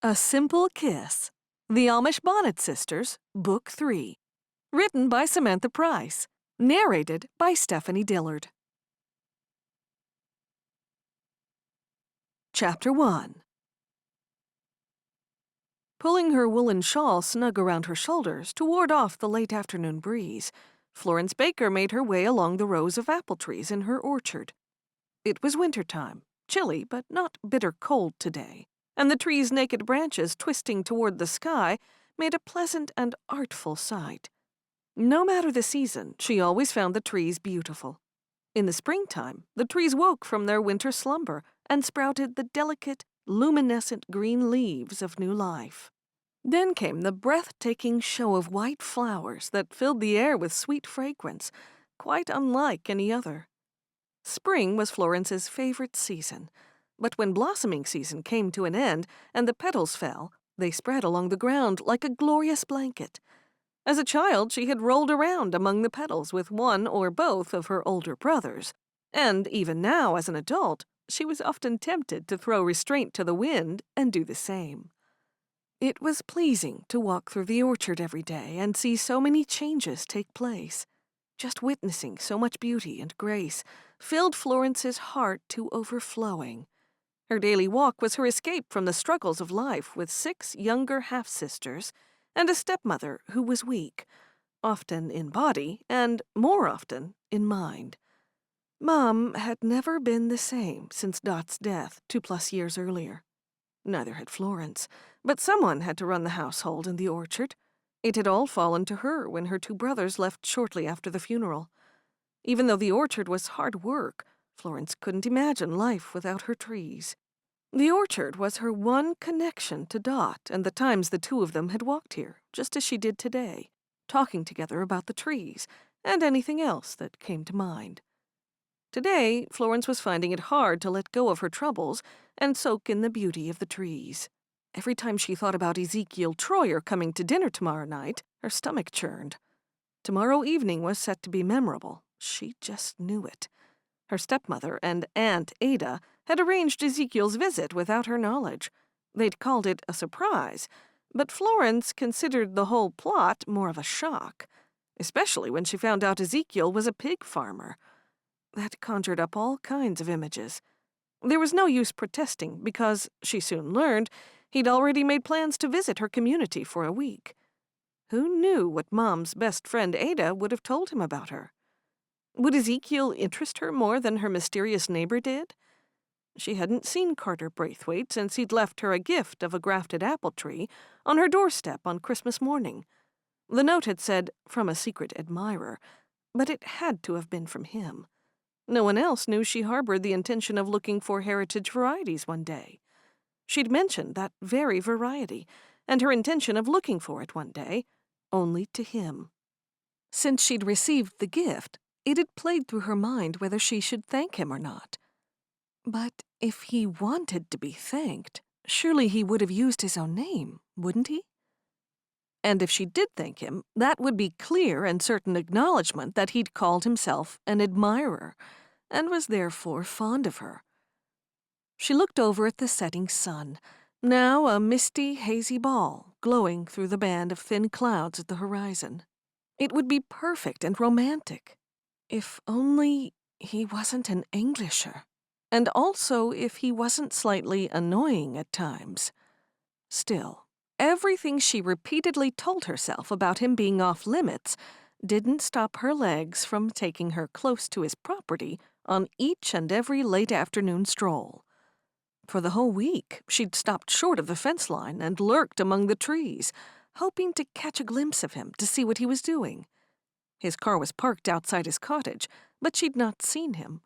A Simple Kiss. The Amish Bonnet Sisters, Book 3. Written by Samantha Price. Narrated by Stephanie Dillard. Chapter 1. Pulling her woolen shawl snug around her shoulders to ward off the late afternoon breeze, Florence Baker made her way along the rows of apple trees in her orchard. It was winter time, chilly but not bitter cold today, and the trees' naked branches twisting toward the sky made a pleasant and artful sight. No matter the season, she always found the trees beautiful. In the springtime, the trees woke from their winter slumber and sprouted the delicate, luminescent green leaves of new life. Then came the breathtaking show of white flowers that filled the air with sweet fragrance, quite unlike any other. Spring was Florence's favorite season, but when blossoming season came to an end and the petals fell, they spread along the ground like a glorious blanket. As a child, she had rolled around among the petals with one or both of her older brothers, and even now, as an adult, she was often tempted to throw restraint to the wind and do the same. It was pleasing to walk through the orchard every day and see so many changes take place. Just witnessing so much beauty and grace filled Florence's heart to overflowing. Her daily walk was her escape from the struggles of life with 6 younger half-sisters and a stepmother who was weak, often in body and, more often, in mind. Mom had never been the same since Dot's death 2+ years earlier. Neither had Florence, but someone had to run the household and the orchard. It had all fallen to her when her 2 brothers left shortly after the funeral. Even though the orchard was hard work, Florence couldn't imagine life without her trees. The orchard was her one connection to Dot and the times the 2 of them had walked here, just as she did today, talking together about the trees and anything else that came to mind. Today, Florence was finding it hard to let go of her troubles and soak in the beauty of the trees. Every time she thought about Ezekiel Troyer coming to dinner tomorrow night, her stomach churned. Tomorrow evening was set to be memorable. She just knew it. Her stepmother and Aunt Ada had arranged Ezekiel's visit without her knowledge. They'd called it a surprise, but Florence considered the whole plot more of a shock, especially when she found out Ezekiel was a pig farmer. That conjured up all kinds of images. There was no use protesting because, she soon learned, he'd already made plans to visit her community for a week. Who knew what Mom's best friend Ada would have told him about her? Would Ezekiel interest her more than her mysterious neighbor did? She hadn't seen Carter Braithwaite since he'd left her a gift of a grafted apple tree on her doorstep on Christmas morning. The note had said, "From a secret admirer," but it had to have been from him. No one else knew she harbored the intention of looking for heritage varieties one day. She'd mentioned that very variety, and her intention of looking for it one day, only to him. Since she'd received the gift, it had played through her mind whether she should thank him or not. But if he wanted to be thanked, surely he would have used his own name, wouldn't he? And if she did thank him, that would be clear and certain acknowledgement that he'd called himself an admirer, and was therefore fond of her. She looked over at the setting sun, now a misty, hazy ball, glowing through the band of thin clouds at the horizon. It would be perfect and romantic, if only he wasn't an Englisher, and also if he wasn't slightly annoying at times. Still, everything she repeatedly told herself about him being off limits didn't stop her legs from taking her close to his property on each and every late afternoon stroll. For the whole week, she'd stopped short of the fence line and lurked among the trees, hoping to catch a glimpse of him to see what he was doing. His car was parked outside his cottage, but she'd not seen him.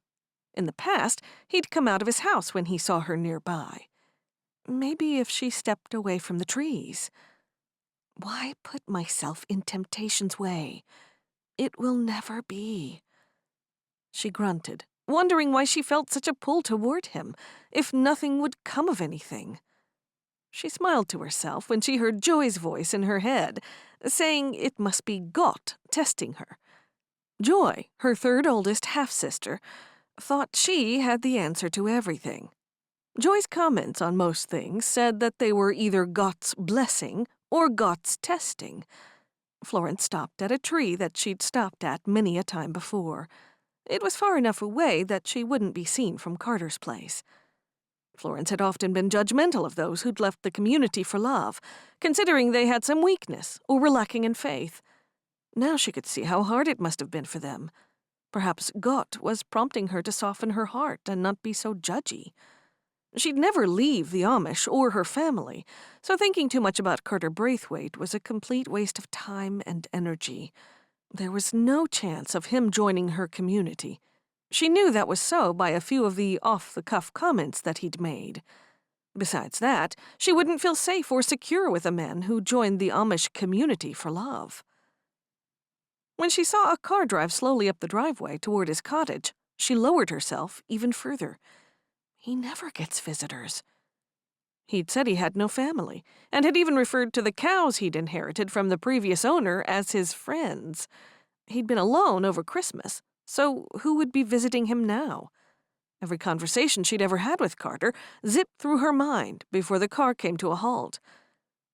In the past, he'd come out of his house when he saw her nearby. Maybe if she stepped away from the trees. Why put myself in temptation's way? It will never be. She grunted, wondering why she felt such a pull toward him, if nothing would come of anything. She smiled to herself when she heard Joy's voice in her head, saying it must be Gott testing her. Joy, her 3rd oldest half-sister, thought she had the answer to everything. Joy's comments on most things said that they were either God's blessing or God's testing. Florence stopped at a tree that she'd stopped at many a time before. It was far enough away that she wouldn't be seen from Carter's place. Florence had often been judgmental of those who'd left the community for love, considering they had some weakness or were lacking in faith. Now she could see how hard it must have been for them. Perhaps Gott was prompting her to soften her heart and not be so judgy. She'd never leave the Amish or her family, so thinking too much about Carter Braithwaite was a complete waste of time and energy. There was no chance of him joining her community. She knew that was so by a few of the off-the-cuff comments that he'd made. Besides that, she wouldn't feel safe or secure with a man who joined the Amish community for love. When she saw a car drive slowly up the driveway toward his cottage, she lowered herself even further. He never gets visitors. He'd said he had no family, and had even referred to the cows he'd inherited from the previous owner as his friends. He'd been alone over Christmas, so who would be visiting him now? Every conversation she'd ever had with Carter zipped through her mind before the car came to a halt.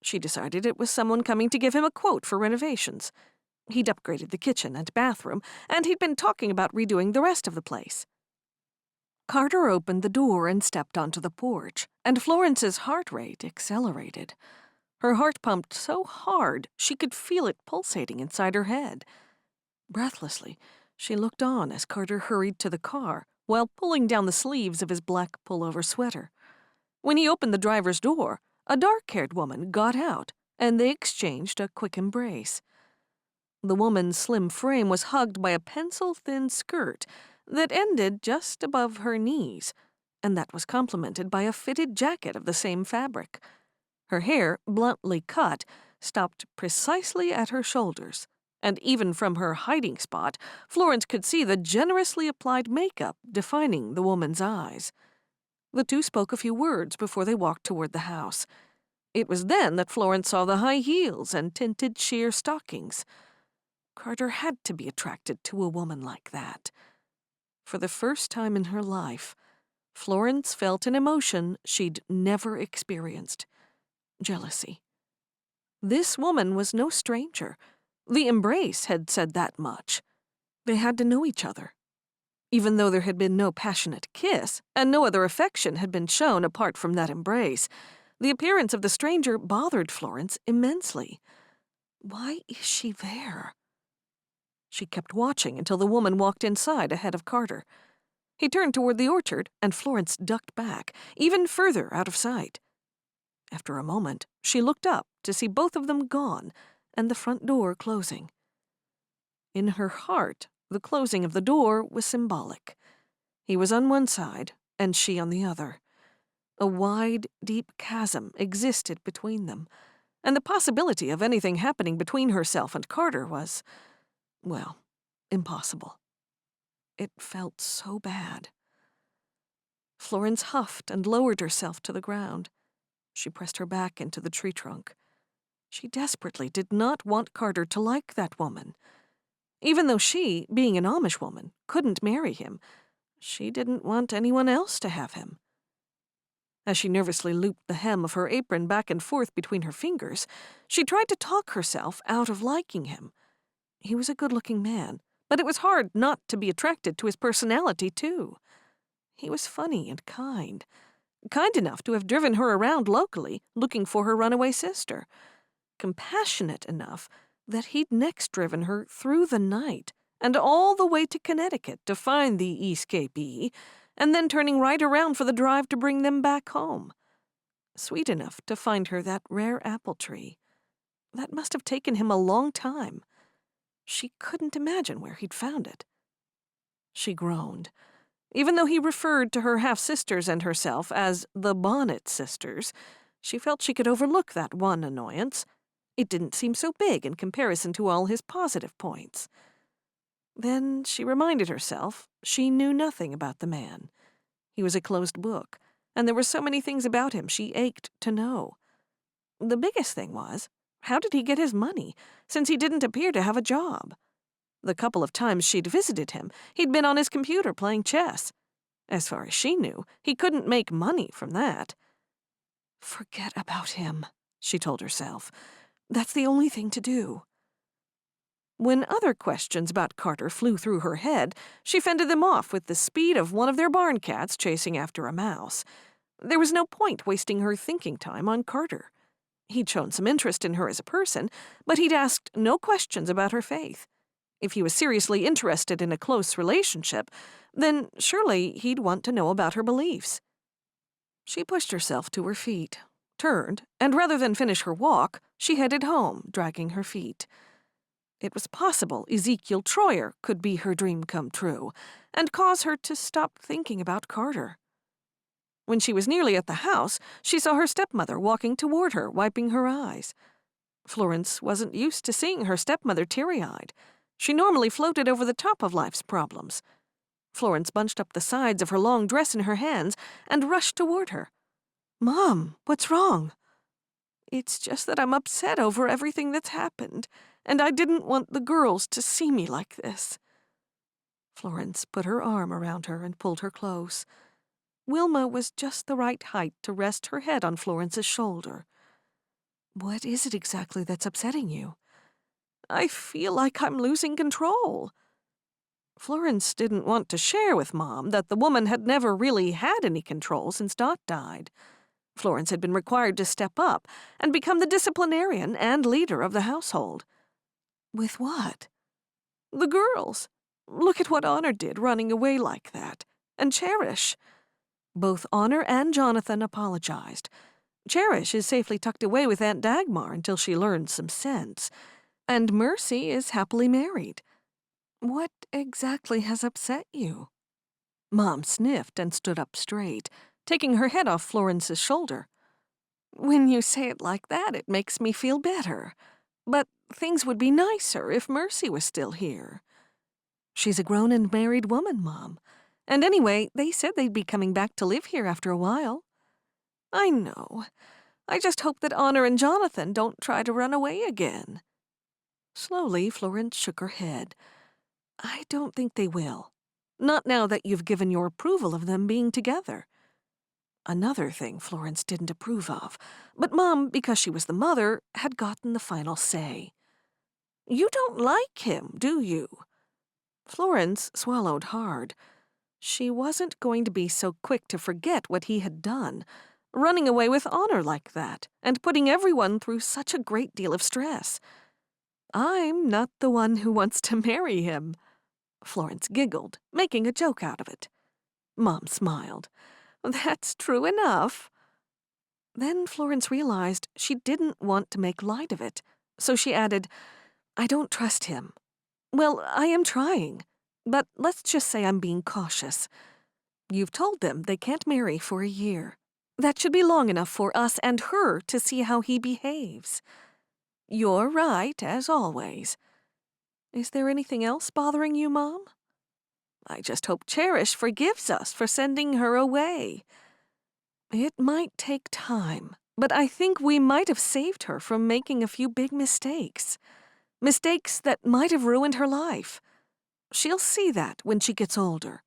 She decided it was someone coming to give him a quote for renovations. He'd upgraded the kitchen and bathroom, and he'd been talking about redoing the rest of the place. Carter opened the door and stepped onto the porch, and Florence's heart rate accelerated. Her heart pumped so hard she could feel it pulsating inside her head. Breathlessly, she looked on as Carter hurried to the car while pulling down the sleeves of his black pullover sweater. When he opened the driver's door, a dark-haired woman got out, and they exchanged a quick embrace. The woman's slim frame was hugged by a pencil-thin skirt that ended just above her knees, and that was complemented by a fitted jacket of the same fabric. Her hair, bluntly cut, stopped precisely at her shoulders, and even from her hiding spot, Florence could see the generously applied makeup defining the woman's eyes. The two spoke a few words before they walked toward the house. It was then that Florence saw the high heels and tinted sheer stockings. Carter had to be attracted to a woman like that. For the first time in her life, Florence felt an emotion she'd never experienced: jealousy. This woman was no stranger. The embrace had said that much. They had to know each other. Even though there had been no passionate kiss, and no other affection had been shown apart from that embrace, the appearance of the stranger bothered Florence immensely. Why is she there? She kept watching until the woman walked inside ahead of Carter. He turned toward the orchard, and Florence ducked back, even further out of sight. After a moment, she looked up to see both of them gone, and the front door closing. In her heart, the closing of the door was symbolic. He was on one side, and she on the other. A wide, deep chasm existed between them, and the possibility of anything happening between herself and Carter was, well, impossible. It felt so bad. Florence huffed and lowered herself to the ground. She pressed her back into the tree trunk. She desperately did not want Carter to like that woman. Even though she, being an Amish woman, couldn't marry him, she didn't want anyone else to have him. As she nervously looped the hem of her apron back and forth between her fingers, she tried to talk herself out of liking him. He was a good-looking man, but it was hard not to be attracted to his personality, too. He was funny and kind enough to have driven her around locally, looking for her runaway sister. Compassionate enough that he'd next driven her through the night and all the way to Connecticut to find the escapee, and then turning right around for the drive to bring them back home. Sweet enough to find her that rare apple tree. That must have taken him a long time. She couldn't imagine where he'd found it. She groaned. Even though he referred to her half-sisters and herself as the Bonnet sisters, she felt she could overlook that one annoyance. It didn't seem so big in comparison to all his positive points. Then she reminded herself she knew nothing about the man. He was a closed book, and there were so many things about him she ached to know. The biggest thing was, how did he get his money, since he didn't appear to have a job? The couple of times she'd visited him, he'd been on his computer playing chess. As far as she knew, he couldn't make money from that. "Forget about him," she told herself. "That's the only thing to do." When other questions about Carter flew through her head, she fended them off with the speed of one of their barn cats chasing after a mouse. There was no point wasting her thinking time on Carter. He'd shown some interest in her as a person, but he'd asked no questions about her faith. If he was seriously interested in a close relationship, then surely he'd want to know about her beliefs. She pushed herself to her feet, turned, and rather than finish her walk, she headed home, dragging her feet. It was possible Ezekiel Troyer could be her dream come true, and cause her to stop thinking about Carter. When she was nearly at the house, she saw her stepmother walking toward her, wiping her eyes. Florence wasn't used to seeing her stepmother teary-eyed. She normally floated over the top of life's problems. Florence bunched up the sides of her long dress in her hands and rushed toward her. "Mom, what's wrong?" "It's just that I'm upset over everything that's happened, and I didn't want the girls to see me like this." Florence put her arm around her and pulled her close. Wilma was just the right height to rest her head on Florence's shoulder. "What is it exactly that's upsetting you?" "I feel like I'm losing control." Florence didn't want to share with Mom that the woman had never really had any control since Dot died. Florence had been required to step up and become the disciplinarian and leader of the household. "With what?" "The girls. Look at what Honor did running away like that. And Cherish." Both Honor and Jonathan apologized. Cherish is safely tucked away with Aunt Dagmar until she learns some sense. And Mercy is happily married. "What exactly has upset you?" Mom sniffed and stood up straight, taking her head off Florence's shoulder. "When you say it like that, it makes me feel better. But things would be nicer if Mercy was still here." "She's a grown and married woman, Mom. And anyway, they said they'd be coming back to live here after a while." "I know. I just hope that Honor and Jonathan don't try to run away again." Slowly, Florence shook her head. "I don't think they will. Not now that you've given your approval of them being together." Another thing Florence didn't approve of, but Mom, because she was the mother, had gotten the final say. "You don't like him, do you?" Florence swallowed hard. She wasn't going to be so quick to forget what he had done, running away with Honor like that, and putting everyone through such a great deal of stress. "I'm not the one who wants to marry him." Florence giggled, making a joke out of it. Mom smiled. "That's true enough." Then Florence realized she didn't want to make light of it, so she added, "I don't trust him. Well, I am trying, but let's just say I'm being cautious. You've told them they can't marry for a year. That should be long enough for us and her to see how he behaves." "You're right, as always." "Is there anything else bothering you, Mom?" "I just hope Cherish forgives us for sending her away." "It might take time, but I think we might have saved her from making a few big mistakes. Mistakes that might have ruined her life. She'll see that when she gets older."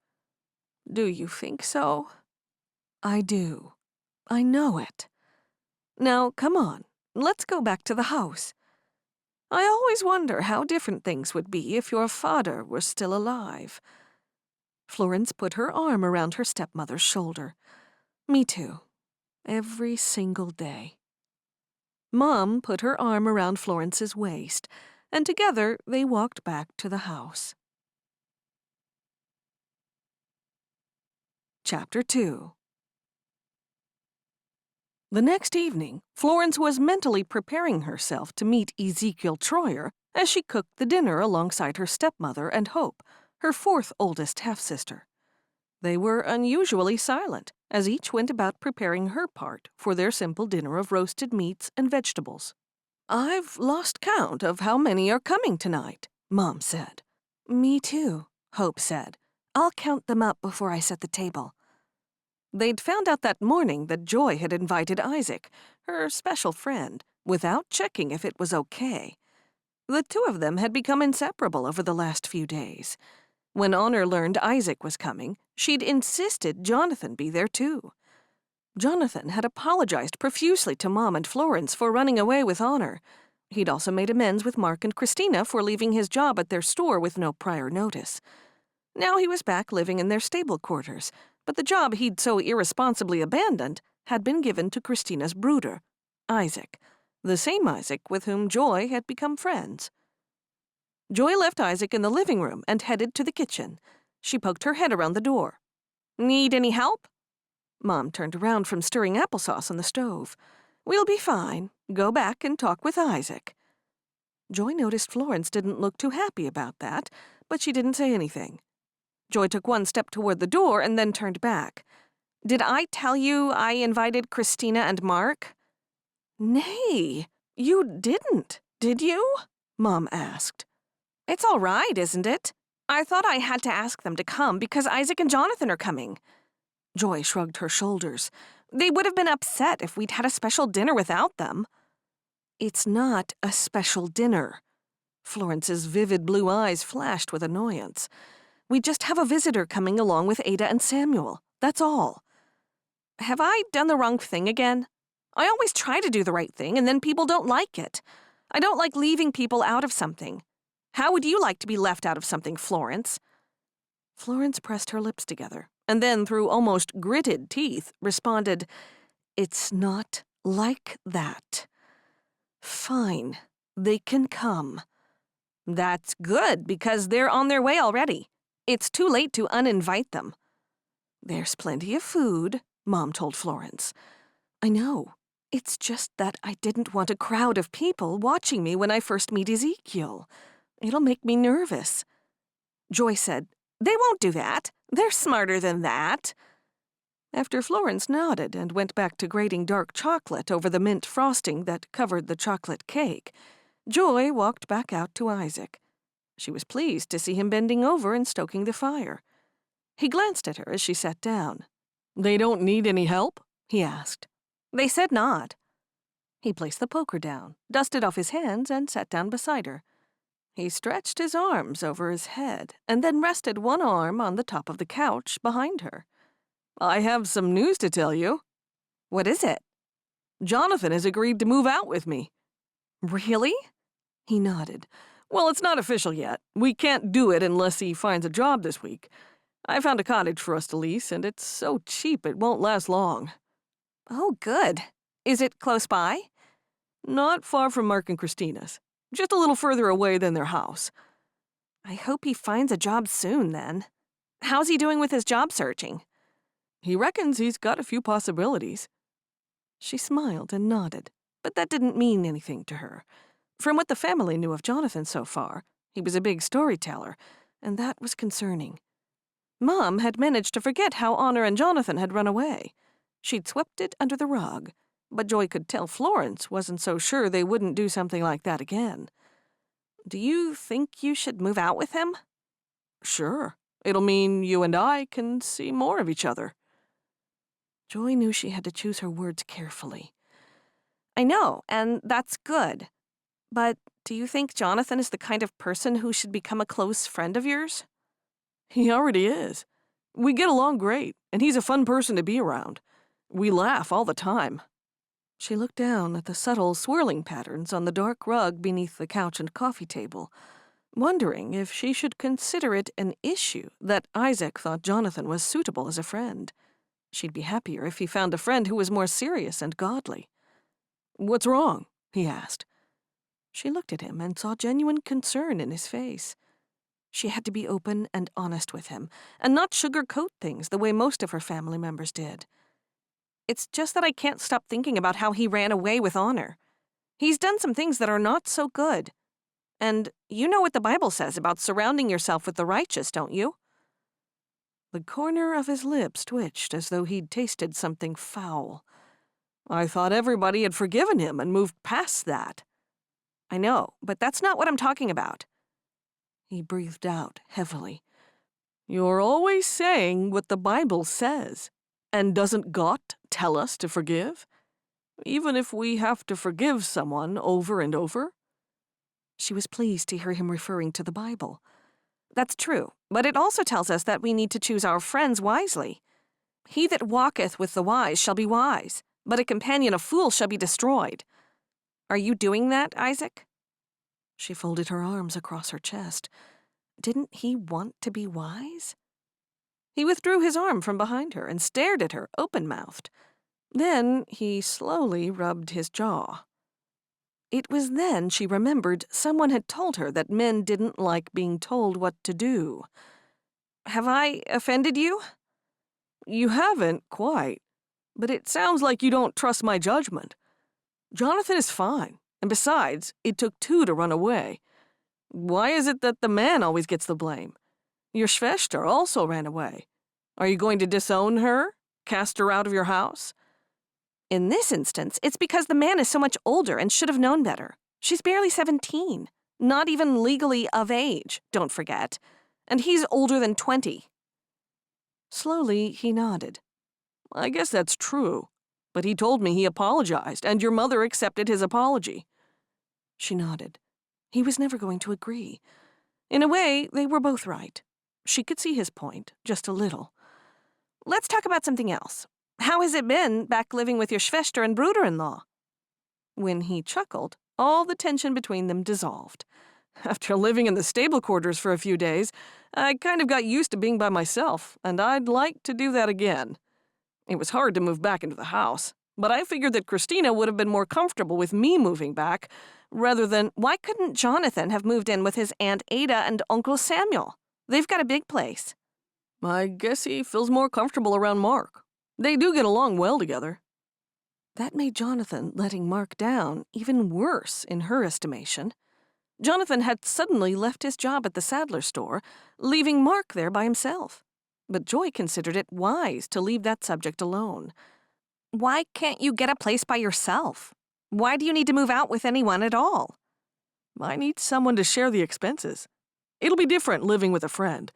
"Do you think so?" "I do. I know it. Now, come on, let's go back to the house. I always wonder how different things would be if your father were still alive." Florence put her arm around her stepmother's shoulder. "Me too. Every single day." Mom put her arm around Florence's waist, and together they walked back to the house. Chapter 2. The next evening, Florence was mentally preparing herself to meet Ezekiel Troyer as she cooked the dinner alongside her stepmother and Hope, her fourth oldest half-sister. They were unusually silent, as each went about preparing her part for their simple dinner of roasted meats and vegetables. "I've lost count of how many are coming tonight," Mom said. "Me too," Hope said. "I'll count them up before I set the table." They'd found out that morning that Joy had invited Isaac, her special friend, without checking if it was okay. The two of them had become inseparable over the last few days. When Honor learned Isaac was coming, she'd insisted Jonathan be there too. Jonathan had apologized profusely to Mom and Florence for running away with Honor. He'd also made amends with Mark and Christina for leaving his job at their store with no prior notice. Now he was back living in their stable quarters, but the job he'd so irresponsibly abandoned had been given to Christina's brooder, Isaac, the same Isaac with whom Joy had become friends. Joy left Isaac in the living room and headed to the kitchen. She poked her head around the door. "Need any help?" Mom turned around from stirring applesauce on the stove. "We'll be fine. Go back and talk with Isaac." Joy noticed Florence didn't look too happy about that, but she didn't say anything. Joy took one step toward the door and then turned back. "Did I tell you I invited Christina and Mark?" "Nay, you didn't, did you?" Mom asked. "It's all right, isn't it? I thought I had to ask them to come because Isaac and Jonathan are coming." Joy shrugged her shoulders. "They would have been upset if we'd had a special dinner without them." "It's not a special dinner." Florence's vivid blue eyes flashed with annoyance. "We just have a visitor coming along with Ada and Samuel. That's all." "Have I done the wrong thing again? I always try to do the right thing, and then people don't like it. I don't like leaving people out of something. How would you like to be left out of something, Florence?" Florence pressed her lips together, and then, through almost gritted teeth, responded, "It's not like that." "Fine, they can come." "That's good, because they're on their way already. It's too late to uninvite them." "There's plenty of food," Mom told Florence. "I know. It's just that I didn't want a crowd of people watching me when I first meet Ezekiel. It'll make me nervous." Joy said, "They won't do that. They're smarter than that." After Florence nodded and went back to grating dark chocolate over the mint frosting that covered the chocolate cake, Joy walked back out to Isaac. She was pleased to see him bending over and stoking the fire. He glanced at her as she sat down. "They don't need any help?" he asked. "They said not." He placed the poker down, dusted off his hands, and sat down beside her. He stretched his arms over his head and then rested one arm on the top of the couch behind her. "I have some news to tell you." "What is it?" "Jonathan has agreed to move out with me." "Really?" He nodded. "Well, it's not official yet. We can't do it unless he finds a job this week. I found a cottage for us to lease, and it's so cheap it won't last long." "Oh, good. Is it close by?" "Not far from Mark and Christina's. Just a little further away than their house." "I hope he finds a job soon, then. How's he doing with his job searching?" "He reckons he's got a few possibilities." She smiled and nodded, but that didn't mean anything to her. From what the family knew of Jonathan so far, he was a big storyteller, and that was concerning. Mom had managed to forget how Honor and Jonathan had run away. She'd swept it under the rug, but Joy could tell Florence wasn't so sure they wouldn't do something like that again. "Do you think you should move out with him?" "Sure. It'll mean you and I can see more of each other." Joy knew she had to choose her words carefully. "I know, and that's good. But do you think Jonathan is the kind of person who should become a close friend of yours?" "He already is. We get along great, and he's a fun person to be around. We laugh all the time." She looked down at the subtle swirling patterns on the dark rug beneath the couch and coffee table, wondering if she should consider it an issue that Isaac thought Jonathan was suitable as a friend. She'd be happier if he found a friend who was more serious and godly. "What's wrong?" he asked. She looked at him and saw genuine concern in his face. She had to be open and honest with him, and not sugarcoat things the way most of her family members did. "It's just that I can't stop thinking about how he ran away with Honor. He's done some things that are not so good. And you know what the Bible says about surrounding yourself with the righteous, don't you?" The corner of his lips twitched as though he'd tasted something foul. "I thought everybody had forgiven him and moved past that." "I know, but that's not what I'm talking about." He breathed out heavily. "You're always saying what the Bible says. And doesn't God tell us to forgive? Even if we have to forgive someone over and over?" She was pleased to hear him referring to the Bible. That's true, but it also tells us that we need to choose our friends wisely. He that walketh with the wise shall be wise, but a companion of fools shall be destroyed. Are you doing that, Isaac? She folded her arms across her chest. Didn't he want to be wise? He withdrew his arm from behind her and stared at her, open-mouthed. Then he slowly rubbed his jaw. It was then she remembered someone had told her that men didn't like being told what to do. Have I offended you? You haven't, quite. But it sounds like you don't trust my judgment. Jonathan is fine, and besides, it took two to run away. Why is it that the man always gets the blame? Your Schwester also ran away. Are you going to disown her? Cast her out of your house? In this instance, it's because the man is so much older and should have known better. She's barely 17, not even legally of age, don't forget. And he's older than 20. Slowly, he nodded. I guess that's true, but he told me he apologized, and your mother accepted his apology. She nodded. He was never going to agree. In a way, they were both right. She could see his point, just a little. Let's talk about something else. How has it been back living with your Schwester and brother-in-law? When he chuckled, all the tension between them dissolved. After living in the stable quarters for a few days, I kind of got used to being by myself, and I'd like to do that again. It was hard to move back into the house, but I figured that Christina would have been more comfortable with me moving back, rather than— Why couldn't Jonathan have moved in with his Aunt Ada and Uncle Samuel? They've got a big place. I guess he feels more comfortable around Mark. They do get along well together. That made Jonathan letting Mark down even worse in her estimation. Jonathan had suddenly left his job at the saddler store, leaving Mark there by himself. But Joy considered it wise to leave that subject alone. Why can't you get a place by yourself? Why do you need to move out with anyone at all? I need someone to share the expenses. It'll be different living with a friend.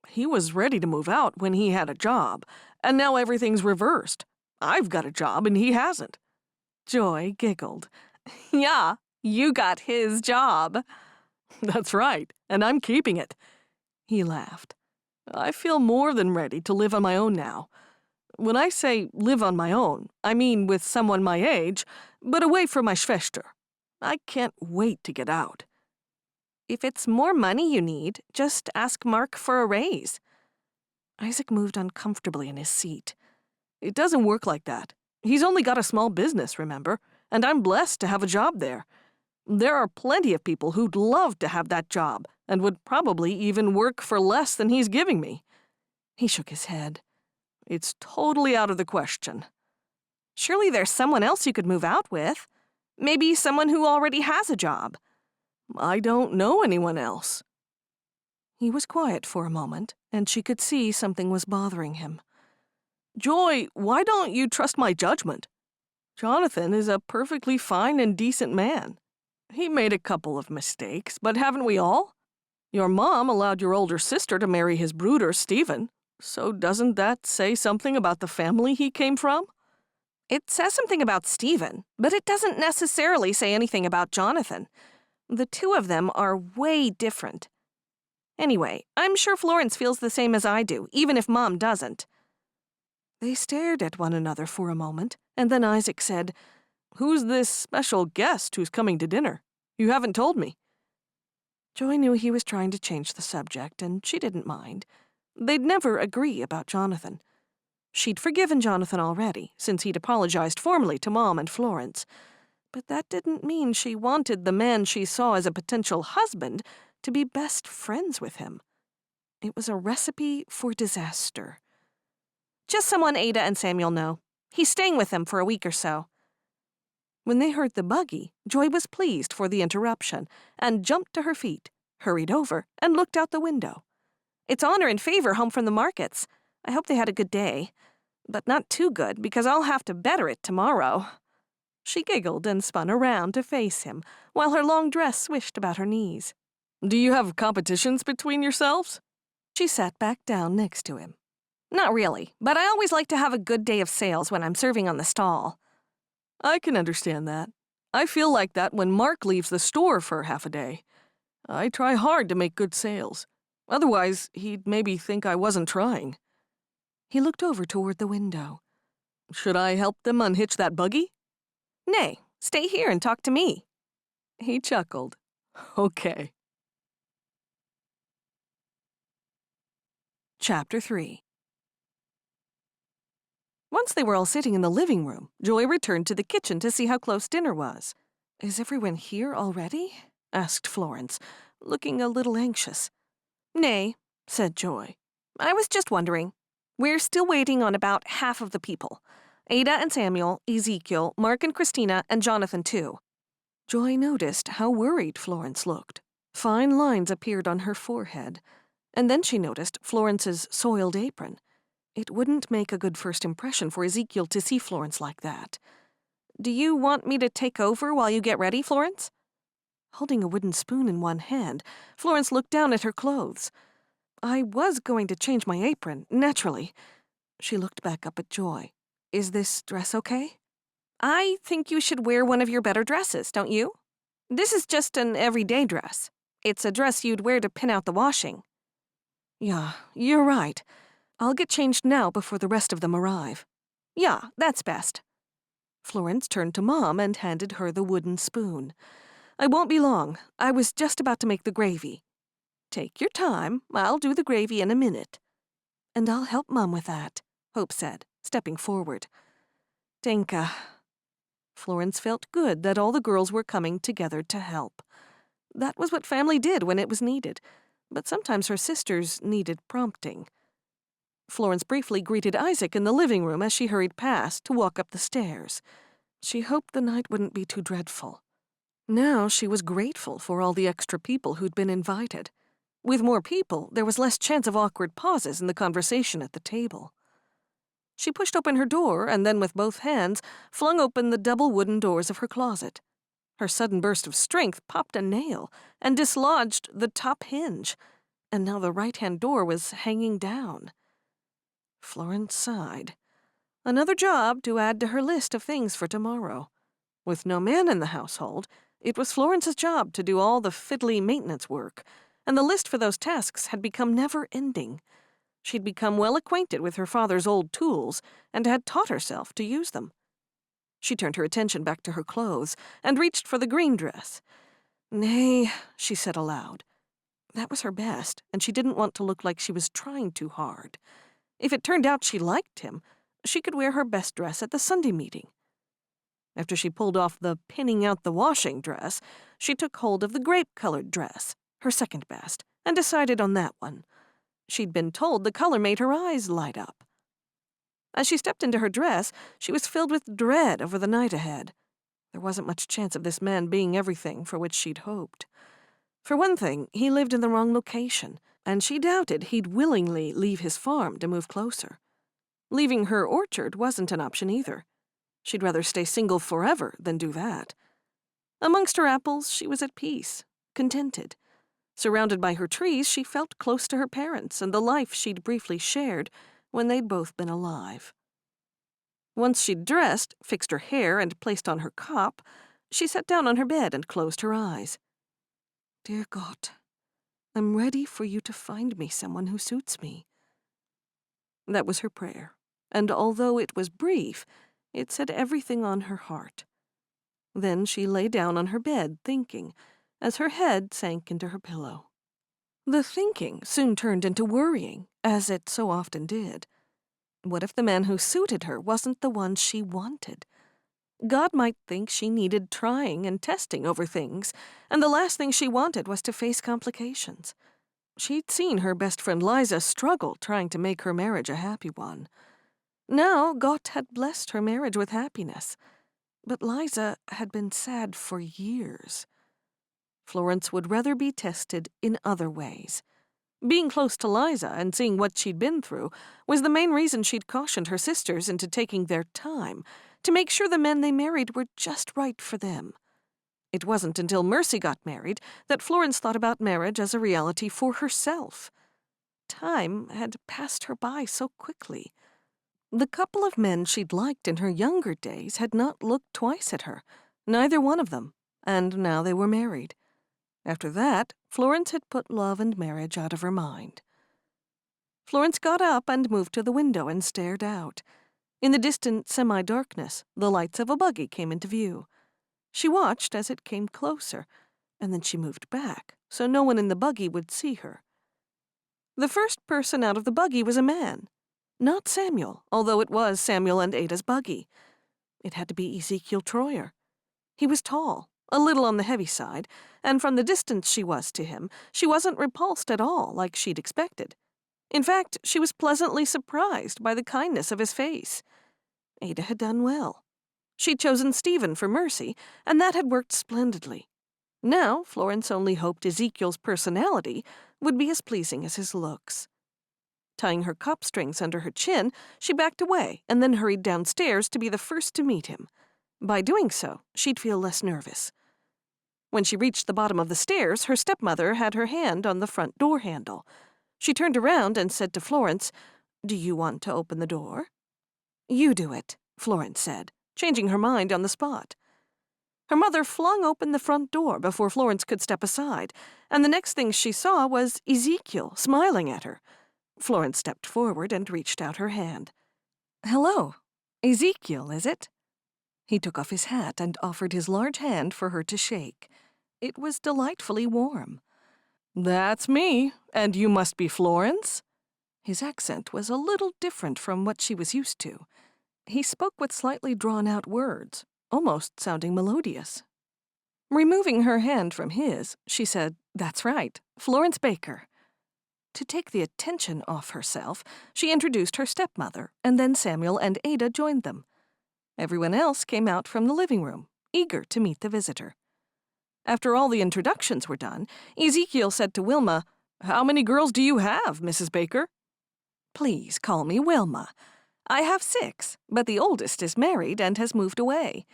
He was ready to move out when he had a job, and now everything's reversed. I've got a job and he hasn't. Joy giggled. Yeah, you got his job. That's right, and I'm keeping it. He laughed. I feel more than ready to live on my own now. When I say live on my own, I mean with someone my age, but away from my Schwester. I can't wait to get out. If it's more money you need, just ask Mark for a raise. Isaac moved uncomfortably in his seat. It doesn't work like that. He's only got a small business, remember, and I'm blessed to have a job there. There are plenty of people who'd love to have that job and would probably even work for less than he's giving me. He shook his head. It's totally out of the question. Surely there's someone else you could move out with. Maybe someone who already has a job. I don't know anyone else. He was quiet for a moment, and she could see something was bothering him. Joy, why don't you trust my judgment? Jonathan is a perfectly fine and decent man. He made a couple of mistakes, but haven't we all? Your mom allowed your older sister to marry his brooder, Stephen. So doesn't that say something about the family he came from? It says something about Stephen, but it doesn't necessarily say anything about Jonathan. The two of them are way different. Anyway, I'm sure Florence feels the same as I do, even if Mom doesn't. They stared at one another for a moment, and then Isaac said, Who's this special guest who's coming to dinner? You haven't told me. Joy knew he was trying to change the subject, and she didn't mind. They'd never agree about Jonathan. She'd forgiven Jonathan already, since he'd apologized formally to Mom and Florence. But that didn't mean she wanted the man she saw as a potential husband to be best friends with him. It was a recipe for disaster. Just someone Ada and Samuel know. He's staying with them for a week or so. When they heard the buggy, Joy was pleased for the interruption and jumped to her feet, hurried over, and looked out the window. It's Honor and Favor home from the markets. I hope they had a good day. But not too good, because I'll have to better it tomorrow. She giggled and spun around to face him, while her long dress swished about her knees. Do you have competitions between yourselves? She sat back down next to him. Not really, but I always like to have a good day of sales when I'm serving on the stall. I can understand that. I feel like that when Mark leaves the store for half a day. I try hard to make good sales. Otherwise, he'd maybe think I wasn't trying. He looked over toward the window. Should I help them unhitch that buggy? Nay, stay here and talk to me. He chuckled. Okay. Chapter 3. Once they were all sitting in the living room, Joy returned to the kitchen to see how close dinner was. "Is everyone here already?" asked Florence, looking a little anxious. "Nay," said Joy. "I was just wondering. We're still waiting on about half of the people. Ada and Samuel, Ezekiel, Mark and Christina, and Jonathan too." Joy noticed how worried Florence looked. Fine lines appeared on her forehead, and then she noticed Florence's soiled apron. It wouldn't make a good first impression for Ezekiel to see Florence like that. "Do you want me to take over while you get ready, Florence?" Holding a wooden spoon in one hand, Florence looked down at her clothes. "I was going to change my apron, naturally." She looked back up at Joy. "Is this dress okay?" "I think you should wear one of your better dresses, don't you? This is just an everyday dress. It's a dress you'd wear to pin out the washing." "Yeah, you're right. I'll get changed now before the rest of them arrive." "Yeah, that's best." Florence turned to Mom and handed her the wooden spoon. "I won't be long. I was just about to make the gravy." "Take your time. I'll do the gravy in a minute." "And I'll help Mom with that," Hope said, stepping forward. "Danke." Florence felt good that all the girls were coming together to help. That was what family did when it was needed, but sometimes her sisters needed prompting. Florence briefly greeted Isaac in the living room as she hurried past to walk up the stairs. She hoped the night wouldn't be too dreadful. Now she was grateful for all the extra people who'd been invited. With more people, there was less chance of awkward pauses in the conversation at the table. She pushed open her door and then with both hands flung open the double wooden doors of her closet. Her sudden burst of strength popped a nail and dislodged the top hinge, and now the right-hand door was hanging down. Florence sighed. Another job to add to her list of things for tomorrow. With no man in the household, it was Florence's job to do all the fiddly maintenance work, and the list for those tasks had become never-ending. She'd become well acquainted with her father's old tools and had taught herself to use them. She turned her attention back to her clothes and reached for the green dress. "Nay," she said aloud. That was her best, and she didn't want to look like she was trying too hard. If it turned out she liked him, she could wear her best dress at the Sunday meeting. After she pulled off the pinning out the washing dress, she took hold of the grape-colored dress, her second best, and decided on that one. She'd been told the color made her eyes light up. As she stepped into her dress, she was filled with dread over the night ahead. There wasn't much chance of this man being everything for which she'd hoped. For one thing, he lived in the wrong location, and she doubted he'd willingly leave his farm to move closer. Leaving her orchard wasn't an option either. She'd rather stay single forever than do that. Amongst her apples, she was at peace, contented. Surrounded by her trees, she felt close to her parents and the life she'd briefly shared when they'd both been alive. Once she'd dressed, fixed her hair, and placed on her cap, she sat down on her bed and closed her eyes. "Dear God, I'm ready for you to find me someone who suits me." That was her prayer, and although it was brief, it said everything on her heart. Then she lay down on her bed thinking, as her head sank into her pillow. The thinking soon turned into worrying, as it so often did. What if the man who suited her wasn't the one she wanted? God might think she needed trying and testing over things, and the last thing she wanted was to face complications. She'd seen her best friend Liza struggle trying to make her marriage a happy one. Now God had blessed her marriage with happiness, but Liza had been sad for years. Florence would rather be tested in other ways. Being close to Liza and seeing what she'd been through was the main reason she'd cautioned her sisters into taking their time to make sure the men they married were just right for them. It wasn't until Mercy got married that Florence thought about marriage as a reality for herself. Time had passed her by so quickly. The couple of men she'd liked in her younger days had not looked twice at her, neither one of them, and now they were married. After that, Florence had put love and marriage out of her mind. Florence got up and moved to the window and stared out. In the distant semi-darkness, the lights of a buggy came into view. She watched as it came closer, and then she moved back, so no one in the buggy would see her. The first person out of the buggy was a man. Not Samuel, although it was Samuel and Ada's buggy. It had to be Ezekiel Troyer. He was tall, a little on the heavy side, and from the distance she was to him, she wasn't repulsed at all like she'd expected. In fact, she was pleasantly surprised by the kindness of his face. Ada had done well. She'd chosen Stephen for Mercy, and that had worked splendidly. Now, Florence only hoped Ezekiel's personality would be as pleasing as his looks. Tying her cup strings under her chin, she backed away and then hurried downstairs to be the first to meet him. By doing so, she'd feel less nervous. When she reached the bottom of the stairs, her stepmother had her hand on the front door handle. She turned around and said to Florence, "Do you want to open the door?" "You do it," Florence said, changing her mind on the spot. Her mother flung open the front door before Florence could step aside, and the next thing she saw was Ezekiel smiling at her. Florence stepped forward and reached out her hand. "Hello. Ezekiel, is it?" He took off his hat and offered his large hand for her to shake. It was delightfully warm. "That's me, and you must be Florence?" His accent was a little different from what she was used to. He spoke with slightly drawn-out words, almost sounding melodious. Removing her hand from his, she said, "That's right, Florence Baker." To take the attention off herself, she introduced her stepmother, and then Samuel and Ada joined them. Everyone else came out from the living room, eager to meet the visitor. After all the introductions were done, Ezekiel said to Wilma, "How many girls do you have, Mrs. Baker?" "Please call me Wilma. I have 6, but the oldest is married and has moved away.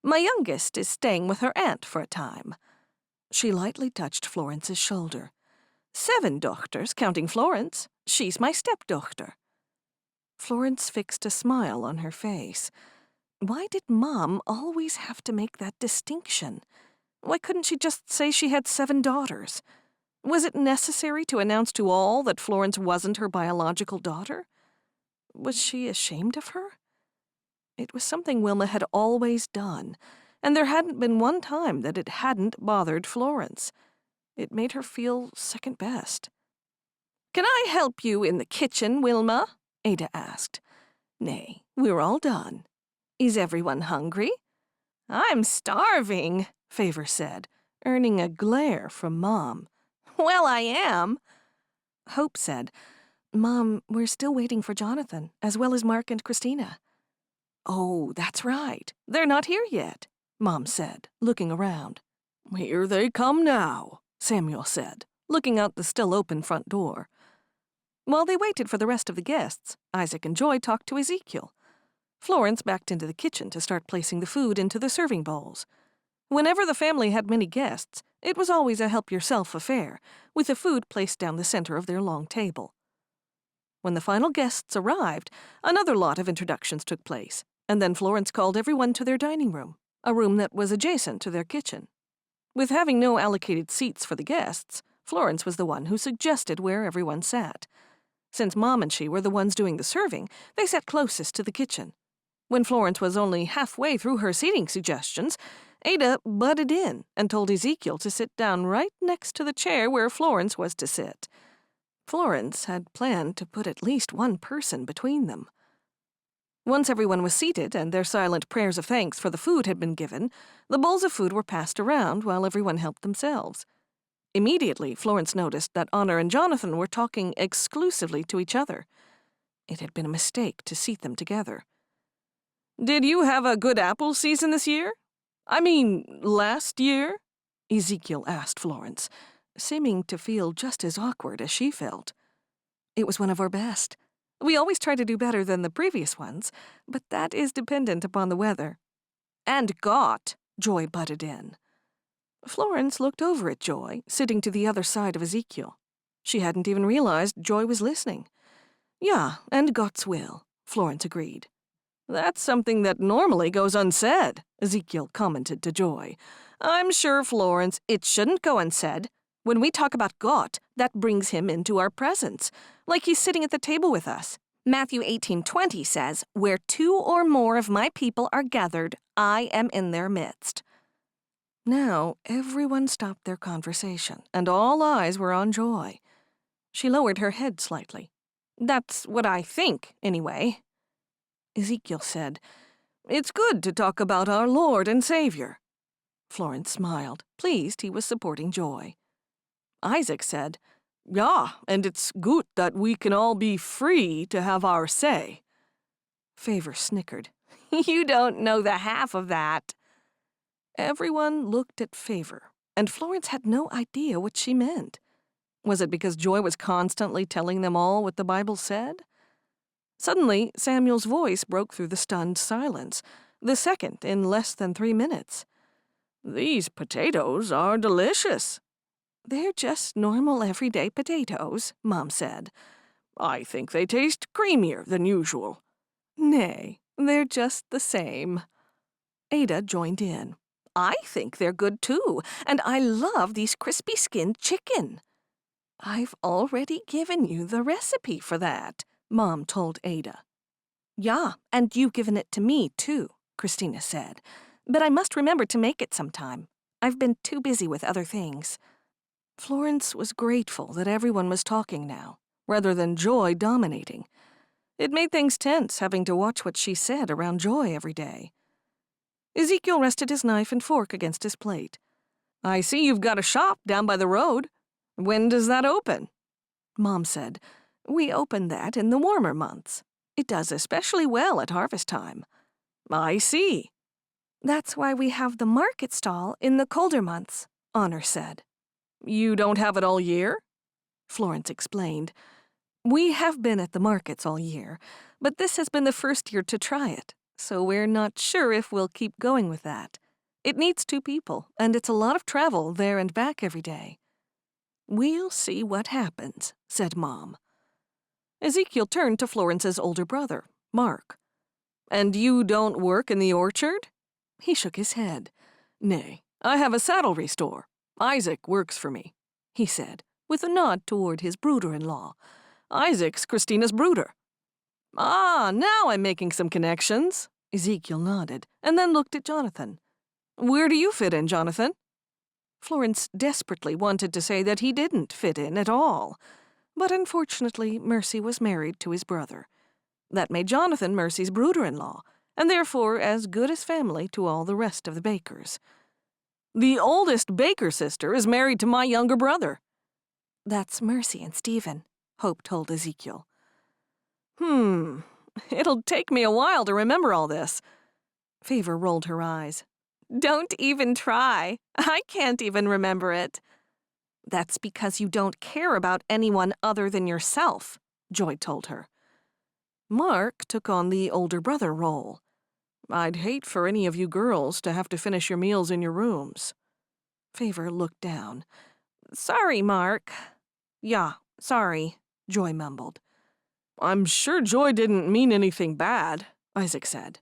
My youngest is staying with her aunt for a time." She lightly touched Florence's shoulder. 7 daughters, counting Florence. She's my stepdaughter." Florence fixed a smile on her face. Why did Mom always have to make that distinction? Why couldn't she just say she had 7 daughters? Was it necessary to announce to all that Florence wasn't her biological daughter? Was she ashamed of her? It was something Wilma had always done, and there hadn't been one time that it hadn't bothered Florence. It made her feel second best. "Can I help you in the kitchen, Wilma?" Ada asked. "Nay, we're all done. Is everyone hungry?" "I'm starving," Favor said, earning a glare from Mom. "Well, I am." Hope said, "Mom, we're still waiting for Jonathan, as well as Mark and Christina." "Oh, that's right. They're not here yet," Mom said, looking around. "Here they come now," Samuel said, looking out the still-open front door. While they waited for the rest of the guests, Isaac and Joy talked to Ezekiel. Florence backed into the kitchen to start placing the food into the serving bowls. Whenever the family had many guests, it was always a help-yourself affair, with the food placed down the center of their long table. When the final guests arrived, another lot of introductions took place, and then Florence called everyone to their dining room, a room that was adjacent to their kitchen. With having no allocated seats for the guests, Florence was the one who suggested where everyone sat. Since Mom and she were the ones doing the serving, they sat closest to the kitchen. When Florence was only halfway through her seating suggestions, Ada butted in and told Ezekiel to sit down right next to the chair where Florence was to sit. Florence had planned to put at least one person between them. Once everyone was seated and their silent prayers of thanks for the food had been given, the bowls of food were passed around while everyone helped themselves. Immediately, Florence noticed that Honor and Jonathan were talking exclusively to each other. It had been a mistake to seat them together. "Did you have a good apple season this year? I mean, last year?" Ezekiel asked Florence, seeming to feel just as awkward as she felt. "It was one of our best. We always try to do better than the previous ones, but that is dependent upon the weather." "And got," Joy butted in. Florence looked over at Joy, sitting to the other side of Ezekiel. She hadn't even realized Joy was listening. "Yeah, and Got's will," Florence agreed. "That's something that normally goes unsaid," Ezekiel commented to Joy. I'm sure, Florence, it shouldn't go unsaid. When we talk about God, that brings him into our presence, like he's sitting at the table with us. Matthew 18:20 says, "Where 2 or more of my people are gathered, I am in their midst." Now everyone stopped their conversation, and all eyes were on Joy. She lowered her head slightly. That's what I think, anyway. Ezekiel said, "It's good to talk about our Lord and Savior." Florence smiled, pleased he was supporting Joy. Isaac said, "Yeah, and it's good that we can all be free to have our say." Favor snickered. You don't know the half of that. Everyone looked at Favor, and Florence had no idea what she meant. Was it because Joy was constantly telling them all what the Bible said? Suddenly, Samuel's voice broke through the stunned silence, the second in less than 3 minutes. "These potatoes are delicious." "They're just normal everyday potatoes," Mom said. "I think they taste creamier than usual." "Nay, they're just the same." Ada joined in. "I think they're good too, and I love these crispy-skinned chicken." "I've already given you the recipe for that," Mom told Ada. "Yeah, and you've given it to me too," Christina said. "But I must remember to make it sometime. I've been too busy with other things." Florence was grateful that everyone was talking now, rather than Joy dominating. It made things tense having to watch what she said around Joy every day. Ezekiel rested his knife and fork against his plate. "I see you've got a shop down by the road. When does that open?" Mom said, "We open that in the warmer months. It does especially well at harvest time." "I see." "That's why we have the market stall in the colder months," Honor said. "You don't have it all year?" Florence explained. "We have been at the markets all year, but this has been the first year to try it, so we're not sure if we'll keep going with that. It needs 2 people, and it's a lot of travel there and back every day." "We'll see what happens," said Mom. Ezekiel turned to Florence's older brother, Mark. "And you don't work in the orchard?" He shook his head. "Nay, I have a saddlery store. Isaac works for me," he said, with a nod toward his brooder-in-law. "Isaac's Christina's brooder." "Ah, now I'm making some connections." Ezekiel nodded, and then looked at Jonathan. "Where do you fit in, Jonathan?" Florence desperately wanted to say that he didn't fit in at all. But unfortunately, Mercy was married to his brother. That made Jonathan Mercy's brooder-in-law, and therefore as good as family to all the rest of the Bakers. "The oldest Baker sister is married to my younger brother." "That's Mercy and Stephen," Hope told Ezekiel. It'll take me a while to remember all this." Favor rolled her eyes. "Don't even try. I can't even remember it." "That's because you don't care about anyone other than yourself," Joy told her. Mark took on the older brother role. "I'd hate for any of you girls to have to finish your meals in your rooms." Favor looked down. "Sorry, Mark." "Yeah, sorry," Joy mumbled. "I'm sure Joy didn't mean anything bad," Isaac said.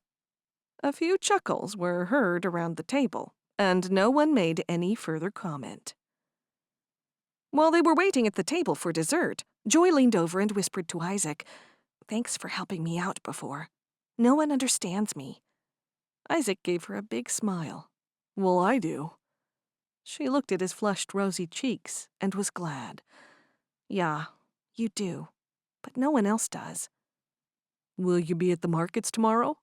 A few chuckles were heard around the table, and no one made any further comment. While they were waiting at the table for dessert, Joy leaned over and whispered to Isaac, "Thanks for helping me out before. No one understands me." Isaac gave her a big smile. "Well, I do." She looked at his flushed, rosy cheeks and was glad. "Yeah, you do, but no one else does." "Will you be at the markets tomorrow?"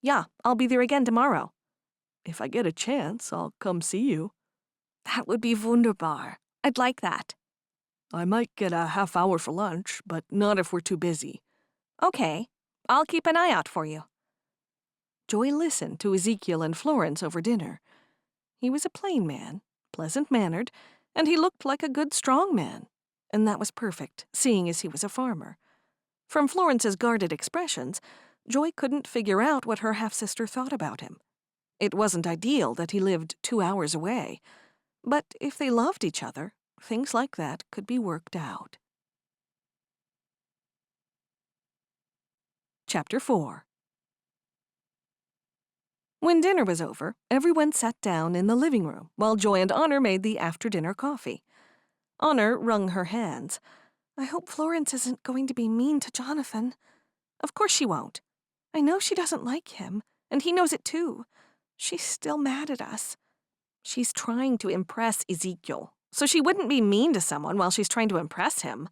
"Yeah, I'll be there again tomorrow." "If I get a chance, I'll come see you." "That would be wunderbar. I'd like that." "I might get a half-hour for lunch, but not if we're too busy." "Okay, I'll keep an eye out for you." Joy listened to Ezekiel and Florence over dinner. He was a plain man, pleasant-mannered, and he looked like a good, strong man. And that was perfect, seeing as he was a farmer. From Florence's guarded expressions, Joy couldn't figure out what her half-sister thought about him. It wasn't ideal that he lived 2 hours away, but if they loved each other, things like that could be worked out. Chapter 4. When dinner was over, everyone sat down in the living room while Joy and Honor made the after-dinner coffee. Honor wrung her hands. I hope Florence isn't going to be mean to Jonathan. Of course she won't. I know she doesn't like him, and he knows it too. She's still mad at us. She's trying to impress Ezekiel, so she wouldn't be mean to someone while she's trying to impress him.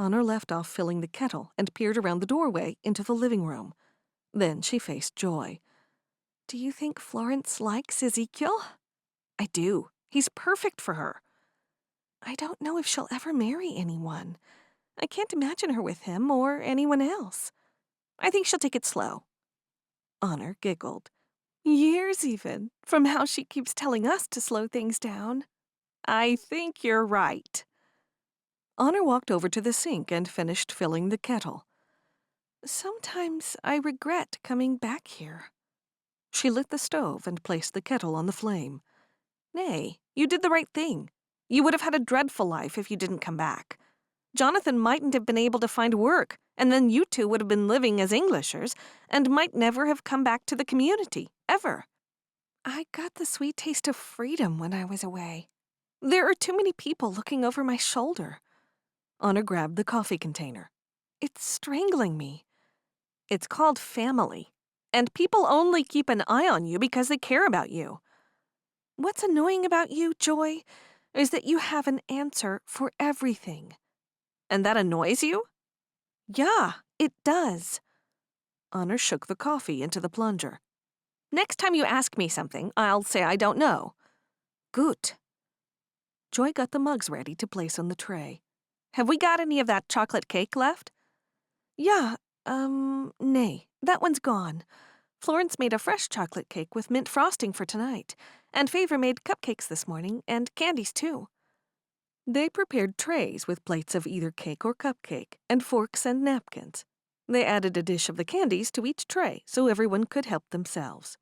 Honor left off filling the kettle and peered around the doorway into the living room. Then she faced Joy. Do you think Florence likes Ezekiel? I do. He's perfect for her. I don't know if she'll ever marry anyone. I can't imagine her with him or anyone else. I think she'll take it slow. Honor giggled. Years even, from how she keeps telling us to slow things down. I think you're right. Honor walked over to the sink and finished filling the kettle. Sometimes I regret coming back here. She lit the stove and placed the kettle on the flame. Nay, you did the right thing. You would have had a dreadful life if you didn't come back. Jonathan mightn't have been able to find work, and then you two would have been living as Englishers, and might never have come back to the community, ever. I got the sweet taste of freedom when I was away. There are too many people looking over my shoulder. Honor grabbed the coffee container. It's strangling me. It's called family, and people only keep an eye on you because they care about you. What's annoying about you, Joy, is that you have an answer for everything. And that annoys you? Yeah, it does. Honor shook the coffee into the plunger. Next time you ask me something, I'll say I don't know. Good. Joy got the mugs ready to place on the tray. Have we got any of that chocolate cake left? Yeah, nay, that one's gone. Florence made a fresh chocolate cake with mint frosting for tonight, and Favor made cupcakes this morning, and candies too. They prepared trays with plates of either cake or cupcake, and forks and napkins. They added a dish of the candies to each tray so everyone could help themselves.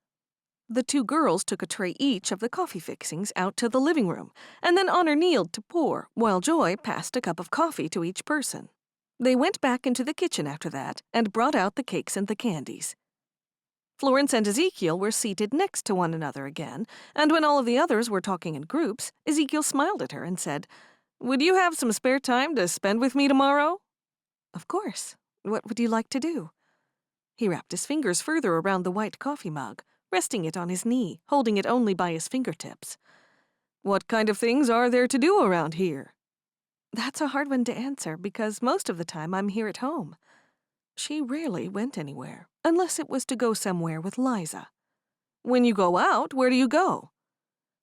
The two girls took a tray each of the coffee fixings out to the living room, and then Honor kneeled to pour, while Joy passed a cup of coffee to each person. They went back into the kitchen after that and brought out the cakes and the candies. Florence and Ezekiel were seated next to one another again, and when all of the others were talking in groups, Ezekiel smiled at her and said, Would you have some spare time to spend with me tomorrow? Of course. What would you like to do? He wrapped his fingers further around the white coffee mug, resting it on his knee, holding it only by his fingertips. What kind of things are there to do around here? That's a hard one to answer because most of the time I'm here at home. She rarely went anywhere, unless it was to go somewhere with Liza. When you go out, where do you go?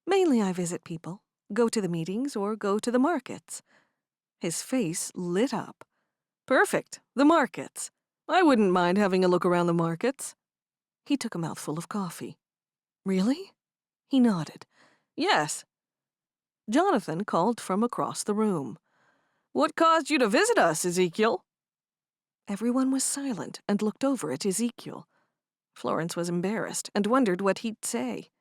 Mainly I visit people, go to the meetings, or go to the markets. His face lit up. Perfect, the markets. I wouldn't mind having a look around the markets. He took a mouthful of coffee. Really? He nodded. Yes. Jonathan called from across the room. What caused you to visit us, Ezekiel? Everyone was silent and looked over at Ezekiel. Florence was embarrassed and wondered what he'd say.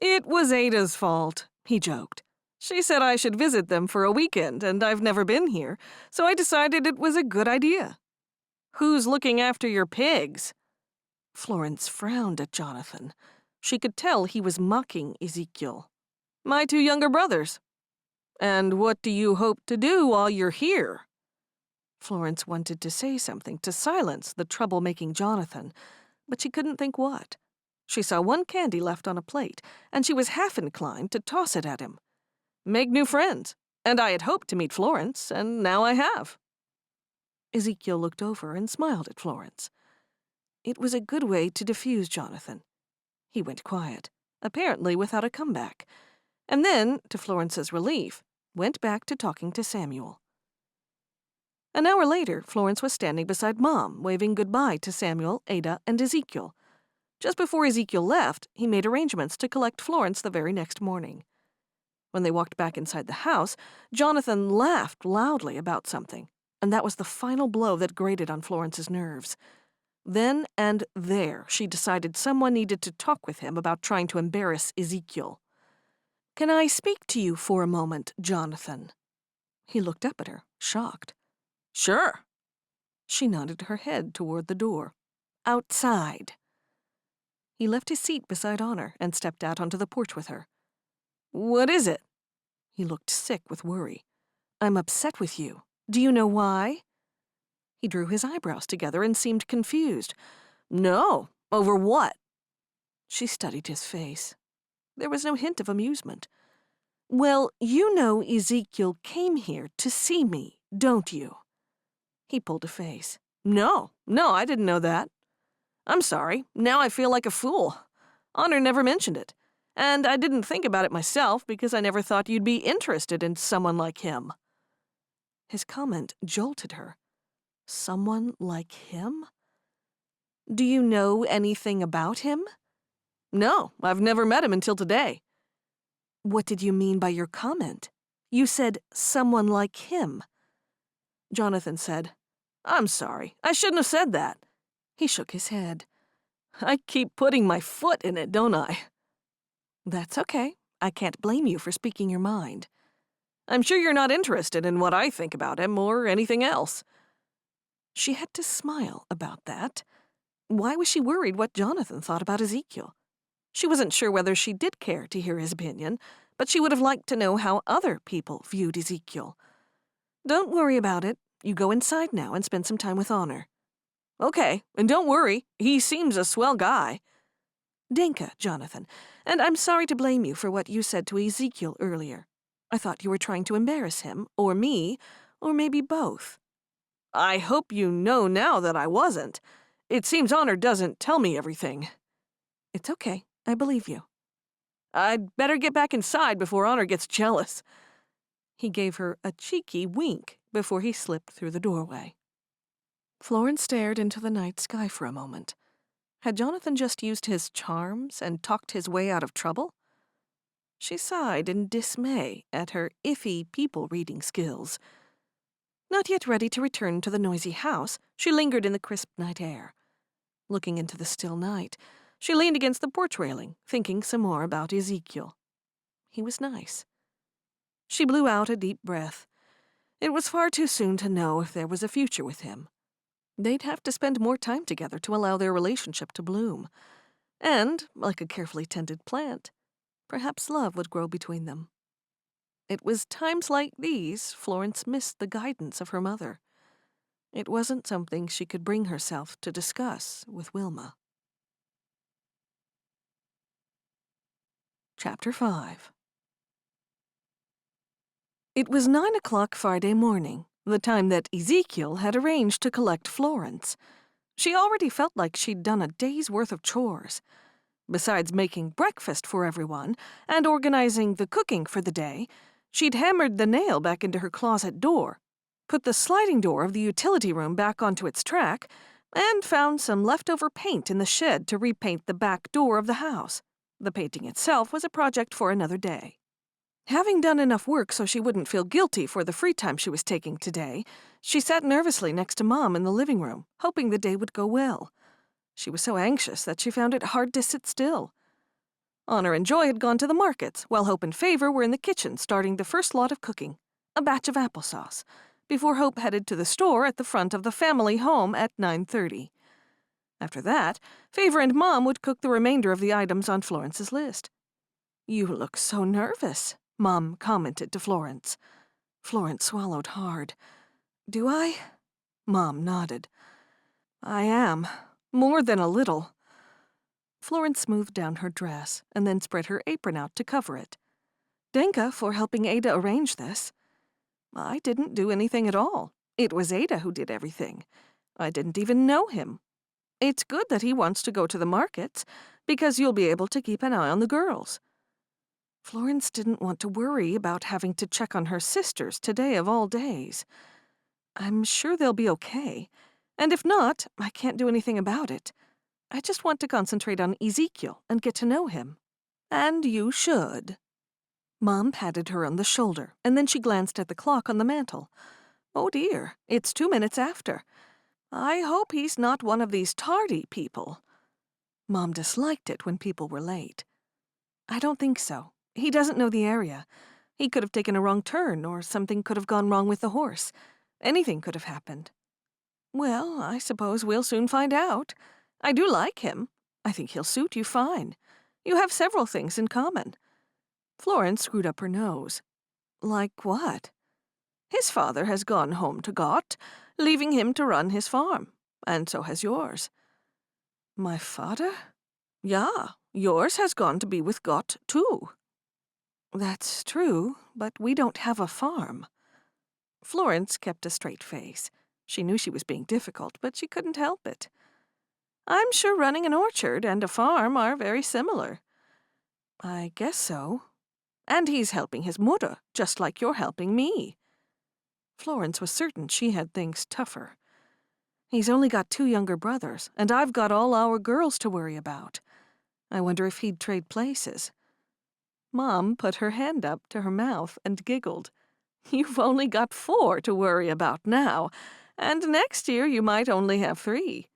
It was Ada's fault, he joked. She said I should visit them for a weekend, and I've never been here, so I decided it was a good idea. Who's looking after your pigs? Florence frowned at Jonathan. She could tell he was mocking Ezekiel. My two younger brothers. And what do you hope to do while you're here? Florence wanted to say something to silence the trouble-making Jonathan, but she couldn't think what. She saw one candy left on a plate, and she was half inclined to toss it at him. Make new friends, and I had hoped to meet Florence, and now I have. Ezekiel looked over and smiled at Florence. It was a good way to diffuse Jonathan. He went quiet, apparently without a comeback, and then, to Florence's relief, went back to talking to Samuel. An hour later, Florence was standing beside Mom, waving goodbye to Samuel, Ada, and Ezekiel. Just before Ezekiel left, he made arrangements to collect Florence the very next morning. When they walked back inside the house, Jonathan laughed loudly about something, and that was the final blow that grated on Florence's nerves. Then and there, she decided someone needed to talk with him about trying to embarrass Ezekiel. Can I speak to you for a moment, Jonathan? He looked up at her, shocked. Sure. She nodded her head toward the door. Outside. He left his seat beside Honor and stepped out onto the porch with her. "What is it?" He looked sick with worry. "I'm upset with you. Do you know why?" He drew his eyebrows together and seemed confused. "No. Over what?" She studied his face. There was no hint of amusement. "Well, you know Ezekiel came here to see me, don't you?" He pulled a face. No, I didn't know that. I'm sorry. Now I feel like a fool. Honor never mentioned it. And I didn't think about it myself because I never thought you'd be interested in someone like him." His comment jolted her. Someone like him? "Do you know anything about him?" "No, I've never met him until today." "What did you mean by your comment? You said someone like him." Jonathan said, "I'm sorry. I shouldn't have said that." He shook his head. "I keep putting my foot in it, don't I?" "That's okay. I can't blame you for speaking your mind." "I'm sure you're not interested in what I think about him or anything else." She had to smile about that. Why was she worried what Jonathan thought about Ezekiel? She wasn't sure whether she did care to hear his opinion, but she would have liked to know how other people viewed Ezekiel. "Don't worry about it. You go inside now and spend some time with Honor." "Okay, and don't worry. He seems a swell guy." "Dinka, Jonathan, and I'm sorry to blame you for what you said to Ezekiel earlier. I thought you were trying to embarrass him, or me, or maybe both." "I hope you know now that I wasn't. It seems Honor doesn't tell me everything." "It's okay. I believe you." "I'd better get back inside before Honor gets jealous." He gave her a cheeky wink before he slipped through the doorway. Florence stared into the night sky for a moment. Had Jonathan just used his charms and talked his way out of trouble? She sighed in dismay at her iffy people-reading skills. Not yet ready to return to the noisy house, she lingered in the crisp night air. Looking into the still night, she leaned against the porch railing, thinking some more about Ezekiel. He was nice. She blew out a deep breath. It was far too soon to know if there was a future with him. They'd have to spend more time together to allow their relationship to bloom. And, like a carefully tended plant, perhaps love would grow between them. It was times like these Florence missed the guidance of her mother. It wasn't something she could bring herself to discuss with Wilma. Chapter 5. It was 9 o'clock Friday morning, the time that Ezekiel had arranged to collect Florence. She already felt like she'd done a day's worth of chores. Besides making breakfast for everyone and organizing the cooking for the day, she'd hammered the nail back into her closet door, put the sliding door of the utility room back onto its track, and found some leftover paint in the shed to repaint the back door of the house. The painting itself was a project for another day. Having done enough work so she wouldn't feel guilty for the free time she was taking today, she sat nervously next to Mom in the living room, hoping the day would go well. She was so anxious that she found it hard to sit still. Honor and Joy had gone to the markets, while Hope and Favor were in the kitchen starting the first lot of cooking, a batch of applesauce, before Hope headed to the store at the front of the family home at 9:30. After that, Favor and Mom would cook the remainder of the items on Florence's list. "You look so nervous," Mom commented to Florence. Florence swallowed hard. "Do I?" Mom nodded. "I am. More than a little." Florence smoothed down her dress and then spread her apron out to cover it. "Denka for helping Ada arrange this." "I didn't do anything at all. It was Ada who did everything. I didn't even know him. It's good that he wants to go to the markets, because you'll be able to keep an eye on the girls." Florence didn't want to worry about having to check on her sisters today of all days. "I'm sure they'll be okay. And if not, I can't do anything about it. I just want to concentrate on Ezekiel and get to know him." "And you should." Mom patted her on the shoulder, and then she glanced at the clock on the mantel. "Oh dear, it's 2 minutes after. I hope he's not one of these tardy people." Mom disliked it when people were late. "I don't think so. He doesn't know the area. He could have taken a wrong turn, or something could have gone wrong with the horse. Anything could have happened." "Well, I suppose we'll soon find out. I do like him. I think he'll suit you fine. You have several things in common." Florence screwed up her nose. "Like what?" "His father has gone home to Gott, leaving him to run his farm, and so has yours." "My father?" "Ja, yours has gone to be with Gott, too." "That's true, but we don't have a farm." Florence kept a straight face. She knew she was being difficult, but she couldn't help it. "I'm sure running an orchard and a farm are very similar." "I guess so." "And he's helping his mother, just like you're helping me." Florence was certain she had things tougher. "He's only got 2 younger brothers, and I've got all our girls to worry about. I wonder if he'd trade places." Mom put her hand up to her mouth and giggled. "You've only got 4 to worry about now, and next year you might only have 3.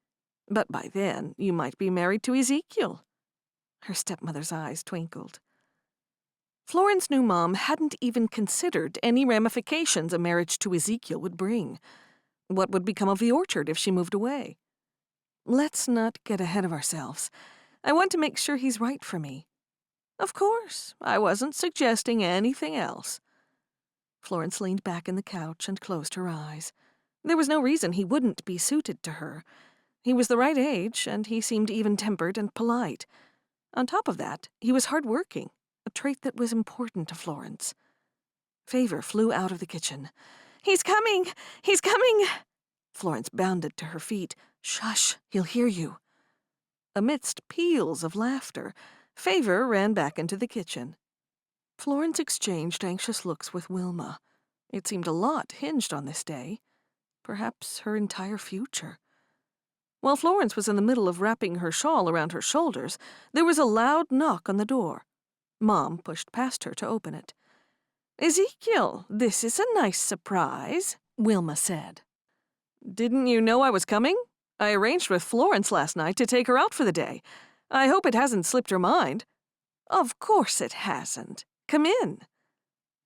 But by then, you might be married to Ezekiel." Her stepmother's eyes twinkled. Florence knew Mom hadn't even considered any ramifications a marriage to Ezekiel would bring. What would become of the orchard if she moved away? "Let's not get ahead of ourselves. I want to make sure he's right for me." "Of course, I wasn't suggesting anything else." Florence leaned back in the couch and closed her eyes. There was no reason he wouldn't be suited to her. He was the right age, and he seemed even-tempered and polite. On top of that, he was hard-working, a trait that was important to Florence. Favor flew out of the kitchen. "He's coming! He's coming!" Florence bounded to her feet. "Shush, he'll hear you." Amidst peals of laughter, Favor ran back into the kitchen. Florence exchanged anxious looks with Wilma. It seemed a lot hinged on this day. Perhaps her entire future. While Florence was in the middle of wrapping her shawl around her shoulders, there was a loud knock on the door. Mom pushed past her to open it. "Ezekiel, this is a nice surprise," Wilma said. "Didn't you know I was coming? I arranged with Florence last night to take her out for the day. I hope it hasn't slipped your mind." "Of course it hasn't. Come in."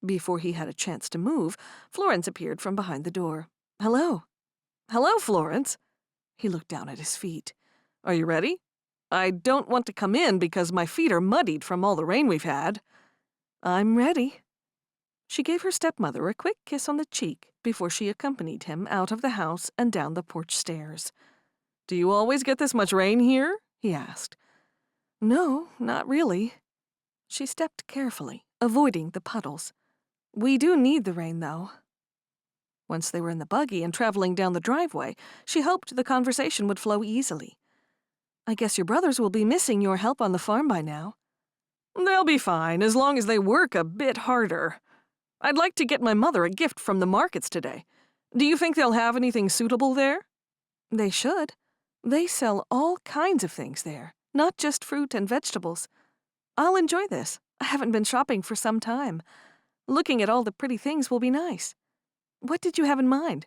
Before he had a chance to move, Florence appeared from behind the door. "Hello." "Hello, Florence." He looked down at his feet. "Are you ready? I don't want to come in because my feet are muddied from all the rain we've had." "I'm ready." She gave her stepmother a quick kiss on the cheek before she accompanied him out of the house and down the porch stairs. "Do you always get this much rain here?" he asked. "No, not really." She stepped carefully, avoiding the puddles. "We do need the rain, though." Once they were in the buggy and traveling down the driveway, she hoped the conversation would flow easily. "I guess your brothers will be missing your help on the farm by now." "They'll be fine, as long as they work a bit harder. I'd like to get my mother a gift from the markets today. Do you think they'll have anything suitable there?" "They should. They sell all kinds of things there, not just fruit and vegetables. I'll enjoy this. I haven't been shopping for some time. Looking at all the pretty things will be nice. What did you have in mind?"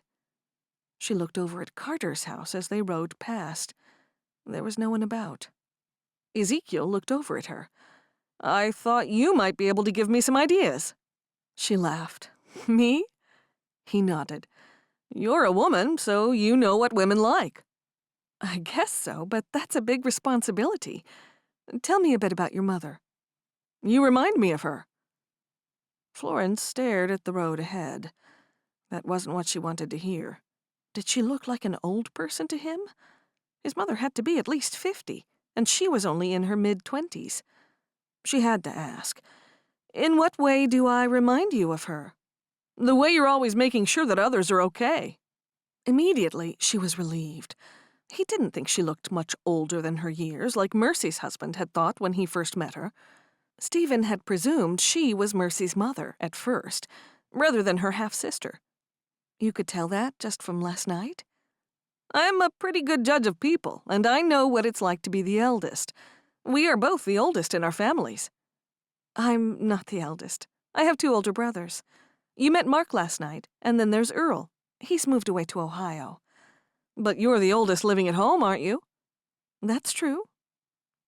She looked over at Carter's house as they rode past. There was no one about. Ezekiel looked over at her. "I thought you might be able to give me some ideas." She laughed. "Me?" He nodded. "You're a woman, so you know what women like." "I guess so, but that's a big responsibility. Tell me a bit about your mother." "You remind me of her." Florence stared at the road ahead. That wasn't what she wanted to hear. Did she look like an old person to him? His mother had to be at least 50, and she was only in her mid-20s. She had to ask, "In what way do I remind you of her?" "The way you're always making sure that others are okay." Immediately, she was relieved. He didn't think she looked much older than her years, like Mercy's husband had thought when he first met her. Stephen had presumed she was Mercy's mother at first, rather than her half-sister. You could tell that just from last night? "I'm a pretty good judge of people, and I know what it's like to be the eldest. We are both the oldest in our families." "I'm not the eldest. I have 2 older brothers. You met Mark last night, and then there's Earl. He's moved away to Ohio." "But you're the oldest living at home, aren't you?" "That's true."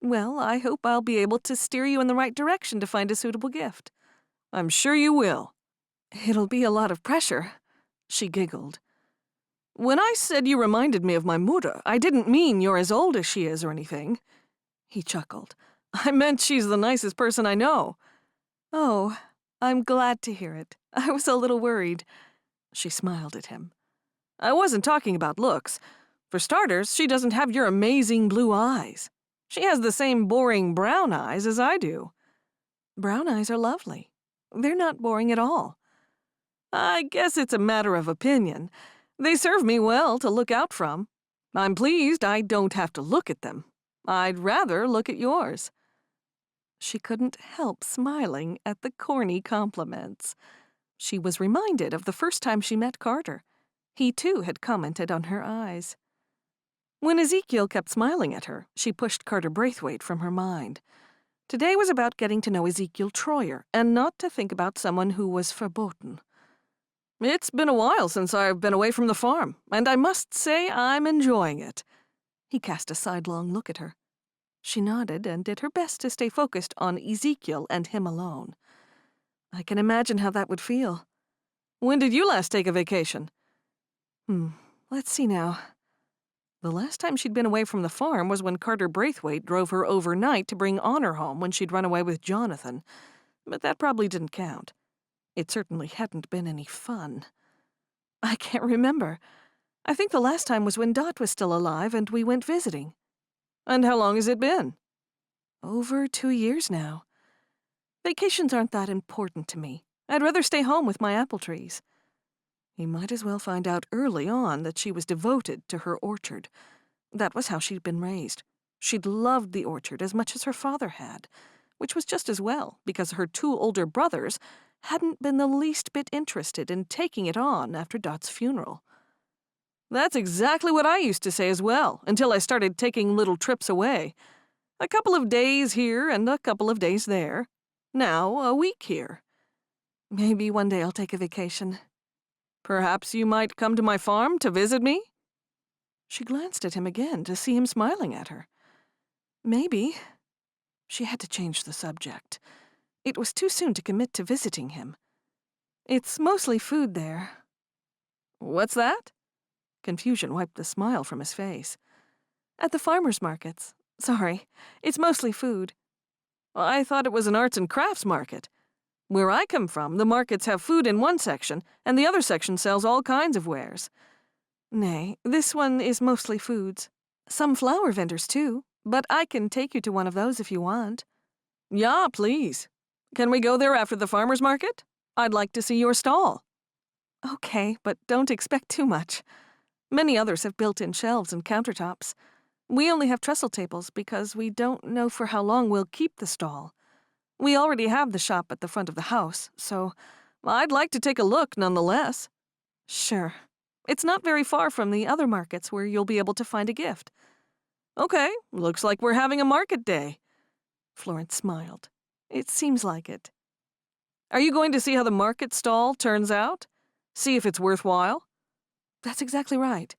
"Well, I hope I'll be able to steer you in the right direction to find a suitable gift." "I'm sure you will." "It'll be a lot of pressure." She giggled. "When I said you reminded me of my mother, I didn't mean you're as old as she is or anything." He chuckled. I meant she's the nicest person I know. Oh, I'm glad to hear it. I was a little worried. She smiled at him. I wasn't talking about looks. For starters, she doesn't have your amazing blue eyes. She has the same boring brown eyes as I do. Brown eyes are lovely. They're not boring at all. I guess it's a matter of opinion. They serve me well to look out from. I'm pleased I don't have to look at them. I'd rather look at yours. She couldn't help smiling at the corny compliments. She was reminded of the first time she met Carter. He, too, had commented on her eyes. When Ezekiel kept smiling at her, she pushed Carter Braithwaite from her mind. Today was about getting to know Ezekiel Troyer, and not to think about someone who was verboten. It's been a while since I've been away from the farm, and I must say I'm enjoying it. He cast a sidelong look at her. She nodded and did her best to stay focused on Ezekiel and him alone. I can imagine how that would feel. When did you last take a vacation? Let's see now. The last time she'd been away from the farm was when Carter Braithwaite drove her overnight to bring Honor home when she'd run away with Jonathan. But that probably didn't count. It certainly hadn't been any fun. I can't remember. I think the last time was when Dot was still alive and we went visiting. And how long has it been? Over 2 years now. Vacations aren't that important to me. I'd rather stay home with my apple trees. He might as well find out early on that she was devoted to her orchard. That was how she'd been raised. She'd loved the orchard as much as her father had, which was just as well, because her 2 older brothers hadn't been the least bit interested in taking it on after Dot's funeral. That's exactly what I used to say as well, until I started taking little trips away. A couple of days here and a couple of days there. Now, a week here. Maybe one day I'll take a vacation. Perhaps you might come to my farm to visit me? She glanced at him again to see him smiling at her. Maybe. She had to change the subject. It was too soon to commit to visiting him. It's mostly food there. What's that? Confusion wiped the smile from his face. At the farmers' markets. Sorry, it's mostly food. I thought it was an arts and crafts market. Where I come from, the markets have food in one section, and the other section sells all kinds of wares. Nay, this one is mostly foods. Some flower vendors, too, but I can take you to one of those if you want. Yeah, please. Can we go there after the farmer's market? I'd like to see your stall. Okay, but don't expect too much. Many others have built-in shelves and countertops. We only have trestle tables because we don't know for how long we'll keep the stall. We already have the shop at the front of the house, so I'd like to take a look nonetheless. Sure. It's not very far from the other markets where you'll be able to find a gift. Okay, looks like we're having a market day. Florence smiled. It seems like it. Are you going to see how the market stall turns out? See if it's worthwhile? That's exactly right.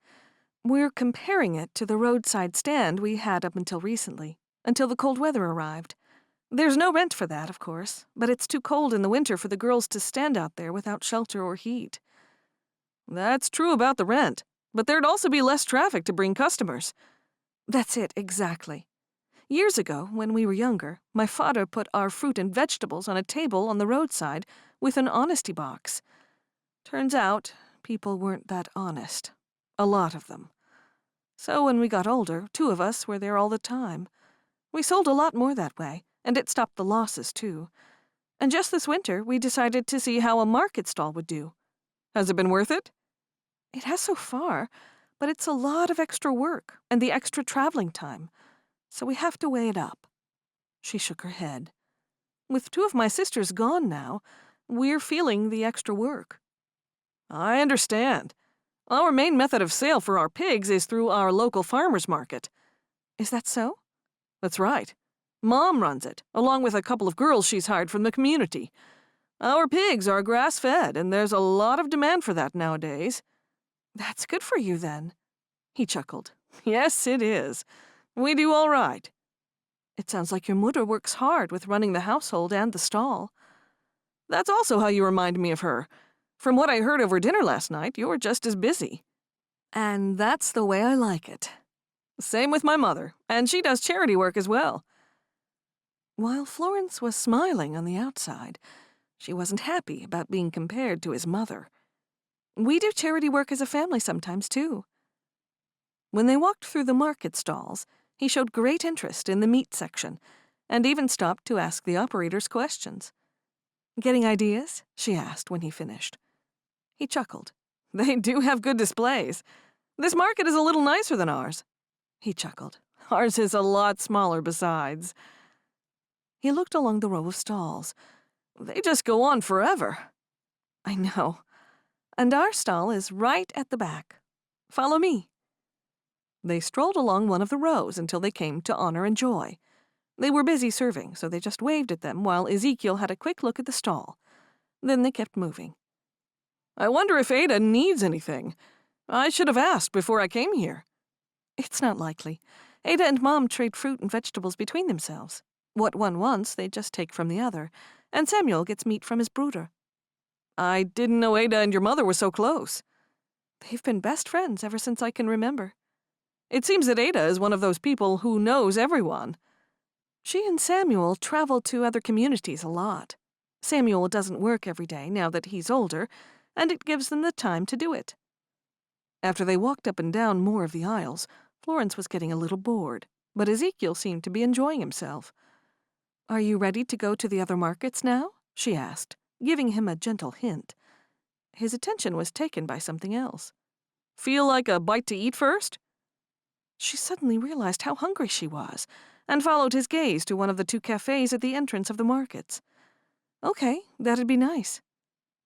We're comparing it to the roadside stand we had up until recently, until the cold weather arrived. There's no rent for that, of course, but it's too cold in the winter for the girls to stand out there without shelter or heat. That's true about the rent, but there'd also be less traffic to bring customers. That's it, exactly. Years ago, when we were younger, my father put our fruit and vegetables on a table on the roadside with an honesty box. Turns out, people weren't that honest. A lot of them. So when we got older, 2 of us were there all the time. We sold a lot more that way, and it stopped the losses, too. And just this winter, we decided to see how a market stall would do. Has it been worth it? It has so far, but it's a lot of extra work and the extra traveling time, so we have to weigh it up. She shook her head. With 2 of my sisters gone now, we're feeling the extra work. I understand. Our main method of sale for our pigs is through our local farmers market. Is that so? That's right. Mom runs it, along with a couple of girls she's hired from the community. Our pigs are grass-fed, and there's a lot of demand for that nowadays. That's good for you, then. He chuckled. Yes, it is. We do all right. It sounds like your mother works hard with running the household and the stall. That's also how you remind me of her. From what I heard over dinner last night, you're just as busy. And that's the way I like it. Same with my mother, and she does charity work as well. While Florence was smiling on the outside, she wasn't happy about being compared to his mother. We do charity work as a family sometimes, too. When they walked through the market stalls, he showed great interest in the meat section, and even stopped to ask the operators questions. "Getting ideas?" she asked when he finished. He chuckled. "They do have good displays. This market is a little nicer than ours." He chuckled. "Ours is a lot smaller besides." He looked along the row of stalls. "They just go on forever." "I know. And our stall is right at the back. Follow me." They strolled along one of the rows until they came to Honor and Joy. They were busy serving, so they just waved at them while Ezekiel had a quick look at the stall. Then they kept moving. "I wonder if Ada needs anything. I should have asked before I came here." "It's not likely. Ada and Mom trade fruit and vegetables between themselves. What one wants, they just take from the other, and Samuel gets meat from his brooder." "I didn't know Ada and your mother were so close." "They've been best friends ever since I can remember." "It seems that Ada is one of those people who knows everyone." "She and Samuel travel to other communities a lot. Samuel doesn't work every day now that he's older, and it gives them the time to do it." After they walked up and down more of the aisles, Florence was getting a little bored, but Ezekiel seemed to be enjoying himself. "Are you ready to go to the other markets now?" she asked, giving him a gentle hint. His attention was taken by something else. "Feel like a bite to eat first?" She suddenly realized how hungry she was, and followed his gaze to one of the two cafes at the entrance of the markets. "Okay, that'd be nice."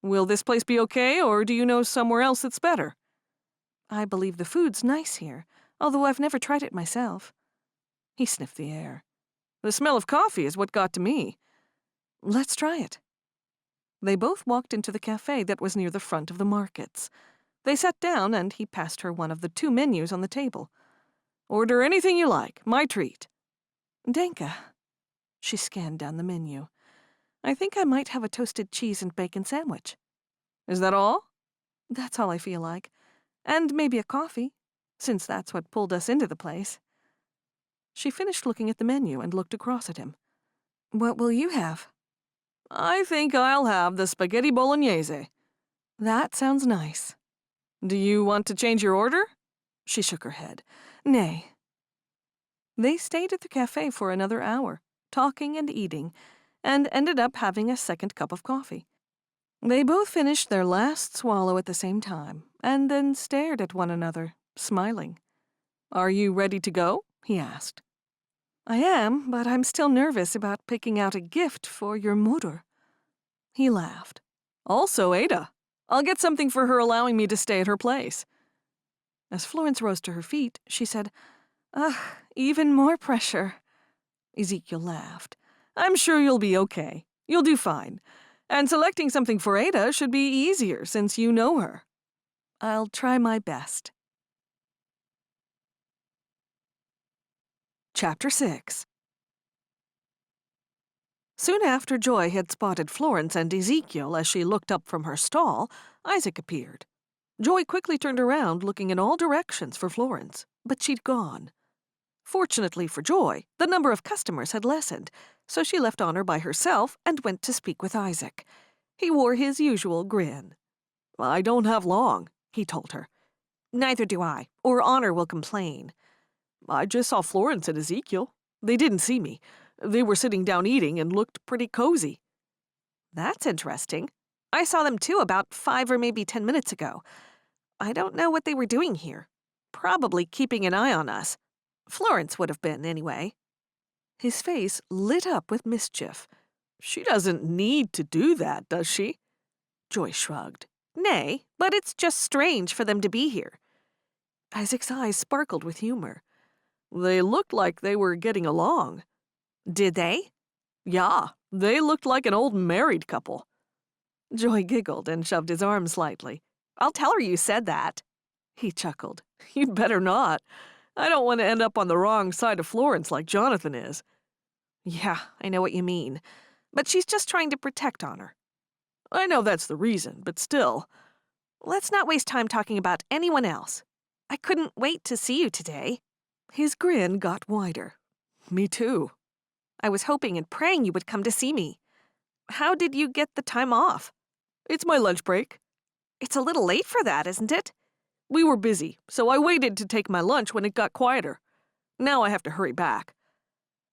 "Will this place be okay, or do you know somewhere else that's better?" "I believe the food's nice here, although I've never tried it myself." He sniffed the air. "The smell of coffee is what got to me." "Let's try it." They both walked into the cafe that was near the front of the markets. They sat down, and he passed her one of the two menus on the table. "Order anything you like. My treat." "Danke." She scanned down the menu. "I think I might have a toasted cheese and bacon sandwich." "Is that all?" "That's all I feel like. And maybe a coffee, since that's what pulled us into the place." She finished looking at the menu and looked across at him. "What will you have?" "I think I'll have the spaghetti bolognese." "That sounds nice." "Do you want to change your order?" She shook her head. "Nay." They stayed at the cafe for another hour, talking and eating, and ended up having a second cup of coffee. They both finished their last swallow at the same time, and then stared at one another, smiling. "Are you ready to go?" he asked. "I am, but I'm still nervous about picking out a gift for your mutter." He laughed. "Also Ada. I'll get something for her allowing me to stay at her place." As Florence rose to her feet, she said, "Ugh, even more pressure." Ezekiel laughed. "I'm sure you'll be okay. You'll do fine. And selecting something for Ada should be easier since you know her." "I'll try my best." Chapter 6. Soon after Joy had spotted Florence and Ezekiel as she looked up from her stall, Isaac appeared. Joy quickly turned around, looking in all directions for Florence, but she'd gone. Fortunately for Joy, the number of customers had lessened, so she left Honor by herself and went to speak with Isaac. He wore his usual grin. "I don't have long," he told her. "Neither do I, or Honor will complain." "I just saw Florence and Ezekiel. They didn't see me. They were sitting down eating and looked pretty cozy." "That's interesting. I saw them too about 5 or maybe 10 minutes ago. I don't know what they were doing here. Probably keeping an eye on us. Florence would have been, anyway." His face lit up with mischief. "She doesn't need to do that, does she?" Joy shrugged. "Nay, but it's just strange for them to be here." Isaac's eyes sparkled with humor. "They looked like they were getting along." "Did they?" "Yeah, they looked like an old married couple." Joy giggled and shoved his arm slightly. "I'll tell her you said that." He chuckled. "You'd better not. I don't want to end up on the wrong side of Florence like Jonathan is." "Yeah, I know what you mean. But she's just trying to protect Honor." "I know that's the reason, but still." "Let's not waste time talking about anyone else. I couldn't wait to see you today." His grin got wider. Me too. I was hoping and praying you would come to see me. How did you get the time off? It's my lunch break. It's a little late for that, isn't it? We were busy, so I waited to take my lunch when it got quieter. Now I have to hurry back.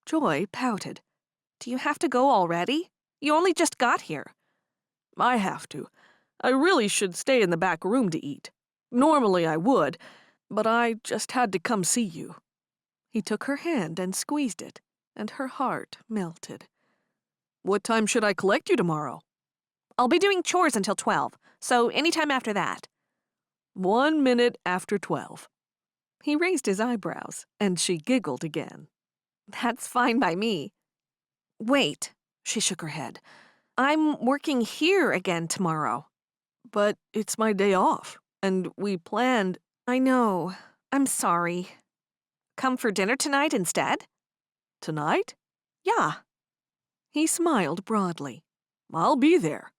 Joy pouted. Do you have to go already? You only just got here. I have to. I really should stay in the back room to eat. Normally I would, but I just had to come see you. He took her hand and squeezed it, and her heart melted. What time should I collect you tomorrow? I'll be doing chores until 12, so anytime after that. 1 minute after 12. He raised his eyebrows, and she giggled again. That's fine by me. Wait, she shook her head. I'm working here again tomorrow. But it's my day off, and we planned— I know. I'm sorry. Come for dinner tonight instead? Tonight? Yeah. He smiled broadly. I'll be there.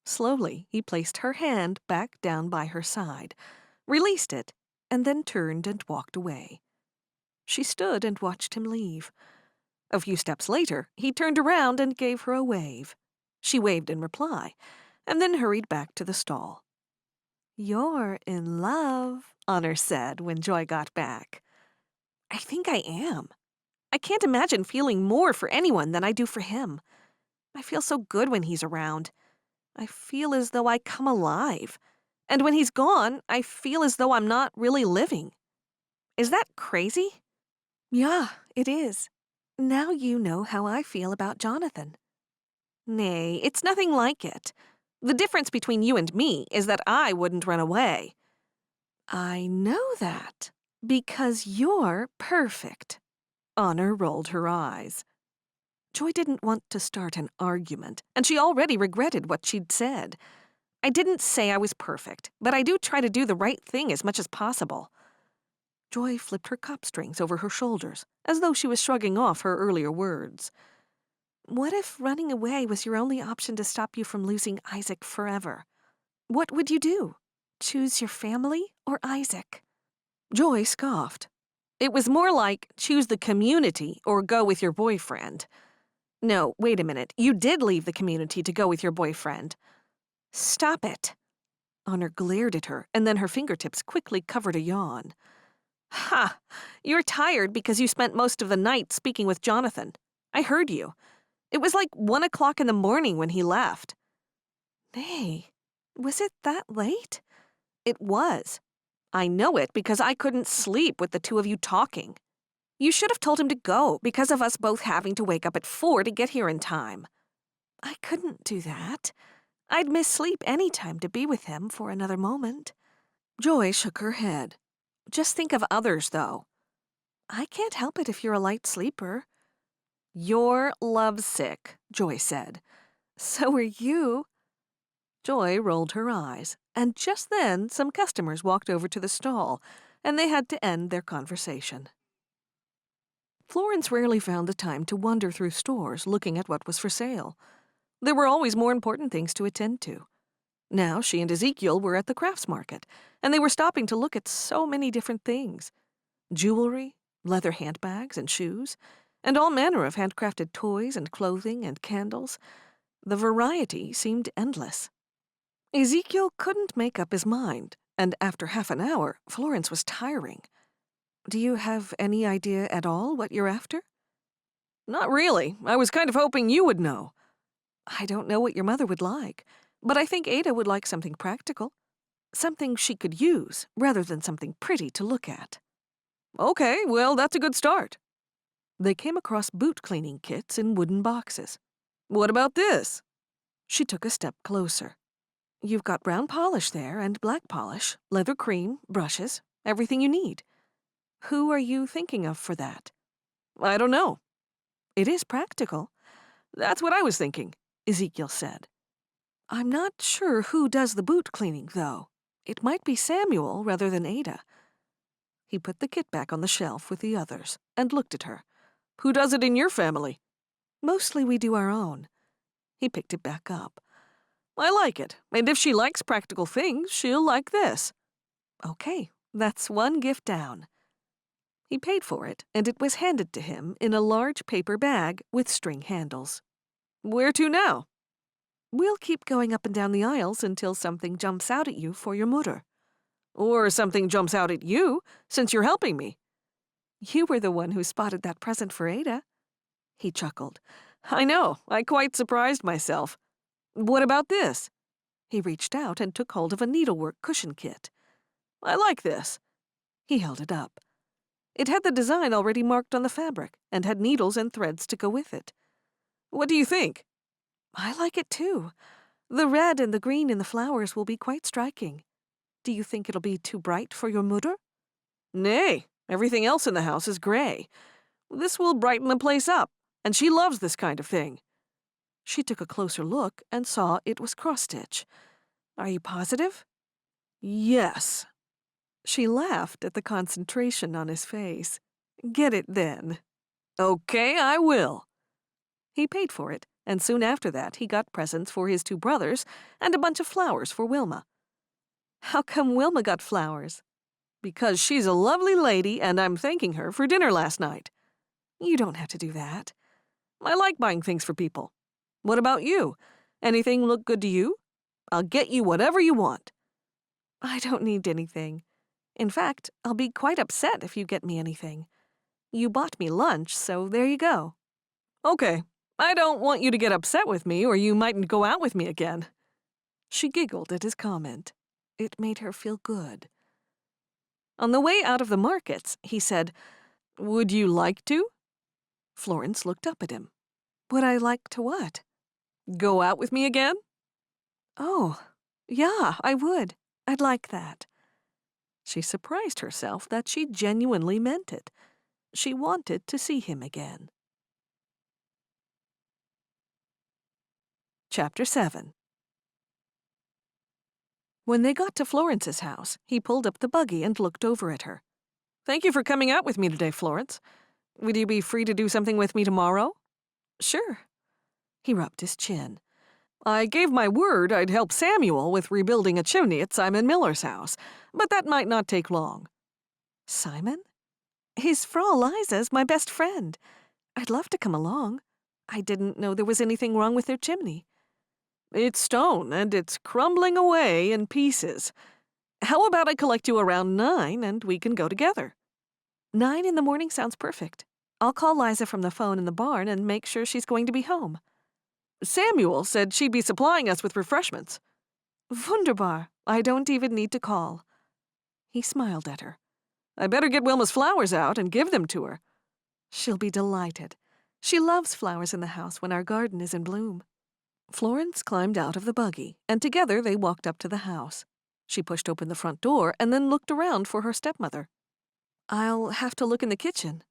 Slowly, he placed her hand back down by her side, released it, and then turned and walked away. She stood and watched him leave. A few steps later, he turned around and gave her a wave. She waved in reply, and then hurried back to the stall. "You're in love," Honor said when Joy got back. I think I am. I can't imagine feeling more for anyone than I do for him. I feel so good when he's around. I feel as though I come alive. And when he's gone, I feel as though I'm not really living. Is that crazy? Yeah, it is. Now you know how I feel about Jonathan. Nay, it's nothing like it. The difference between you and me is that I wouldn't run away. I know that, because you're perfect. Honor rolled her eyes. Joy didn't want to start an argument, and she already regretted what she'd said. I didn't say I was perfect, but I do try to do the right thing as much as possible. Joy flipped her cup strings over her shoulders, as though she was shrugging off her earlier words. What if running away was your only option to stop you from losing Isaac forever? What would you do? Choose your family or Isaac? Joy scoffed. It was more like choose the community or go with your boyfriend. No, wait a minute. You did leave the community to go with your boyfriend. Stop it. Honor glared at her, and then her fingertips quickly covered a yawn. Ha! You're tired because you spent most of the night speaking with Jonathan. I heard you. It was like 1 o'clock in the morning when he left. Nay, was it that late? It was. I know it because I couldn't sleep with the two of you talking. You should have told him to go because of us both having to wake up at 4 to get here in time. I couldn't do that. I'd miss sleep any time to be with him for another moment. Joy shook her head. Just think of others, though. I can't help it if you're a light sleeper. You're lovesick, Joy said. So are you. Joy rolled her eyes, and just then some customers walked over to the stall, and they had to end their conversation. Florence rarely found the time to wander through stores looking at what was for sale. There were always more important things to attend to. Now she and Ezekiel were at the crafts market, and they were stopping to look at so many different things. Jewelry, leather handbags and shoes, and all manner of handcrafted toys and clothing and candles. The variety seemed endless. Ezekiel couldn't make up his mind, and after half an hour, Florence was tiring. Do you have any idea at all what you're after? Not really. I was kind of hoping you would know. I don't know what your mother would like, but I think Ada would like something practical. Something she could use, rather than something pretty to look at. Okay, well, that's a good start. They came across boot cleaning kits in wooden boxes. What about this? She took a step closer. You've got brown polish there and black polish, leather cream, brushes, everything you need. Who are you thinking of for that? I don't know. It is practical. That's what I was thinking, Ezekiel said. I'm not sure who does the boot cleaning, though. It might be Samuel rather than Ada. He put the kit back on the shelf with the others and looked at her. Who does it in your family? Mostly we do our own. He picked it back up. I like it, and if she likes practical things, she'll like this. Okay, that's one gift down. He paid for it, and it was handed to him in a large paper bag with string handles. "Where to now?" "We'll keep going up and down the aisles until something jumps out at you for your mutter." "Or something jumps out at you, since you're helping me." "You were the one who spotted that present for Ada." He chuckled. "I know, I quite surprised myself. What about this?" He reached out and took hold of a needlework cushion kit. "I like this." He held it up. It had the design already marked on the fabric and had needles and threads to go with it. "What do you think?" "I like it too. The red and the green in the flowers will be quite striking. Do you think it'll be too bright for your mutter?" "Nay, everything else in the house is gray. This will brighten the place up, and she loves this kind of thing." She took a closer look and saw it was cross-stitch. "Are you positive?" "Yes." She laughed at the concentration on his face. "Get it then." "Okay, I will." He paid for it, and soon after that he got presents for his 2 brothers and a bunch of flowers for Wilma. "How come Wilma got flowers?" "Because she's a lovely lady, and I'm thanking her for dinner last night." "You don't have to do that." "I like buying things for people. What about you? Anything look good to you? I'll get you whatever you want." "I don't need anything. In fact, I'll be quite upset if you get me anything. You bought me lunch, so there you go." "Okay, I don't want you to get upset with me, or you mightn't go out with me again." She giggled at his comment. It made her feel good. On the way out of the markets, he said, "Would you like to?" Florence looked up at him. "Would I like to what?" "Go out with me again?" "Oh, yeah, I would. I'd like that." She surprised herself that she genuinely meant it. She wanted to see him again. Chapter 7. When they got to Florence's house, he pulled up the buggy and looked over at her. "Thank you for coming out with me today, Florence. Would you be free to do something with me tomorrow?" "Sure." He rubbed his chin. "I gave my word I'd help Samuel with rebuilding a chimney at Simon Miller's house, but that might not take long." "Simon? His Frau Liza's my best friend. I'd love to come along. I didn't know there was anything wrong with their chimney." "It's stone, and it's crumbling away in pieces. How about I collect you around 9 and we can go together?" 9 in the morning sounds perfect. I'll call Liza from the phone in the barn and make sure she's going to be home." "Samuel said she'd be supplying us with refreshments." "Wunderbar. I don't even need to call." He smiled at her. "I better get Wilma's flowers out and give them to her." "She'll be delighted. She loves flowers in the house when our garden is in bloom." Florence climbed out of the buggy, and together they walked up to the house. She pushed open the front door and then looked around for her stepmother. "I'll have to look in the kitchen."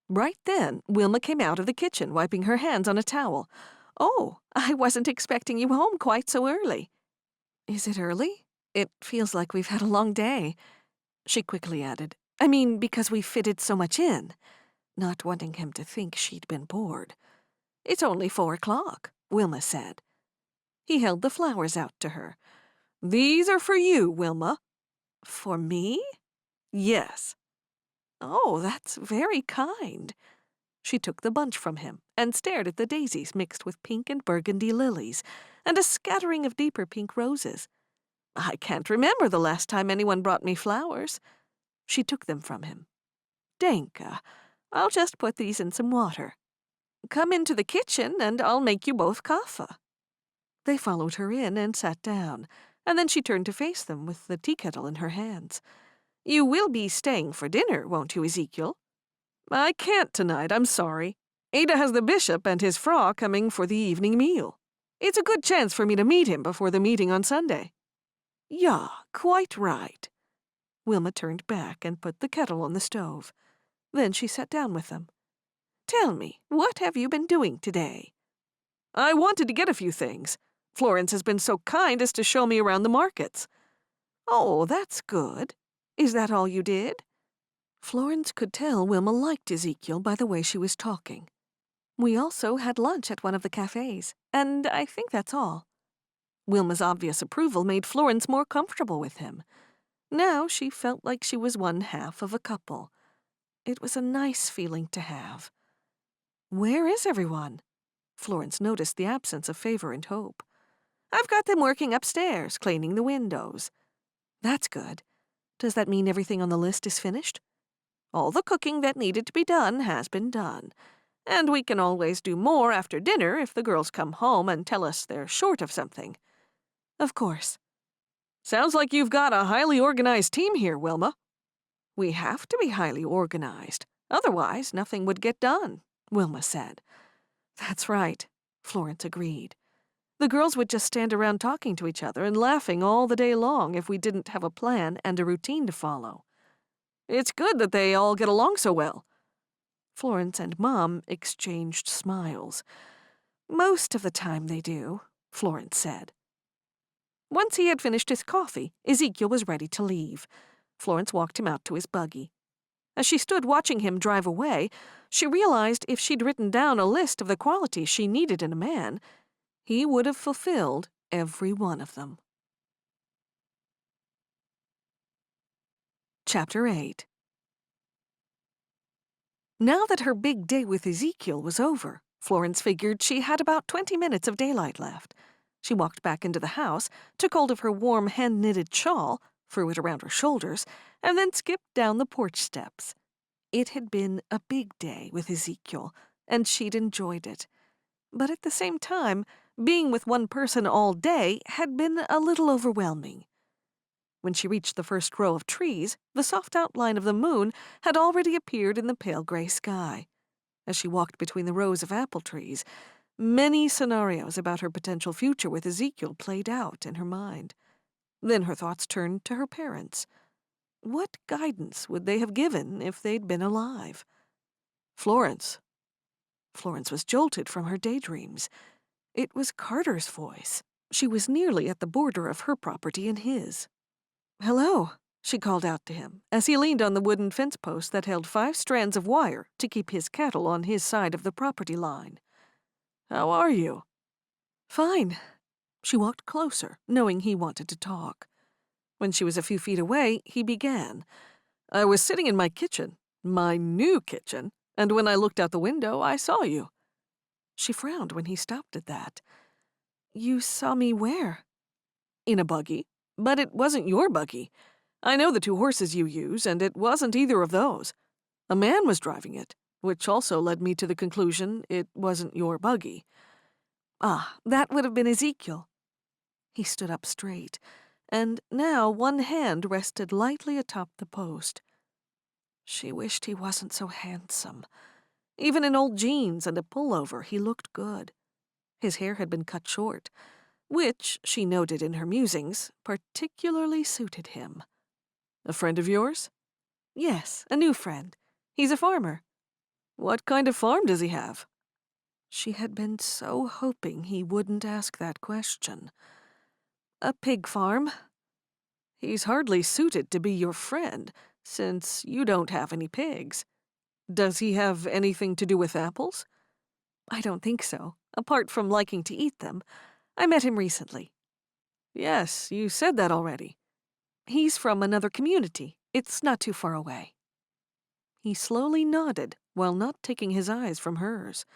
Right then, Wilma came out of the kitchen, wiping her hands on a towel. "Oh, I wasn't expecting you home quite so early." "Is it early? It feels like we've had a long day." She quickly added, "I mean, because we fitted so much in," not wanting him to think she'd been bored. "It's only 4 o'clock, Wilma said." He held the flowers out to her. "These are for you, Wilma." "For me?" "Yes." "Oh, that's very kind." She took the bunch from him and stared at the daisies mixed with pink and burgundy lilies and a scattering of deeper pink roses. "I can't remember the last time anyone brought me flowers." She took them from him. "Denke, I'll just put these in some water. Come into the kitchen and I'll make you both Kaffee." They followed her in and sat down, and then she turned to face them with the tea kettle in her hands. "You will be staying for dinner, won't you, Ezekiel?" "I can't tonight, I'm sorry. Ada has the bishop and his Frau coming for the evening meal. It's a good chance for me to meet him before the meeting on Sunday." "Ja, quite right." Wilma turned back and put the kettle on the stove. Then she sat down with them. "Tell me, what have you been doing today?" "I wanted to get a few things. Florence has been so kind as to show me around the markets." "Oh, that's good. Is that all you did?" Florence could tell Wilma liked Ezekiel by the way she was talking. "We also had lunch at one of the cafes, and I think that's all." Wilma's obvious approval made Florence more comfortable with him. Now she felt like she was one half of a couple. It was a nice feeling to have. Where is everyone? Florence noticed the absence of Favor and Hope. I've got them working upstairs, cleaning the windows. That's good. Does that mean everything on the list is finished? All the cooking that needed to be done has been done. And we can always do more after dinner if the girls come home and tell us they're short of something. Of course. Sounds like you've got a highly organized team here, Wilma. We have to be highly organized. Otherwise, nothing would get done, Wilma said. That's right, Florence agreed. The girls would just stand around talking to each other and laughing all the day long if we didn't have a plan and a routine to follow. It's good that they all get along so well. Florence and Mom exchanged smiles. Most of the time they do, Florence said. Once he had finished his coffee, Ezekiel was ready to leave. Florence walked him out to his buggy. As she stood watching him drive away, she realized if she'd written down a list of the qualities she needed in a man, he would have fulfilled every one of them. Chapter 8. Now that her big day with Ezekiel was over, Florence figured she had about 20 minutes of daylight left. She walked back into the house, took hold of her warm hand-knitted shawl, threw it around her shoulders, and then skipped down the porch steps. It had been a big day with Ezekiel, and she'd enjoyed it. But at the same time, being with one person all day had been a little overwhelming. When she reached the first row of trees, the soft outline of the moon had already appeared in the pale gray sky. As she walked between the rows of apple trees, many scenarios about her potential future with Ezekiel played out in her mind. Then her thoughts turned to her parents. What guidance would they have given if they'd been alive? Florence. Florence was jolted from her daydreams. It was Carter's voice. She was nearly at the border of her property and his. Hello, she called out to him as he leaned on the wooden fence post that held 5 strands of wire to keep his cattle on his side of the property line. How are you? Fine. She walked closer, knowing he wanted to talk. When she was a few feet away, he began. I was sitting in my kitchen, my new kitchen, and when I looked out the window, I saw you. She frowned when he stopped at that. You saw me where? In a buggy. But it wasn't your buggy. I know the 2 horses you use, and it wasn't either of those. A man was driving it, which also led me to the conclusion it wasn't your buggy. Ah, that would have been Ezekiel. He stood up straight, and now one hand rested lightly atop the post. She wished he wasn't so handsome. Even in old jeans and a pullover, he looked good. His hair had been cut short, which, she noted in her musings, particularly suited him. A friend of yours? Yes, a new friend. He's a farmer. What kind of farm does he have? She had been so hoping he wouldn't ask that question. A pig farm. He's hardly suited to be your friend, since you don't have any pigs. Does he have anything to do with apples? I don't think so, apart from liking to eat them. I met him recently. Yes, you said that already. He's from another community. It's not too far away. He slowly nodded while not taking his eyes from hers.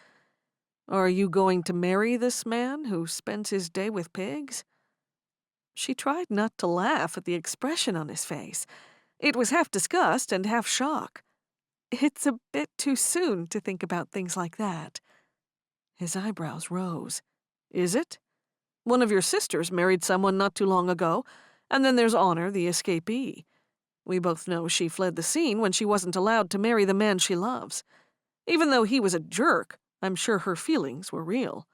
Are you going to marry this man who spends his day with pigs? She tried not to laugh at the expression on his face. It was half disgust and half shock. It's a bit too soon to think about things like that. His eyebrows rose. Is it? One of your sisters married someone not too long ago, and then there's Honor, the escapee. We both know she fled the scene when she wasn't allowed to marry the man she loves. Even though he was a jerk, I'm sure her feelings were real.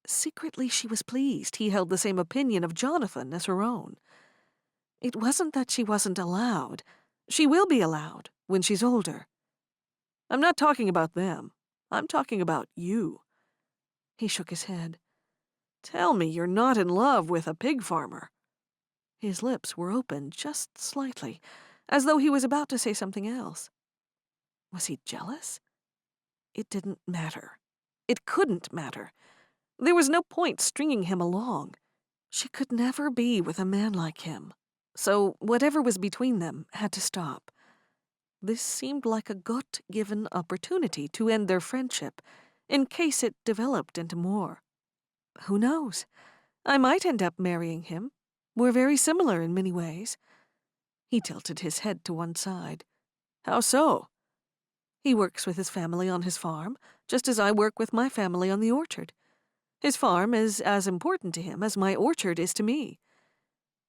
Secretly, she was pleased he held the same opinion of Jonathan as her own. It wasn't that she wasn't allowed. She will be allowed when she's older. I'm not talking about them. I'm talking about you. He shook his head. Tell me you're not in love with a pig farmer. His lips were open just slightly, as though he was about to say something else. Was he jealous? It didn't matter. It couldn't matter. There was no point stringing him along. She could never be with a man like him. So whatever was between them had to stop. This seemed like a God-given opportunity to end their friendship, in case it developed into more. Who knows? I might end up marrying him. We're very similar in many ways. He tilted his head to one side. How so? He works with his family on his farm, just as I work with my family on the orchard. His farm is as important to him as my orchard is to me.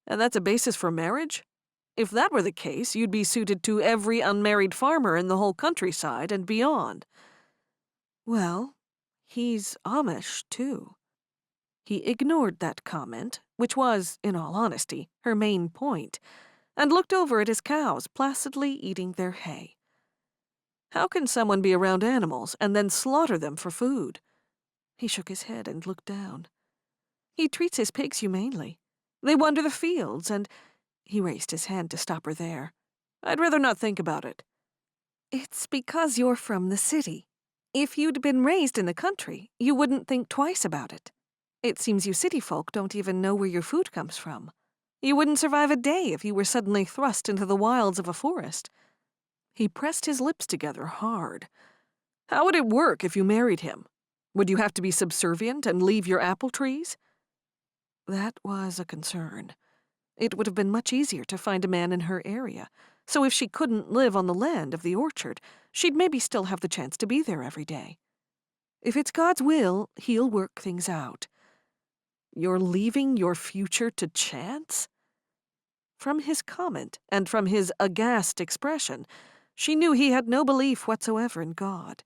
And that's a basis for marriage? If that were the case, you'd be suited to every unmarried farmer in the whole countryside and beyond. Well, he's Amish, too. He ignored that comment, which was, in all honesty, her main point, and looked over at his cows placidly eating their hay. How can someone be around animals and then slaughter them for food? He shook his head and looked down. He treats his pigs humanely. They wander the fields, and— He raised his hand to stop her there. I'd rather not think about it. It's because you're from the city. If you'd been raised in the country, you wouldn't think twice about it. It seems you city folk don't even know where your food comes from. You wouldn't survive a day if you were suddenly thrust into the wilds of a forest. He pressed his lips together hard. How would it work if you married him? Would you have to be subservient and leave your apple trees? That was a concern. It would have been much easier to find a man in her area, so if she couldn't live on the land of the orchard, she'd maybe still have the chance to be there every day. If it's God's will, he'll work things out. You're leaving your future to chance? From his comment, and from his aghast expression, she knew he had no belief whatsoever in God.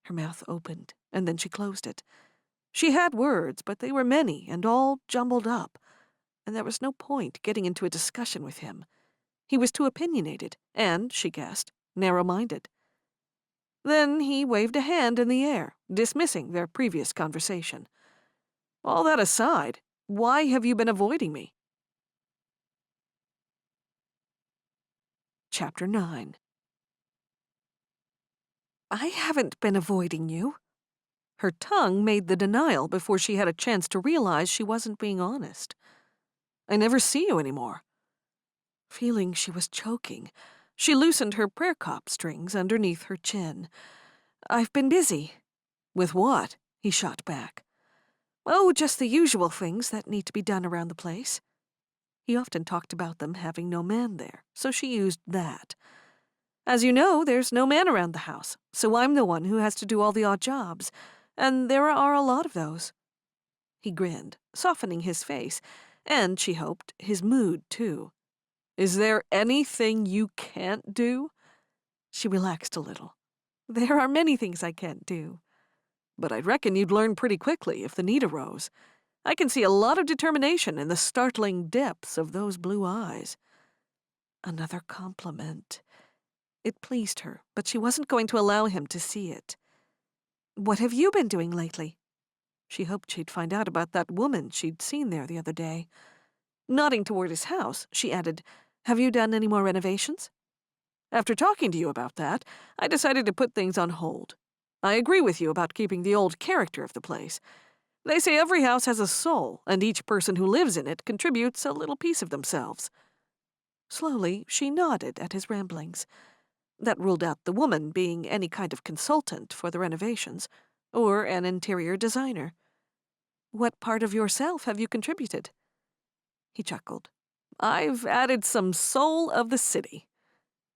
Her mouth opened, and then she closed it. She had words, but they were many and all jumbled up, and there was no point getting into a discussion with him. He was too opinionated, and, she guessed, narrow-minded. Then he waved a hand in the air, dismissing their previous conversation. All that aside, why have you been avoiding me? Chapter 9. I haven't been avoiding you. Her tongue made the denial before she had a chance to realize she wasn't being honest. I never see you anymore. Feeling she was choking, she loosened her prayer cop strings underneath her chin. I've been busy. With what? He shot back. Oh, just the usual things that need to be done around the place. He often talked about them having no man there, so she used that. As you know, there's no man around the house, so I'm the one who has to do all the odd jobs, and there are a lot of those. He grinned, softening his face, and, she hoped, his mood, too. Is there anything you can't do? She relaxed a little. There are many things I can't do. But I reckon you'd learn pretty quickly if the need arose. I can see a lot of determination in the startling depths of those blue eyes. Another compliment. It pleased her, but she wasn't going to allow him to see it. What have you been doing lately? She hoped she'd find out about that woman she'd seen there the other day. Nodding toward his house, she added, Have you done any more renovations? After talking to you about that, I decided to put things on hold. I agree with you about keeping the old character of the place. They say every house has a soul, and each person who lives in it contributes a little piece of themselves. Slowly, she nodded at his ramblings. That ruled out the woman being any kind of consultant for the renovations, or an interior designer. What part of yourself have you contributed? He chuckled. I've added some soul of the city.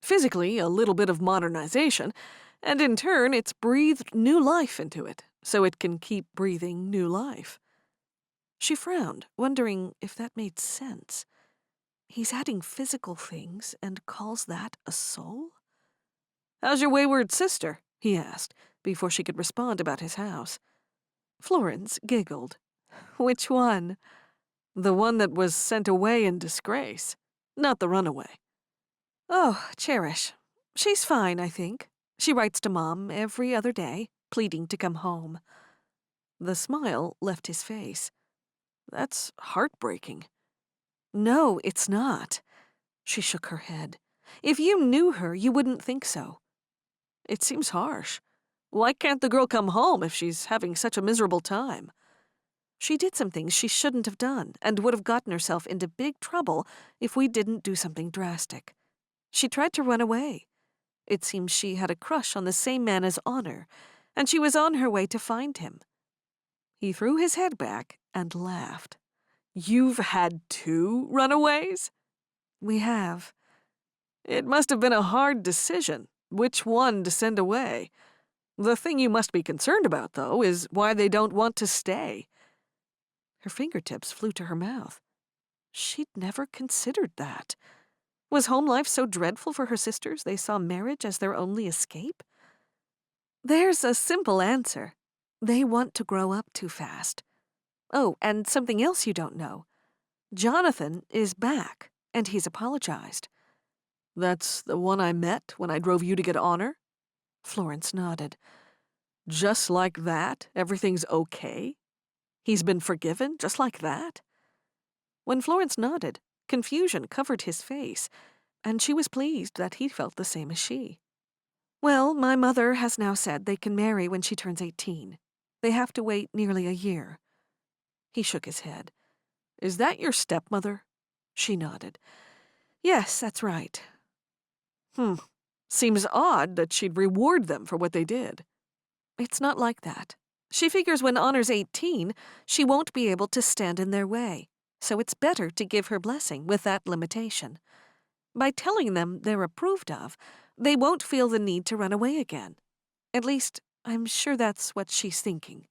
Physically, a little bit of modernization, and in turn it's breathed new life into it, so it can keep breathing new life. She frowned, wondering if that made sense. He's adding physical things and calls that a soul? How's your wayward sister? He asked, before she could respond about his house. Florence giggled. Which one? The one that was sent away in disgrace, not the runaway. Oh, Cherish. She's fine, I think. She writes to Mom every other day, pleading to come home. The smile left his face. That's heartbreaking. No, it's not. She shook her head. If you knew her, you wouldn't think so. It seems harsh. Why can't the girl come home if she's having such a miserable time? She did some things she shouldn't have done and would have gotten herself into big trouble if we didn't do something drastic. She tried to run away. It seems she had a crush on the same man as Honor, and she was on her way to find him. He threw his head back and laughed. You've had 2 runaways? We have. It must have been a hard decision, which one to send away. The thing you must be concerned about, though, is why they don't want to stay. Her fingertips flew to her mouth. She'd never considered that. Was home life so dreadful for her sisters they saw marriage as their only escape? There's a simple answer. They want to grow up too fast. Oh, and something else you don't know. Jonathan is back, and he's apologized. That's the one I met when I drove you to get Honor? Florence nodded. Just like that, everything's okay? He's been forgiven, just like that? When Florence nodded, confusion covered his face, and she was pleased that he felt the same as she. Well, my mother has now said they can marry when she turns 18. They have to wait nearly a year. He shook his head. Is that your stepmother? She nodded. Yes, that's right. Seems odd that she'd reward them for what they did. It's not like that. She figures when Honor's 18, she won't be able to stand in their way, so it's better to give her blessing with that limitation. By telling them they're approved of, they won't feel the need to run away again. At least, I'm sure that's what she's thinking.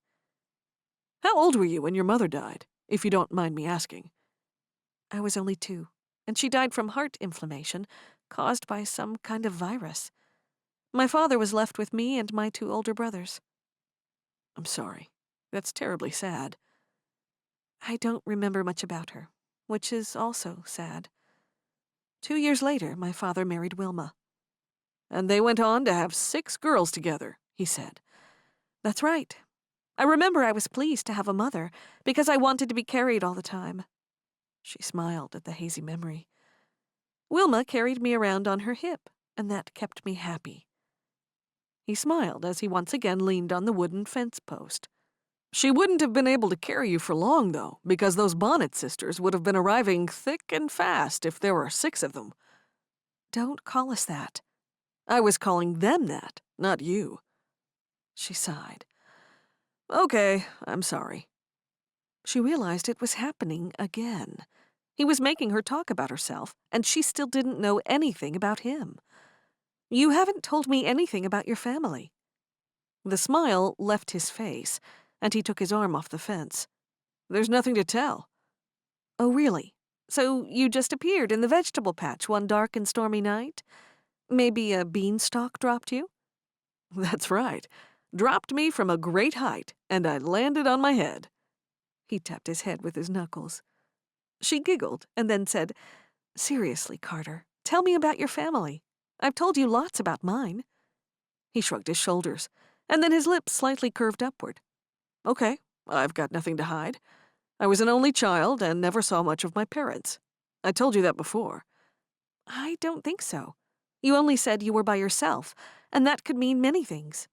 How old were you when your mother died, if you don't mind me asking? I was only 2, and she died from heart inflammation caused by some kind of virus. My father was left with me and my 2 older brothers. I'm sorry. That's terribly sad. I don't remember much about her, which is also sad. 2 years later, my father married Wilma. And they went on to have 6 girls together, he said. That's right. I remember I was pleased to have a mother because I wanted to be carried all the time. She smiled at the hazy memory. Wilma carried me around on her hip, and that kept me happy. He smiled as he once again leaned on the wooden fence post. She wouldn't have been able to carry you for long, though, because those Bonnet sisters would have been arriving thick and fast if there were 6 of them. Don't call us that. I was calling them that, not you. She sighed. Okay, I'm sorry. She realized it was happening again. He was making her talk about herself, and she still didn't know anything about him. You haven't told me anything about your family. The smile left his face, and he took his arm off the fence. There's nothing to tell. Oh, really? So you just appeared in the vegetable patch one dark and stormy night? Maybe a beanstalk dropped you? That's right. Dropped me from a great height, and I landed on my head. He tapped his head with his knuckles. She giggled and then said, Seriously, Carter, tell me about your family. I've told you lots about mine. He shrugged his shoulders, and then his lips slightly curved upward. Okay, I've got nothing to hide. I was an only child and never saw much of my parents. I told you that before. I don't think so. You only said you were by yourself, and that could mean many things.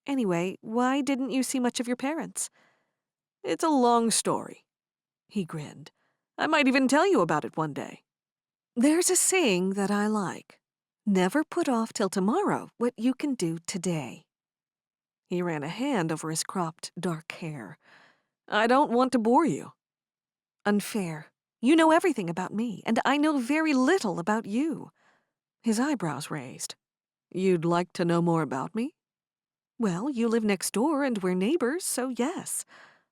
Anyway, why didn't you see much of your parents? It's a long story. He grinned. I might even tell you about it one day. There's a saying that I like. Never put off till tomorrow what you can do today. He ran a hand over his cropped, dark hair. I don't want to bore you. Unfair. You know everything about me, and I know very little about you. His eyebrows raised. You'd like to know more about me? Well, you live next door and we're neighbors, so yes.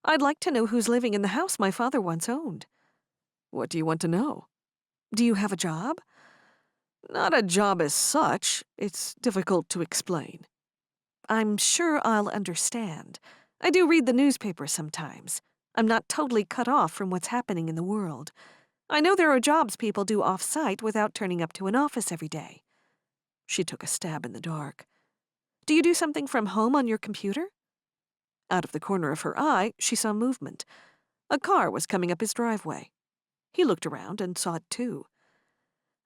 I'd like to know who's living in the house my father once owned. What do you want to know? Do you have a job? Not a job as such. It's difficult to explain. I'm sure I'll understand. I do read the newspaper sometimes. I'm not totally cut off from what's happening in the world. I know there are jobs people do off-site without turning up to an office every day. She took a stab in the dark. Do you do something from home on your computer? Out of the corner of her eye, she saw movement. A car was coming up his driveway. He looked around and saw it too.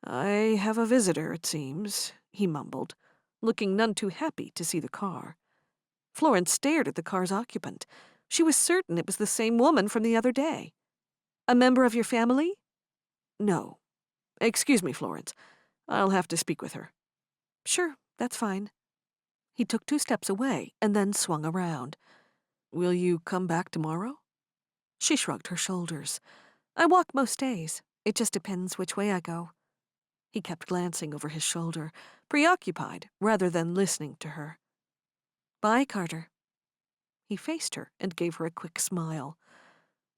I have a visitor, it seems, he mumbled, looking none too happy to see the car. Florence stared at the car's occupant. She was certain it was the same woman from the other day. A member of your family? No. Excuse me, Florence. I'll have to speak with her. Sure, That's fine. He took 2 steps away and then swung around. Will you come back tomorrow? She shrugged her shoulders. I walk most days. It just depends which way I go. He kept glancing over his shoulder, preoccupied rather than listening to her. Bye, Carter. He faced her and gave her a quick smile.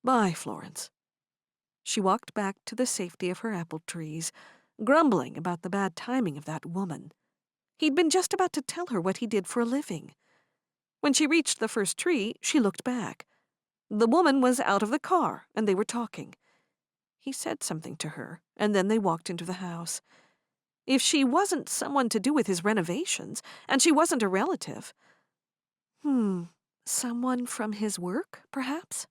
Bye, Florence. She walked back to the safety of her apple trees, grumbling about the bad timing of that woman. He'd been just about to tell her what he did for a living. When she reached the first tree, she looked back. The woman was out of the car, and they were talking. He said something to her, and then they walked into the house. If she wasn't someone to do with his renovations, and she wasn't a relative... someone from his work, perhaps?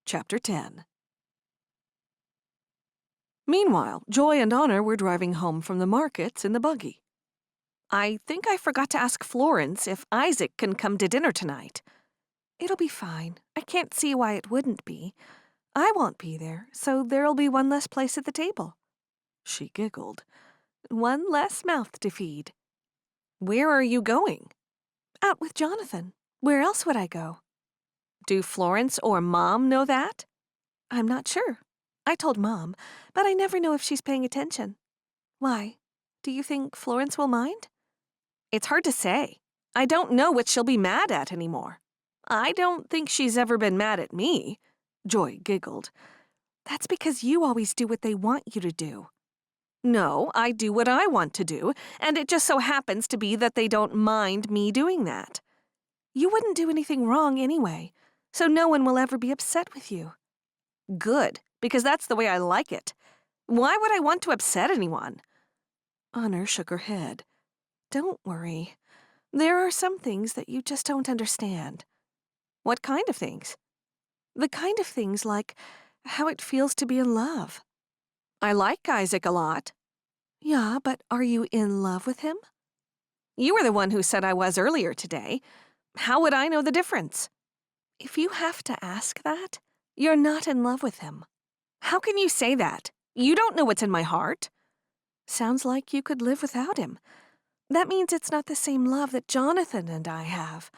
Chapter 10. Meanwhile, Joy and Honor were driving home from the markets in the buggy. I think I forgot to ask Florence if Isaac can come to dinner tonight. It'll be fine. I can't see why it wouldn't be. I won't be there, so there'll be one less place at the table. She giggled. One less mouth to feed. Where are you going? Out with Jonathan. Where else would I go? Do Florence or Mom know that? I'm not sure. I told Mom, but I never know if she's paying attention. Why? Do you think Florence will mind? It's hard to say. I don't know what she'll be mad at anymore. I don't think she's ever been mad at me. Joy giggled. That's because you always do what they want you to do. No, I do what I want to do, and it just so happens to be that they don't mind me doing that. You wouldn't do anything wrong anyway, so no one will ever be upset with you. Good, because that's the way I like it. Why would I want to upset anyone? Honor shook her head. Don't worry. There are some things that you just don't understand. What kind of things? The kind of things like how it feels to be in love. I like Isaac a lot. Yeah, but are you in love with him? You were the one who said I was earlier today. How would I know the difference? If you have to ask that, you're not in love with him. How can you say that? You don't know what's in my heart. Sounds like you could live without him. That means it's not the same love that Jonathan and I have.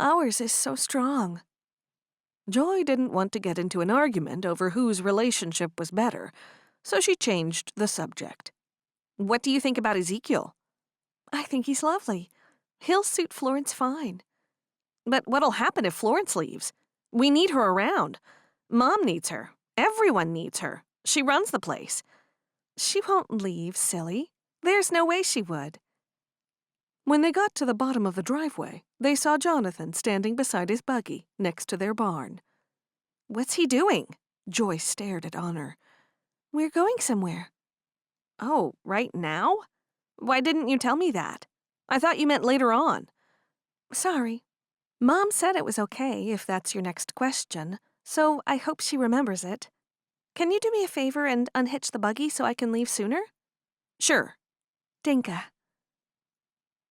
Ours is so strong. Joy didn't want to get into an argument over whose relationship was better, so she changed the subject. What do you think about Ezekiel? I think he's lovely. He'll suit Florence fine. But what'll happen if Florence leaves? We need her around. Mom needs her. Everyone needs her. She runs the place. She won't leave, silly. There's no way she would. When they got to the bottom of the driveway, they saw Jonathan standing beside his buggy next to their barn. What's he doing? Joy stared at Honor. We're going somewhere. Oh, right now? Why didn't you tell me that? I thought you meant later on. Sorry. Mom said it was okay if that's your next question, so I hope she remembers it. Can you do me a favor and unhitch the buggy so I can leave sooner? Sure. Dinka.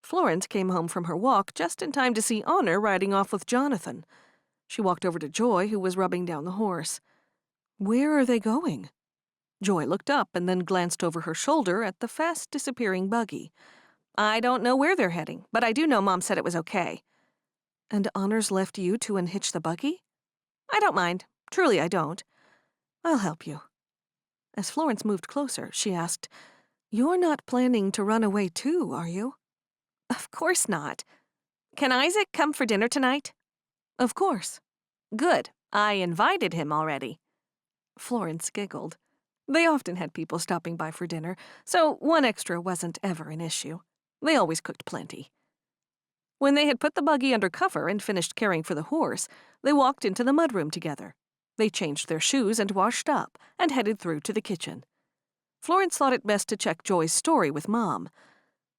Florence came home from her walk just in time to see Honor riding off with Jonathan. She walked over to Joy, who was rubbing down the horse. Where are they going? Joy looked up and then glanced over her shoulder at the fast-disappearing buggy. I don't know where they're heading, but I do know Mom said it was okay. And Honor's left you to unhitch the buggy? I don't mind. Truly, I don't. I'll help you. As Florence moved closer, she asked, You're not planning to run away too, are you? Of course not. Can Isaac come for dinner tonight? Of course. Good. I invited him already. Florence giggled. They often had people stopping by for dinner, so one extra wasn't ever an issue. They always cooked plenty. When they had put the buggy under cover and finished caring for the horse, they walked into the mudroom together. They changed their shoes and washed up and headed through to the kitchen. Florence thought it best to check Joy's story with Mom.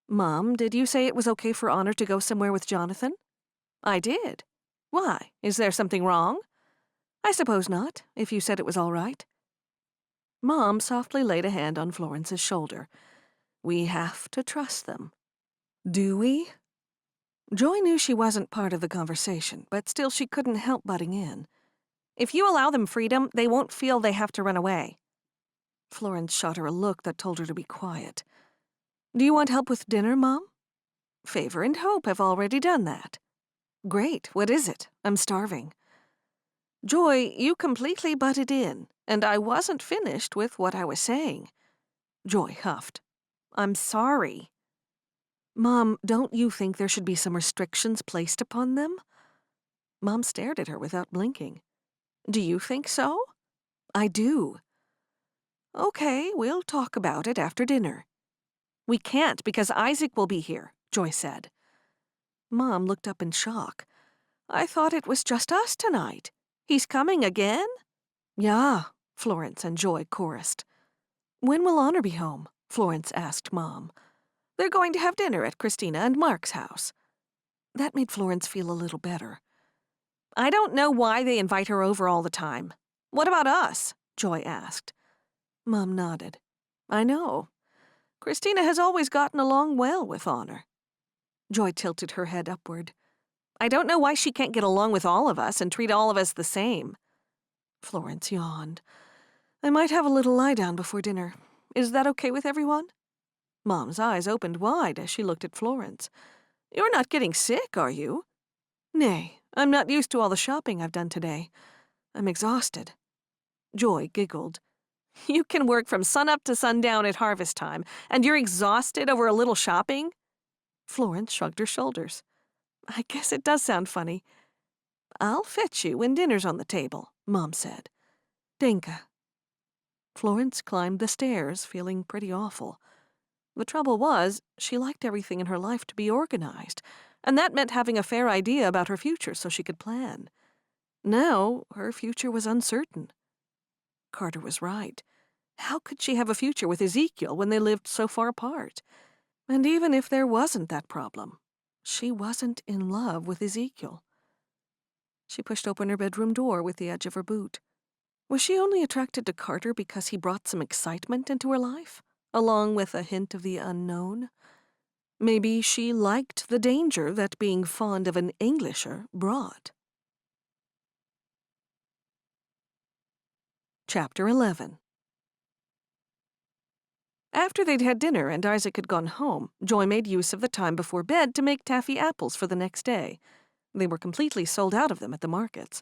Mom, did you say it was okay for Honor to go somewhere with Jonathan? I did. Why? Is there something wrong? I suppose not, if you said it was all right. Mom softly laid a hand on Florence's shoulder. We have to trust them. Do we? Joy knew she wasn't part of the conversation, but still she couldn't help butting in. If you allow them freedom, they won't feel they have to run away. Florence shot her a look that told her to be quiet. Do you want help with dinner, Mom? Favor and Hope have already done that. Great, what is it? I'm starving. Joy, you completely butted in, and I wasn't finished with what I was saying. Joy huffed. I'm sorry. Mom, don't you think there should be some restrictions placed upon them? Mom stared at her without blinking. Do you think so? I do. Okay, we'll talk about it after dinner. We can't because Isaac will be here, Joy said. Mom looked up in shock. I thought it was just us tonight. He's coming again? Yeah, Florence and Joy chorused. When will Honor be home? Florence asked Mom. They're going to have dinner at Christina and Mark's house. That made Florence feel a little better. I don't know why they invite her over all the time. What about us? Joy asked. Mom nodded. I know. Christina has always gotten along well with Honor. Joy tilted her head upward. I don't know why she can't get along with all of us and treat all of us the same. Florence yawned. I might have a little lie down before dinner. Is that okay with everyone? Mom's eyes opened wide as she looked at Florence. You're not getting sick, are you? Nay, I'm not used to all the shopping I've done today. I'm exhausted. Joy giggled. You can work from sunup to sundown at harvest time, and you're exhausted over a little shopping? Florence shrugged her shoulders. I guess it does sound funny. I'll fetch you when dinner's on the table, Mom said. Dinka. Florence climbed the stairs, feeling pretty awful. The trouble was, she liked everything in her life to be organized, and that meant having a fair idea about her future so she could plan. Now, her future was uncertain. Carter was right. How could she have a future with Ezekiel when they lived so far apart? And even if there wasn't that problem, she wasn't in love with Ezekiel. She pushed open her bedroom door with the edge of her boot. Was she only attracted to Carter because he brought some excitement into her life, along with a hint of the unknown? Maybe she liked the danger that being fond of an Englisher brought. Chapter 11. After they'd had dinner and Isaac had gone home, Joy made use of the time before bed to make taffy apples for the next day. They were completely sold out of them at the markets.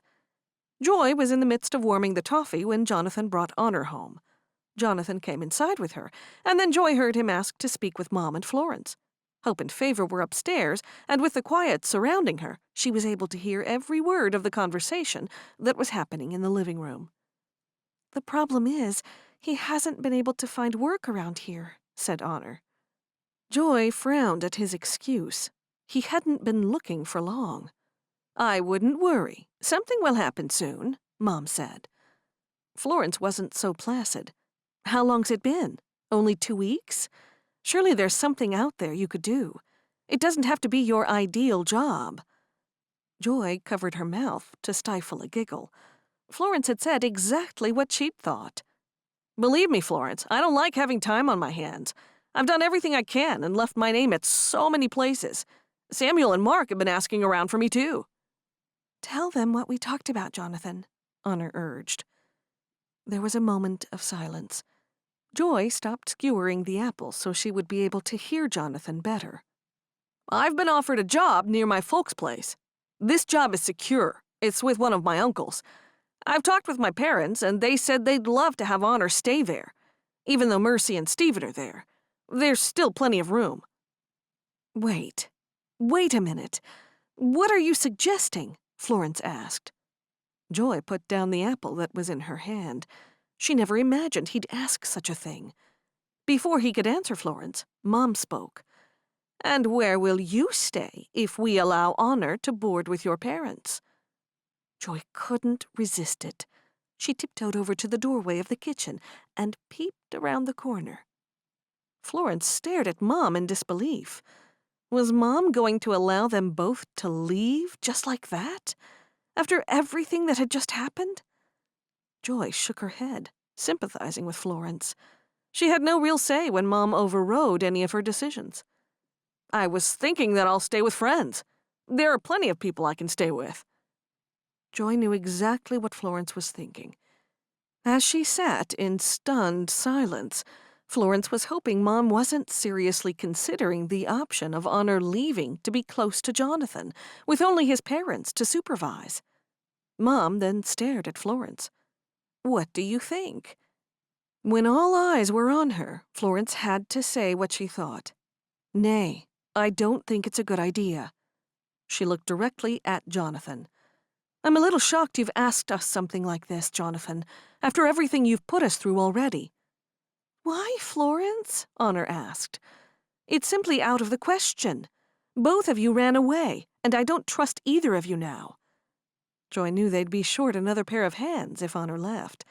Joy was in the midst of warming the toffee when Jonathan brought Honor home. Jonathan came inside with her, and then Joy heard him ask to speak with Mom and Florence. Hope and Favor were upstairs, and with the quiet surrounding her, she was able to hear every word of the conversation that was happening in the living room. The problem is, he hasn't been able to find work around here, said Honor. Joy frowned at his excuse. He hadn't been looking for long. I wouldn't worry. Something will happen soon, Mom said. Florence wasn't so placid. How long's it been? Only 2 weeks? Surely there's something out there you could do. It doesn't have to be your ideal job. Joy covered her mouth to stifle a giggle. Florence had said exactly what she'd thought. Believe me, Florence, I don't like having time on my hands. I've done everything I can and left my name at so many places. Samuel and Mark have been asking around for me, too. Tell them what we talked about, Jonathan, Honor urged. There was a moment of silence. Joy stopped skewering the apples so she would be able to hear Jonathan better. I've been offered a job near my folks' place. This job is secure. It's with one of my uncles. I've talked with my parents, and they said they'd love to have Honor stay there. Even though Mercy and Stephen are there, there's still plenty of room. Wait a minute. What are you suggesting? Florence asked. Joy put down the apple that was in her hand. She never imagined he'd ask such a thing. Before he could answer Florence, Mom spoke. And where will you stay if we allow Honor to board with your parents? Joy couldn't resist it. She tiptoed over to the doorway of the kitchen and peeped around the corner. Florence stared at Mom in disbelief. Was Mom going to allow them both to leave just like that? After everything that had just happened? Joy shook her head, sympathizing with Florence. She had no real say when Mom overrode any of her decisions. I was thinking that I'll stay with friends. There are plenty of people I can stay with. Joy knew exactly what Florence was thinking. As she sat in stunned silence, Florence was hoping Mom wasn't seriously considering the option of Honor leaving to be close to Jonathan, with only his parents to supervise. Mom then stared at Florence. "What do you think?" When all eyes were on her, Florence had to say what she thought. "Nay, I don't think it's a good idea." She looked directly at Jonathan. "I'm a little shocked you've asked us something like this, Jonathan, after everything you've put us through already." "Why, Florence?" Honor asked. "It's simply out of the question. Both of you ran away, and I don't trust either of you now." Joy knew they'd be short another pair of hands if Honor left.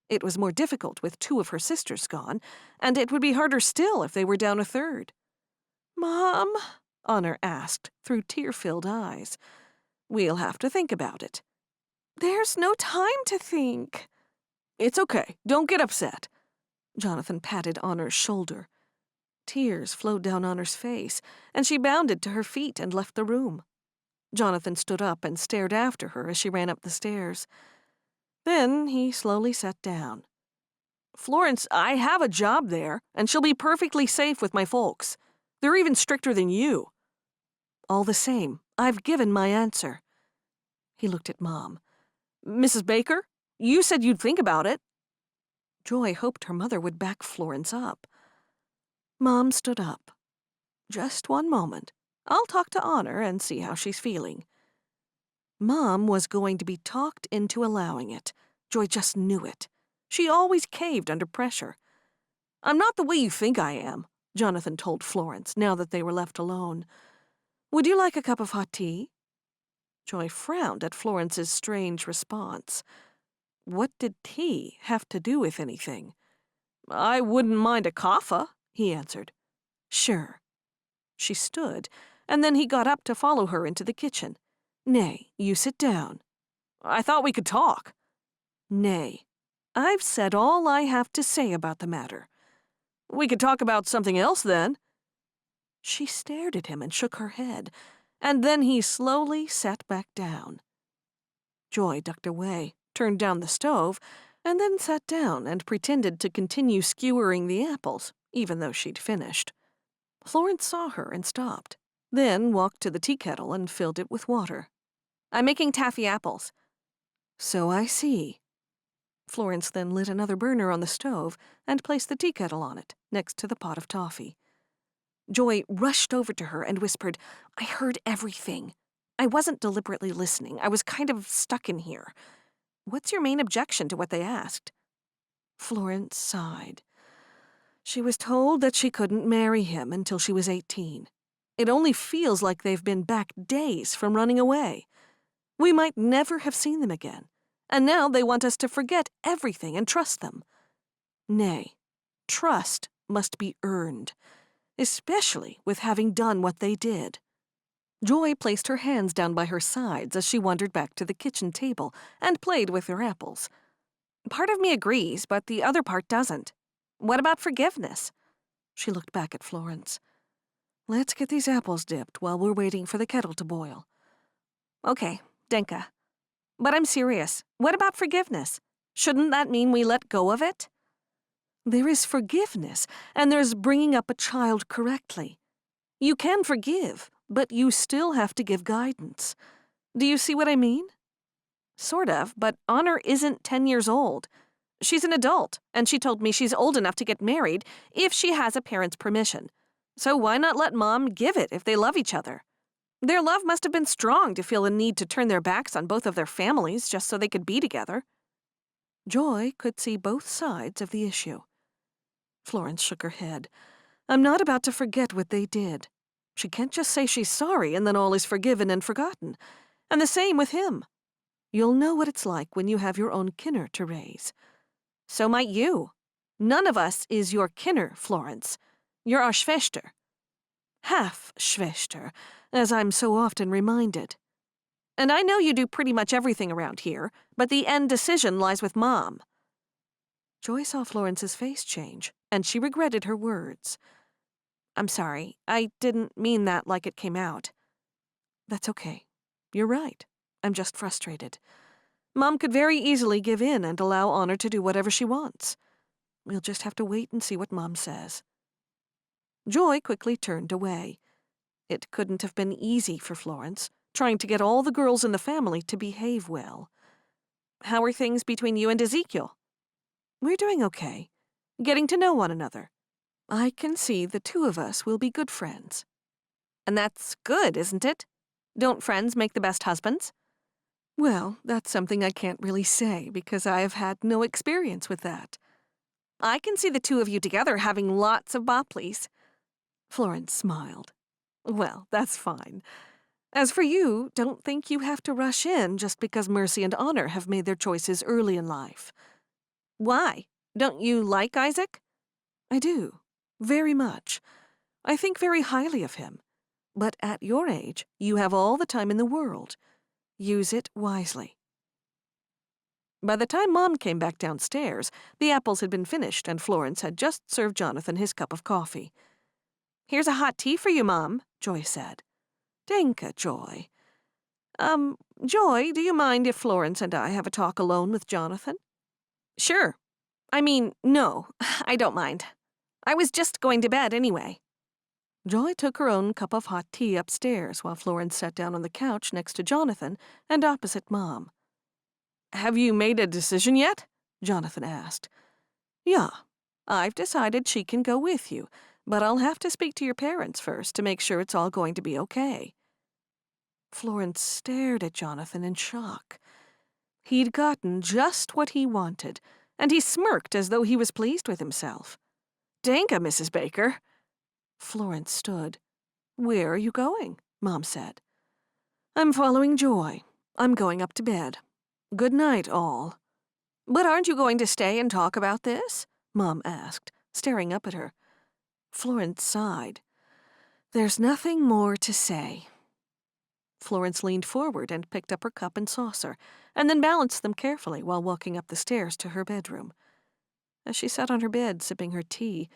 It was more difficult with two of her sisters gone, and it would be harder still if they were down a third. "Mom?" Honor asked through tear-filled eyes. "We'll have to think about it." "There's no time to think." "It's okay. Don't get upset." Jonathan patted Honor's shoulder. Tears flowed down Honor's face, and she bounded to her feet and left the room. Jonathan stood up and stared after her as she ran up the stairs. Then he slowly sat down. "Florence, I have a job there, and she'll be perfectly safe with my folks. They're even stricter than you." "All the same, I've given my answer." He looked at Mom. "Mrs. Baker, you said you'd think about it." Joy hoped her mother would back Florence up. Mom stood up. "Just one moment. I'll talk to Honor and see how she's feeling." Mom was going to be talked into allowing it. Joy just knew it. She always caved under pressure. "I'm not the way you think I am," Jonathan told Florence, now that they were left alone. "Would you like a cup of hot tea?" Joy frowned at Florence's strange response. What did tea have to do with anything? "I wouldn't mind a caffa," he answered. "Sure." She stood, and then he got up to follow her into the kitchen. "Nay, you sit down." "I thought we could talk." "Nay, I've said all I have to say about the matter." "We could talk about something else then." She stared at him and shook her head, and then he slowly sat back down. Joy ducked away, turned down the stove, and then sat down and pretended to continue skewering the apples, even though she'd finished. Florence saw her and stopped, then walked to the tea kettle and filled it with water. "I'm making taffy apples." "So I see." Florence then lit another burner on the stove and placed the tea kettle on it, next to the pot of toffee. Joy rushed over to her and whispered, "I heard everything. I wasn't deliberately listening. I was kind of stuck in here. What's your main objection to what they asked?" Florence sighed. She was told that she couldn't marry him until she was 18. It only feels like they've been back days from running away. We might never have seen them again, and now they want us to forget everything and trust them. Nay, trust must be earned, especially with having done what they did. Joy placed her hands down by her sides as she wandered back to the kitchen table and played with her apples. "Part of me agrees, but the other part doesn't. What about forgiveness?" She looked back at Florence. "Let's get these apples dipped while we're waiting for the kettle to boil." "Okay, Denka. But I'm serious. What about forgiveness? Shouldn't that mean we let go of it?" "There is forgiveness, and there's bringing up a child correctly. You can forgive, but you still have to give guidance. Do you see what I mean?" "Sort of, but Honor isn't 10 years old. She's an adult, and she told me she's old enough to get married if she has a parent's permission. So why not let Mom give it if they love each other? Their love must have been strong to feel a need to turn their backs on both of their families just so they could be together." Joy could see both sides of the issue. Florence shook her head. "I'm not about to forget what they did. She can't just say she's sorry and then all is forgiven and forgotten. And the same with him. You'll know what it's like when you have your own kinner to raise." "So might you. None of us is your kinner, Florence. You're our Schwester." "Half Schwester, as I'm so often reminded." "And I know you do pretty much everything around here, but the end decision lies with Mom." Joy saw Florence's face change, and she regretted her words. "I'm sorry. I didn't mean that like it came out." "That's okay. You're right. I'm just frustrated. Mom could very easily give in and allow Honor to do whatever she wants. We'll just have to wait and see what Mom says." Joy quickly turned away. It couldn't have been easy for Florence, trying to get all the girls in the family to behave well. "How are things between you and Ezekiel?" "We're doing okay. Getting to know one another. I can see the two of us will be good friends." "And that's good, isn't it? Don't friends make the best husbands?" "Well, that's something I can't really say because I have had no experience with that." "I can see the two of you together having lots of Bopleys." Florence smiled. "Well, that's fine. As for you, don't think you have to rush in just because Mercy and Honor have made their choices early in life." "Why? Don't you like Isaac?" "I do. Very much. I think very highly of him. But at your age, you have all the time in the world. Use it wisely." By the time Mom came back downstairs, the apples had been finished and Florence had just served Jonathan his cup of coffee. "Here's a hot tea for you, Mom," Joy said. "Danke, Joy. Joy, do you mind if Florence and I have a talk alone with Jonathan?" "Sure. I mean, no, I don't mind. I was just going to bed anyway." Joy took her own cup of hot tea upstairs while Florence sat down on the couch next to Jonathan and opposite Mom. "Have you made a decision yet?" Jonathan asked. "Yeah, I've decided she can go with you, but I'll have to speak to your parents first to make sure it's all going to be okay." Florence stared at Jonathan in shock. He'd gotten just what he wanted, and he smirked as though he was pleased with himself. "Danke, Mrs. Baker." Florence stood. "Where are you going?" Mom said. "I'm following Joy. I'm going up to bed. Good night, all." "But aren't you going to stay and talk about this?" Mom asked, staring up at her. Florence sighed. "There's nothing more to say." Florence leaned forward and picked up her cup and saucer, and then balanced them carefully while walking up the stairs to her bedroom. As she sat on her bed sipping her tea,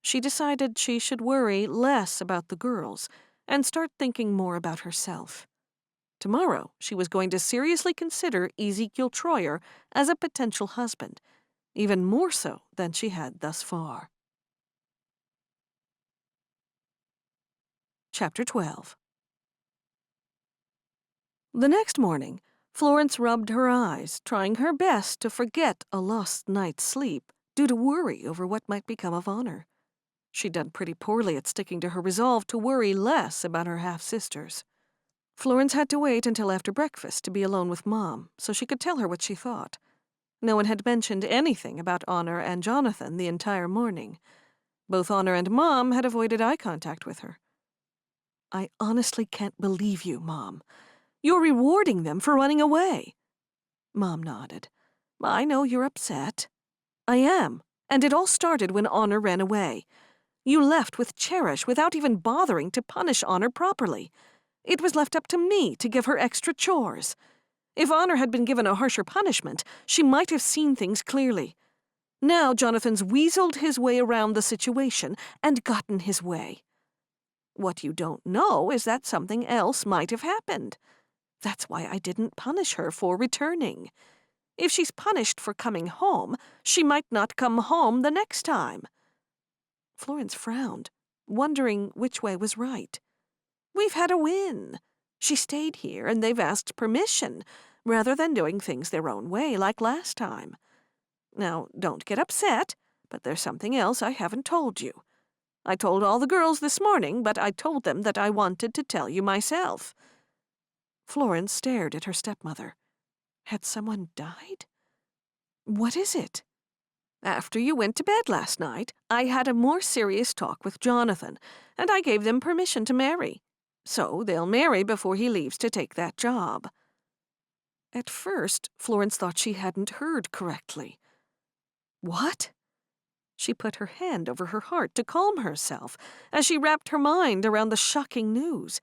she decided she should worry less about the girls and start thinking more about herself. Tomorrow, she was going to seriously consider Ezekiel Troyer as a potential husband, even more so than she had thus far. Chapter 12. The next morning, Florence rubbed her eyes, trying her best to forget a lost night's sleep due to worry over what might become of Honor. She'd done pretty poorly at sticking to her resolve to worry less about her half-sisters. Florence had to wait until after breakfast to be alone with Mom, so she could tell her what she thought. No one had mentioned anything about Honor and Jonathan the entire morning. Both Honor and Mom had avoided eye contact with her. "I honestly can't believe you, Mom. You're rewarding them for running away." Mom nodded. "I know you're upset." "I am, and it all started when Honor ran away. You left with Cherish without even bothering to punish Honor properly. It was left up to me to give her extra chores. If Honor had been given a harsher punishment, she might have seen things clearly. Now Jonathan's weaseled his way around the situation and gotten his way. What you don't know is that something else might have happened. That's why I didn't punish her for returning. If she's punished for coming home, she might not come home the next time." Florence frowned, wondering which way was right. "We've had a win. She stayed here and they've asked permission, rather than doing things their own way like last time. Now, don't get upset, but there's something else I haven't told you. I told all the girls this morning, but I told them that I wanted to tell you myself." Florence stared at her stepmother. Had someone died? "What is it?" "After you went to bed last night, I had a more serious talk with Jonathan, and I gave them permission to marry. So they'll marry before he leaves to take that job." At first, Florence thought she hadn't heard correctly. "What?" She put her hand over her heart to calm herself as she wrapped her mind around the shocking news.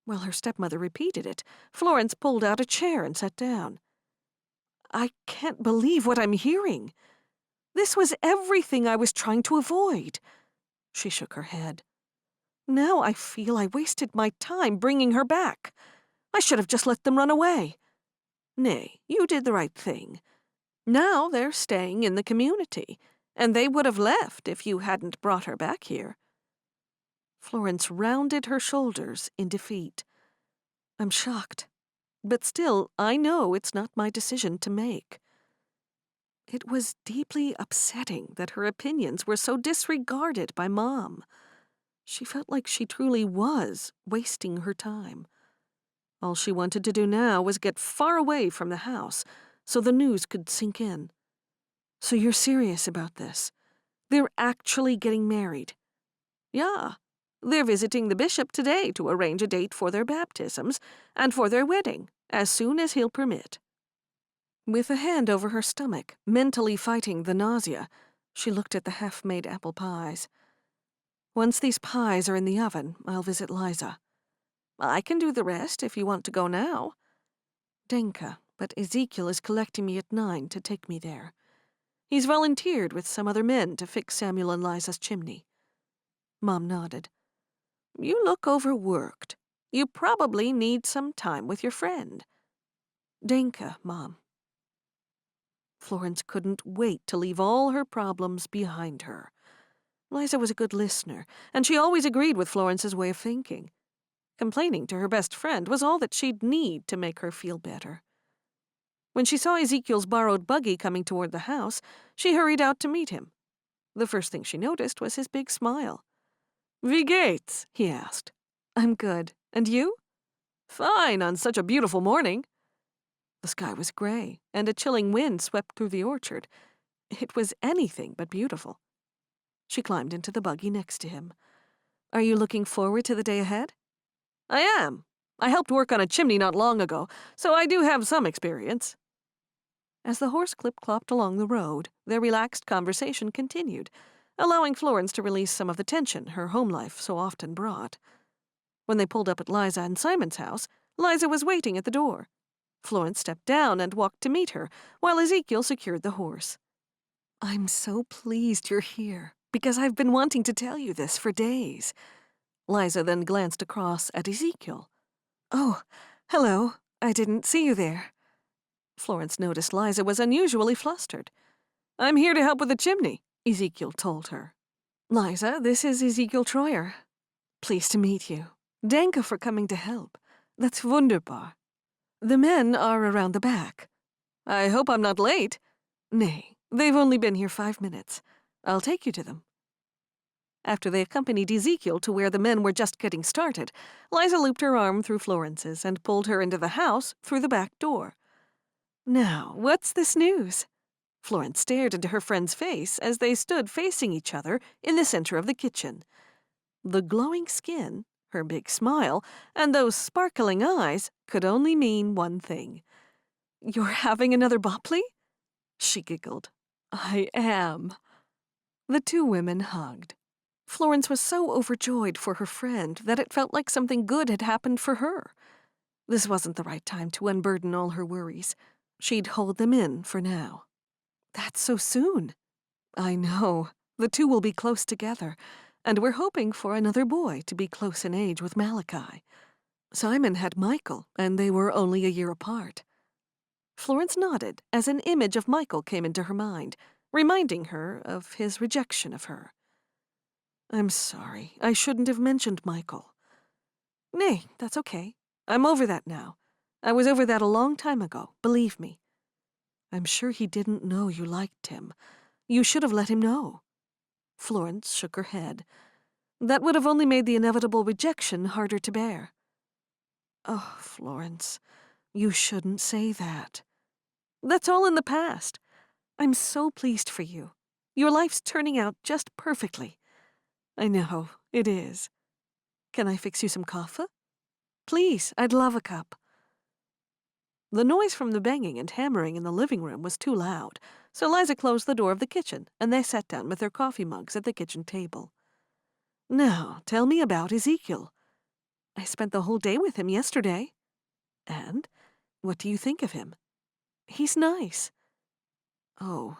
While her stepmother repeated it, Florence pulled out a chair and sat down. "I can't believe what I'm hearing. This was everything I was trying to avoid." She shook her head. "Now I feel I wasted my time bringing her back. I should have just let them run away. Nay, you did the right thing. Now they're staying in the community, and they would have left if you hadn't brought her back here." Florence rounded her shoulders in defeat. "I'm shocked. But still, I know it's not my decision to make." It was deeply upsetting that her opinions were so disregarded by Mom. She felt like she truly was wasting her time. All she wanted to do now was get far away from the house so the news could sink in. "So you're serious about this? They're actually getting married?" "Yeah. They're visiting the bishop today to arrange a date for their baptisms and for their wedding, as soon as he'll permit." With a hand over her stomach, mentally fighting the nausea, she looked at the half-made apple pies. "Once these pies are in the oven, I'll visit Liza. I can do the rest if you want to go now." "Denka, but Ezekiel is collecting me at 9 to take me there. He's volunteered with some other men to fix Samuel and Liza's chimney." Mom nodded. "You look overworked. You probably need some time with your friend." "Denka, Mom." Florence couldn't wait to leave all her problems behind her. Liza was a good listener, and she always agreed with Florence's way of thinking. Complaining to her best friend was all that she'd need to make her feel better. When she saw Ezekiel's borrowed buggy coming toward the house, she hurried out to meet him. The first thing she noticed was his big smile. "Wie geht's?" he asked. "I'm good. And you?" "Fine on such a beautiful morning." The sky was gray, and a chilling wind swept through the orchard. It was anything but beautiful. She climbed into the buggy next to him. "Are you looking forward to the day ahead?" "I am. I helped work on a chimney not long ago, so I do have some experience." As the horse clip-clopped along the road, their relaxed conversation continued, allowing Florence to release some of the tension her home life so often brought. When they pulled up at Liza and Simon's house, Liza was waiting at the door. Florence stepped down and walked to meet her, while Ezekiel secured the horse. "I'm so pleased you're here, because I've been wanting to tell you this for days." Liza then glanced across at Ezekiel. "Oh, hello. I didn't see you there." Florence noticed Liza was unusually flustered. "I'm here to help with the chimney," Ezekiel told her. "Liza, this is Ezekiel Troyer. Pleased to meet you. Danke for coming to help. That's wunderbar. The men are around the back." "I hope I'm not late." "Nay, they've only been here 5 minutes. I'll take you to them." After they accompanied Ezekiel to where the men were just getting started, Liza looped her arm through Florence's and pulled her into the house through the back door. "Now, what's this news?" Florence stared into her friend's face as they stood facing each other in the center of the kitchen. The glowing skin, her big smile, and those sparkling eyes could only mean one thing. "You're having another Bopley?" She giggled. "I am." The two women hugged. Florence was so overjoyed for her friend that it felt like something good had happened for her. This wasn't the right time to unburden all her worries. She'd hold them in for now. "That's so soon." "I know. The two will be close together, and we're hoping for another boy to be close in age with Malachi. Simon had Michael, and they were only a year apart." Florence nodded as an image of Michael came into her mind, reminding her of his rejection of her. "I'm sorry. I shouldn't have mentioned Michael." "Nay, that's okay. I'm over that now. I was over that a long time ago, believe me." "I'm sure he didn't know you liked him. You should have let him know." Florence shook her head. "That would have only made the inevitable rejection harder to bear." "Oh, Florence, you shouldn't say that." "That's all in the past. I'm so pleased for you. Your life's turning out just perfectly." "I know, it is. Can I fix you some coffee?" "Please, I'd love a cup." The noise from the banging and hammering in the living room was too loud, so Liza closed the door of the kitchen, and they sat down with their coffee mugs at the kitchen table. "Now, tell me about Ezekiel." "I spent the whole day with him yesterday." "And? What do you think of him?" "He's nice." "Oh."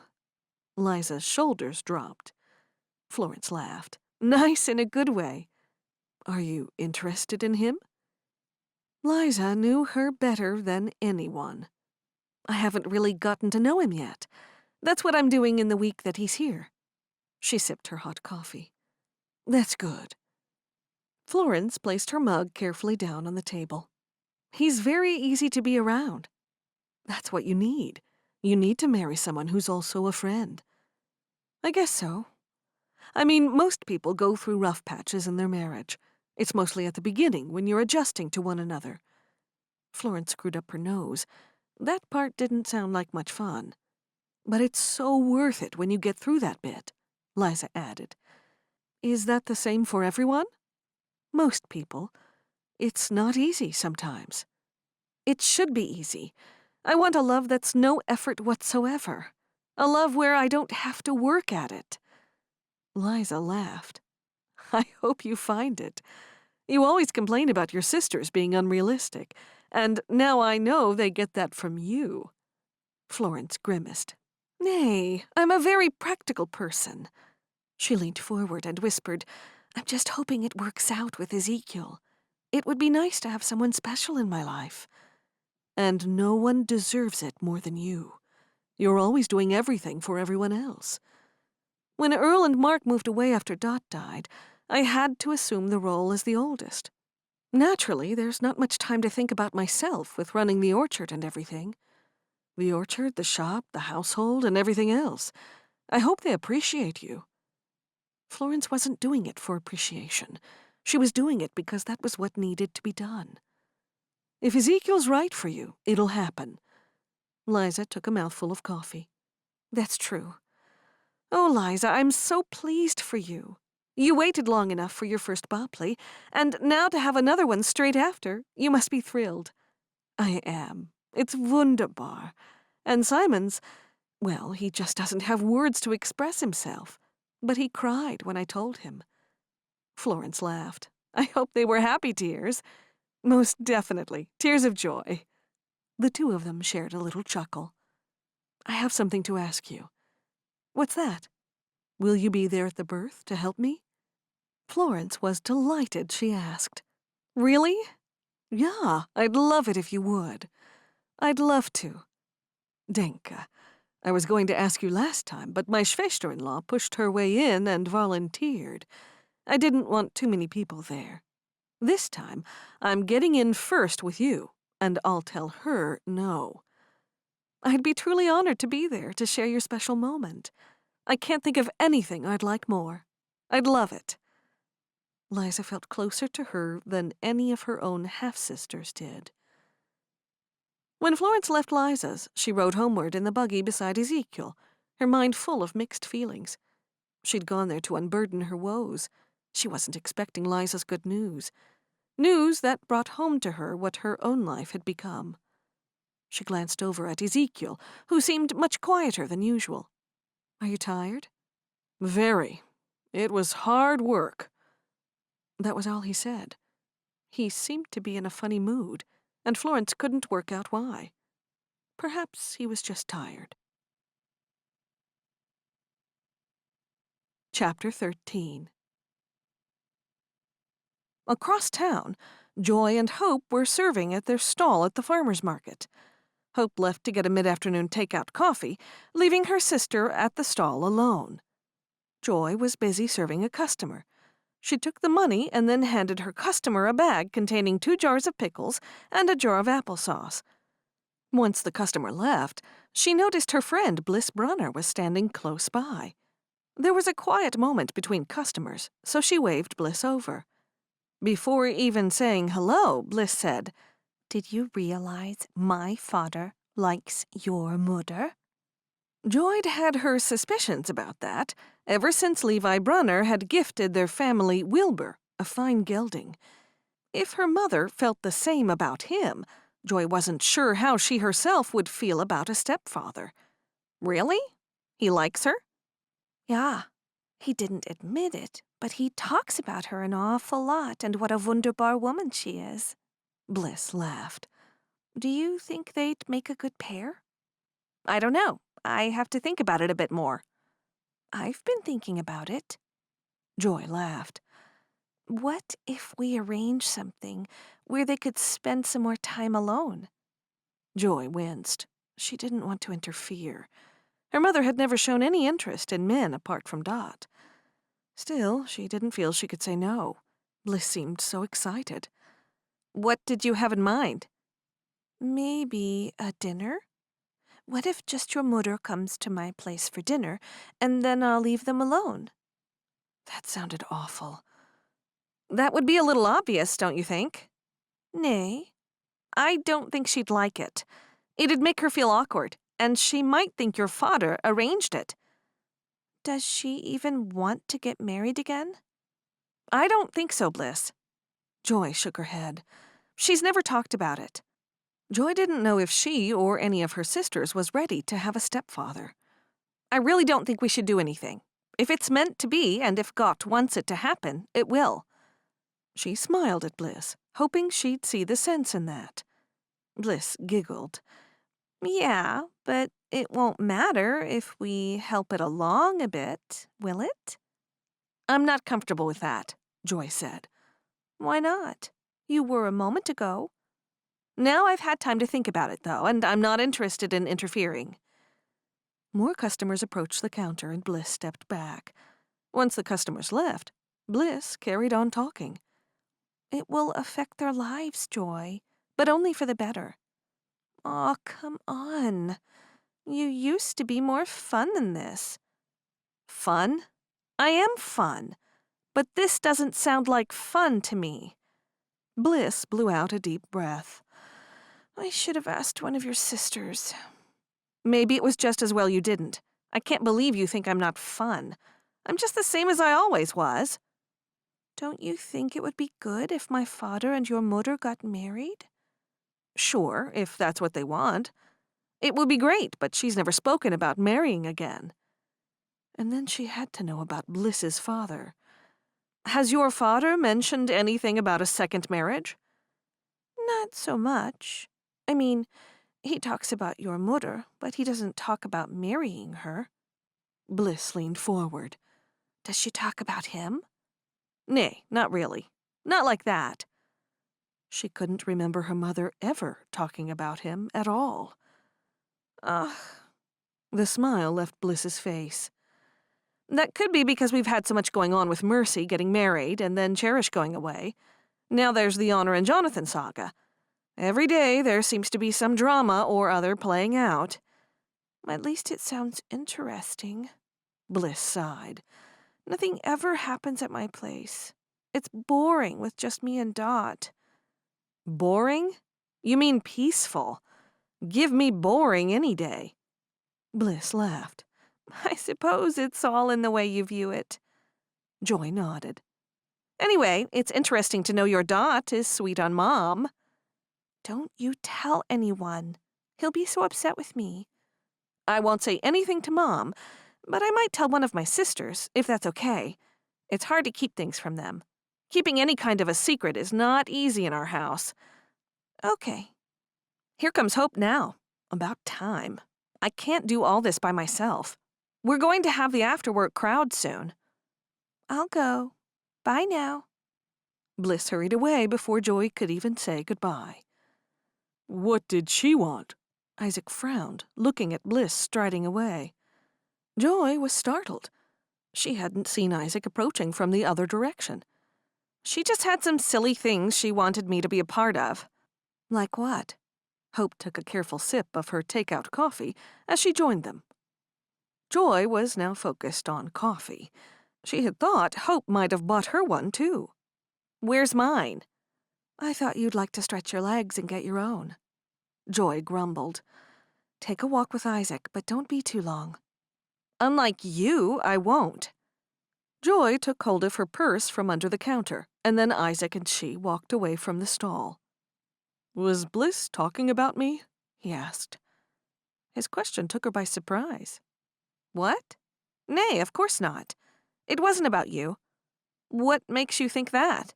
Liza's shoulders dropped. Florence laughed. "Nice in a good way." "Are you interested in him?" Liza knew her better than anyone. I haven't really gotten to know him yet. That's what I'm doing in the week that he's here." She sipped her hot coffee. "That's good." Florence placed her mug carefully down on the table. "He's very easy to be around. That's what you need. You need to marry someone who's also a friend." "I guess so. I mean, most people go through rough patches in their marriage. It's mostly at the beginning when you're adjusting to one another." Florence screwed up her nose. That part didn't sound like much fun. "But it's so worth it when you get through that bit," Liza added. "Is that the same for everyone?" "Most people. It's not easy sometimes." "It should be easy. I want a love that's no effort whatsoever. A love where I don't have to work at it." Liza laughed. "I hope you find it. You always complain about your sisters being unrealistic, and now I know they get that from you." Florence grimaced. "Nay, I'm a very practical person." She leaned forward and whispered, "I'm just hoping it works out with Ezekiel. It would be nice to have someone special in my life. And no one deserves it more than you. You're always doing everything for everyone else. When Earl and Mark moved away after Dot died, I had to assume the role as the oldest. Naturally, there's not much time to think about myself with running the orchard and everything. The orchard, the shop, the household, and everything else. I hope they appreciate you." Florence wasn't doing it for appreciation. She was doing it because that was what needed to be done. "If Ezekiel's right for you, it'll happen." Liza took a mouthful of coffee. "That's true. Oh, Liza, I'm so pleased for you. You waited long enough for your first Bopley, and now to have another one straight after, you must be thrilled." "I am. It's wunderbar. And Simon's, well, he just doesn't have words to express himself. But he cried when I told him." Florence laughed. "I hope they were happy tears." "Most definitely. Tears of joy." The two of them shared a little chuckle. "I have something to ask you." "What's that?" "Will you be there at the birth to help me?" Florence was delighted she asked. "Really?" "Yeah, I'd love it if you would." "I'd love to." "Denke, I was going to ask you last time, but my Schwester-in-law pushed her way in and volunteered. I didn't want too many people there. This time, I'm getting in first with you, and I'll tell her no. I'd be truly honored to be there to share your special moment. I can't think of anything I'd like more. I'd love it." Liza felt closer to her than any of her own half-sisters did. When Florence left Liza's, she rode homeward in the buggy beside Ezekiel, her mind full of mixed feelings. She'd gone there to unburden her woes. She wasn't expecting Liza's good news. News that brought home to her what her own life had become. She glanced over at Ezekiel, who seemed much quieter than usual. "Are you tired?" "Very. It was hard work." That was all he said. He seemed to be in a funny mood, and Florence couldn't work out why. Perhaps he was just tired. Chapter 13. Across town, Joy and Hope were serving at their stall at the farmer's market. Hope left to get a mid-afternoon takeout coffee, leaving her sister at the stall alone. Joy was busy serving a customer. She took the money and then handed her customer a bag containing 2 jars of pickles and a jar of applesauce. Once the customer left, she noticed her friend Bliss Brunner was standing close by. There was a quiet moment between customers, so she waved Bliss over. Before even saying hello, Bliss said, "Did you realize my father likes your mother?" Joy'd had her suspicions about that ever since Levi Brunner had gifted their family Wilbur, a fine gelding. If her mother felt the same about him, Joy wasn't sure how she herself would feel about a stepfather. Really? He likes her? Yeah, he didn't admit it, but he talks about her an awful lot and what a wunderbar woman she is. Bliss laughed. Do you think they'd make a good pair? I don't know. I have to think about it a bit more. I've been thinking about it. Joy laughed. What if we arrange something where they could spend some more time alone? Joy winced. She didn't want to interfere. Her mother had never shown any interest in men apart from Dot. Still, she didn't feel she could say no. Bliss seemed so excited. What did you have in mind? Maybe a dinner? What if just your mother comes to my place for dinner, and then I'll leave them alone? That sounded awful. That would be a little obvious, don't you think? Nay. I don't think she'd like it. It'd make her feel awkward, and she might think your father arranged it. Does she even want to get married again? I don't think so, Bliss. Joy shook her head. She's never talked about it. Joy didn't know if she or any of her sisters was ready to have a stepfather. I really don't think we should do anything. If it's meant to be, and if Gott wants it to happen, it will. She smiled at Bliss, hoping she'd see the sense in that. Bliss giggled. Yeah, but it won't matter if we help it along a bit, will it? I'm not comfortable with that, Joy said. Why not? You were a moment ago. Now I've had time to think about it, though, and I'm not interested in interfering. More customers approached the counter, and Bliss stepped back. Once the customers left, Bliss carried on talking. It will affect their lives, Joy, but only for the better. Aw, come on. You used to be more fun than this. Fun? I am fun, but this doesn't sound like fun to me. Bliss blew out a deep breath. I should have asked one of your sisters. Maybe it was just as well you didn't. I can't believe you think I'm not fun. I'm just the same as I always was. Don't you think it would be good if my father and your mother got married? Sure, if that's what they want. It would be great, but she's never spoken about marrying again. And then she had to know about Bliss's father. Has your father mentioned anything about a second marriage? Not so much. I mean, he talks about your mother, but he doesn't talk about marrying her. Bliss leaned forward. Does she talk about him? Nay, not really. Not like that. She couldn't remember her mother ever talking about him at all. Ugh. The smile left Bliss's face. That could be because we've had so much going on with Mercy getting married and then Cherish going away. Now there's the Honor and Jonathan saga. Every day there seems to be some drama or other playing out. At least it sounds interesting. Bliss sighed. Nothing ever happens at my place. It's boring with just me and Dot. Boring? You mean peaceful. Give me boring any day. Bliss laughed. I suppose it's all in the way you view it. Joy nodded. Anyway, it's interesting to know your Dot is sweet on Mom. Don't you tell anyone. He'll be so upset with me. I won't say anything to Mom, but I might tell one of my sisters, if that's okay. It's hard to keep things from them. Keeping any kind of a secret is not easy in our house. Okay. Here comes Hope now. About time. I can't do all this by myself. We're going to have the after-work crowd soon. I'll go. Bye now. Bliss hurried away before Joy could even say goodbye. What did she want? Isaac frowned, looking at Bliss striding away. Joy was startled. She hadn't seen Isaac approaching from the other direction. She just had some silly things she wanted me to be a part of. Like what? Hope took a careful sip of her take-out coffee as she joined them. Joy was now focused on coffee. She had thought Hope might have bought her one, too. Where's mine? I thought you'd like to stretch your legs and get your own. Joy grumbled. Take a walk with Isaac, but don't be too long. Unlike you, I won't. Joy took hold of her purse from under the counter, and then Isaac and she walked away from the stall. Was Bliss talking about me? He asked. His question took her by surprise. What? Nay, of course not. It wasn't about you. What makes you think that?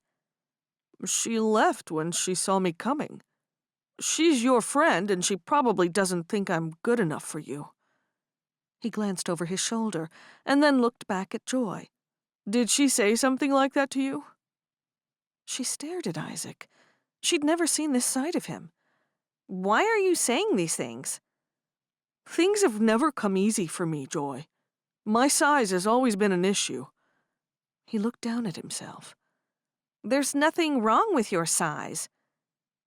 She left when she saw me coming. She's your friend, and she probably doesn't think I'm good enough for you. He glanced over his shoulder, and then looked back at Joy. Did she say something like that to you? She stared at Isaac. She'd never seen this side of him. Why are you saying these things? Things have never come easy for me, Joy. My size has always been an issue. He looked down at himself. There's nothing wrong with your size.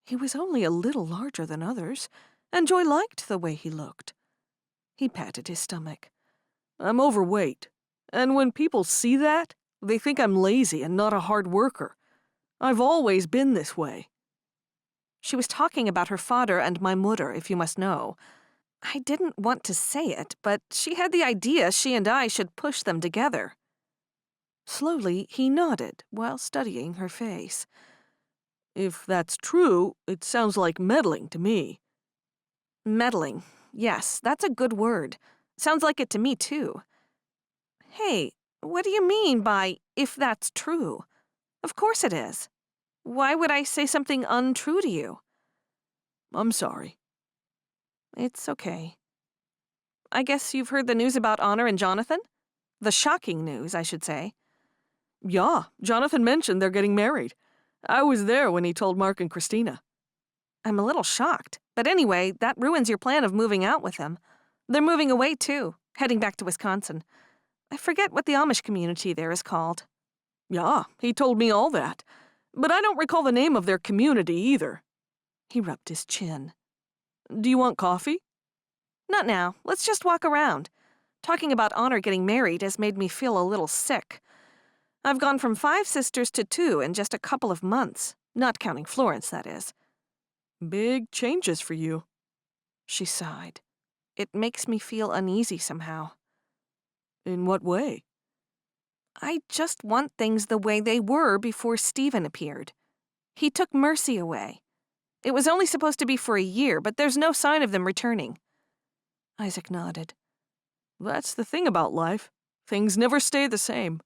He was only a little larger than others, and Joy liked the way he looked. He patted his stomach. I'm overweight, and when people see that, they think I'm lazy and not a hard worker. I've always been this way. She was talking about her father and my mother, if you must know. I didn't want to say it, but she had the idea she and I should push them together. Slowly, he nodded while studying her face. If that's true, it sounds like meddling to me. Meddling. Yes, that's a good word. Sounds like it to me, too. Hey, what do you mean by, if that's true? Of course it is. Why would I say something untrue to you? I'm sorry. It's okay. I guess you've heard the news about Honor and Jonathan? The shocking news, I should say. Yeah, Jonathan mentioned they're getting married. I was there when he told Mark and Christina. I'm a little shocked, but anyway, that ruins your plan of moving out with them. They're moving away, too, heading back to Wisconsin. I forget what the Amish community there is called. Yeah, he told me all that. But I don't recall the name of their community either. He rubbed his chin. Do you want coffee? Not now. Let's just walk around. Talking about Honor getting married has made me feel a little sick. I've gone from 5 sisters to 2 in just a couple of months, not counting Florence, that is. Big changes for you. She sighed. It makes me feel uneasy somehow. In what way? I just want things the way they were before Stephen appeared. He took Mercy away. It was only supposed to be for a year, but there's no sign of them returning. Isaac nodded. That's the thing about life. Things never stay the same.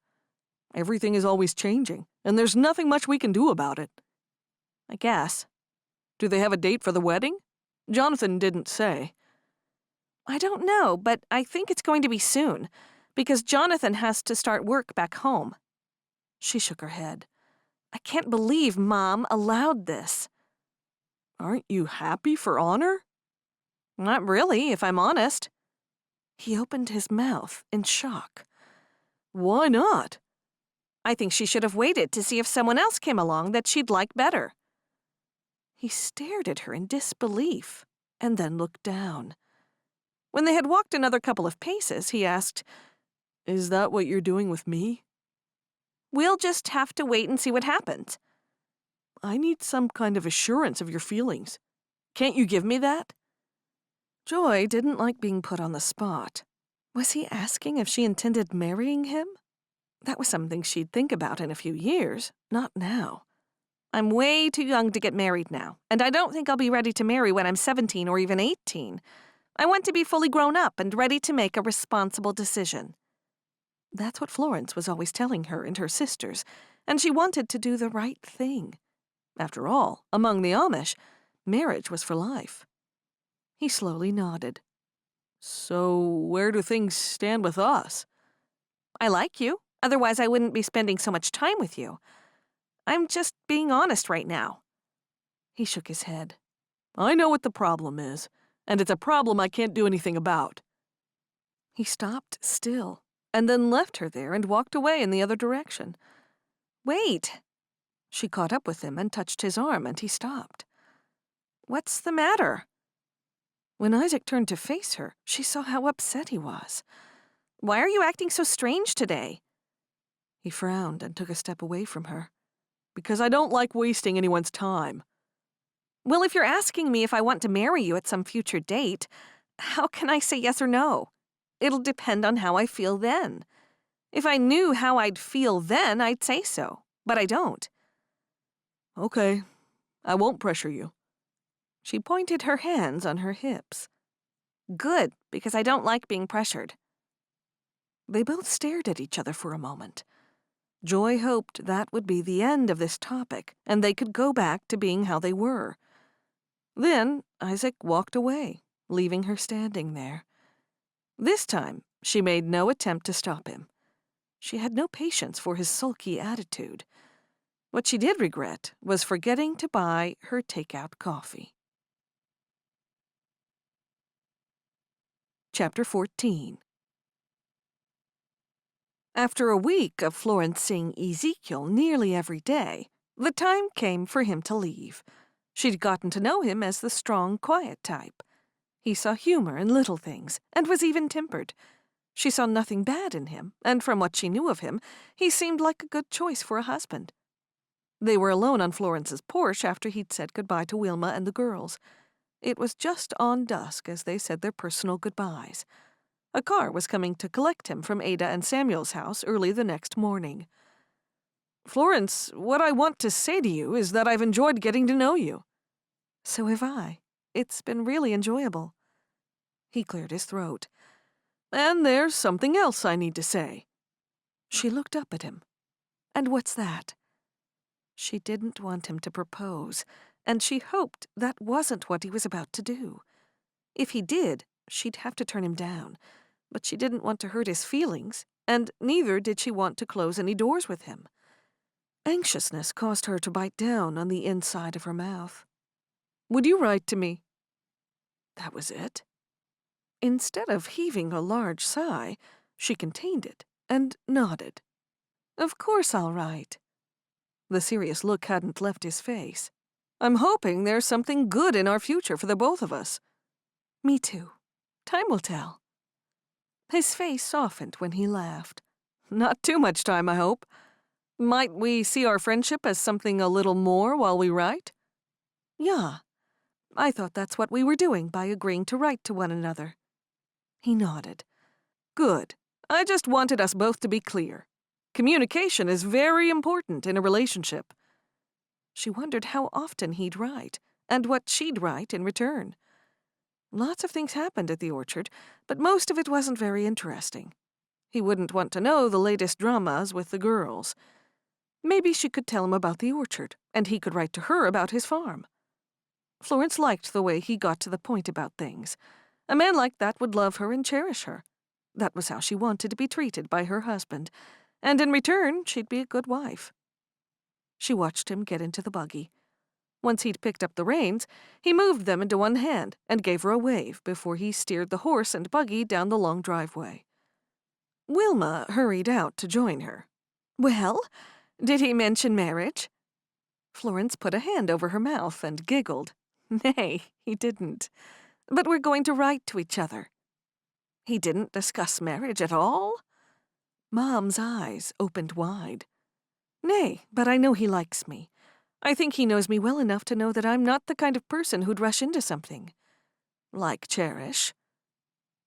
Everything is always changing, and there's nothing much we can do about it. I guess. Do they have a date for the wedding? Jonathan didn't say. I don't know, but I think it's going to be soon, because Jonathan has to start work back home. She shook her head. I can't believe Mom allowed this. Aren't you happy for Honor? Not really, if I'm honest. He opened his mouth in shock. Why not? I think she should have waited to see if someone else came along that she'd like better. He stared at her in disbelief, and then looked down. When they had walked another couple of paces, he asked, Is that what you're doing with me? We'll just have to wait and see what happens. I need some kind of assurance of your feelings. Can't you give me that? Joy didn't like being put on the spot. Was he asking if she intended marrying him? That was something she'd think about in a few years, not now. I'm way too young to get married now, and I don't think I'll be ready to marry when I'm 17 or even 18. I want to be fully grown up and ready to make a responsible decision. That's what Florence was always telling her and her sisters, and she wanted to do the right thing. After all, among the Amish, marriage was for life. He slowly nodded. So where do things stand with us? I like you. Otherwise, I wouldn't be spending so much time with you. I'm just being honest right now. He shook his head. I know what the problem is, and it's a problem I can't do anything about. He stopped still, and then left her there and walked away in the other direction. Wait. She caught up with him and touched his arm, and he stopped. What's the matter? When Isaac turned to face her, she saw how upset he was. Why are you acting so strange today? He frowned and took a step away from her. Because I don't like wasting anyone's time. Well, if you're asking me if I want to marry you at some future date, how can I say yes or no? It'll depend on how I feel then. If I knew how I'd feel then, I'd say so, but I don't. Okay, I won't pressure you. She pointed her hands on her hips. Good, because I don't like being pressured. They both stared at each other for a moment. Joy hoped that would be the end of this topic, and they could go back to being how they were. Then Isaac walked away, leaving her standing there. This time, she made no attempt to stop him. She had no patience for his sulky attitude. What she did regret was forgetting to buy her takeout coffee. Chapter 14. After a week of Florence seeing Ezekiel nearly every day, the time came for him to leave. She'd gotten to know him as the strong, quiet type. He saw humor in little things, and was even-tempered. She saw nothing bad in him, and from what she knew of him, he seemed like a good choice for a husband. They were alone on Florence's porch after he'd said goodbye to Wilma and the girls. It was just on dusk as they said their personal goodbyes. A car was coming to collect him from Ada and Samuel's house early the next morning. "Florence, what I want to say to you is that I've enjoyed getting to know you." "So have I. It's been really enjoyable." He cleared his throat. "And there's something else I need to say." She looked up at him. "And what's that?" She didn't want him to propose, and she hoped that wasn't what he was about to do. If he did, she'd have to turn him down, but she didn't want to hurt his feelings, and neither did she want to close any doors with him. Anxiousness caused her to bite down on the inside of her mouth. "Would you write to me?" That was it. Instead of heaving a large sigh, she contained it and nodded. "Of course I'll write." The serious look hadn't left his face. "I'm hoping there's something good in our future for the both of us." "Me too. Time will tell." His face softened when he laughed. "Not too much time, I hope. Might we see our friendship as something a little more while we write?" "Yeah. I thought that's what we were doing by agreeing to write to one another." He nodded. "Good. I just wanted us both to be clear. Communication is very important in a relationship." She wondered how often he'd write, and what she'd write in return. Lots of things happened at the orchard, but most of it wasn't very interesting. He wouldn't want to know the latest dramas with the girls. Maybe she could tell him about the orchard, and he could write to her about his farm. Florence liked the way he got to the point about things. A man like that would love her and cherish her. That was how she wanted to be treated by her husband, and in return, she'd be a good wife. She watched him get into the buggy. Once he'd picked up the reins, he moved them into one hand and gave her a wave before he steered the horse and buggy down the long driveway. Wilma hurried out to join her. "Well, did he mention marriage?" Florence put a hand over her mouth and giggled. "Nay, he didn't. But we're going to write to each other." "He didn't discuss marriage at all?" Mom's eyes opened wide. "Nay, but I know he likes me. I think he knows me well enough to know that I'm not the kind of person who'd rush into something." "Like cherish?"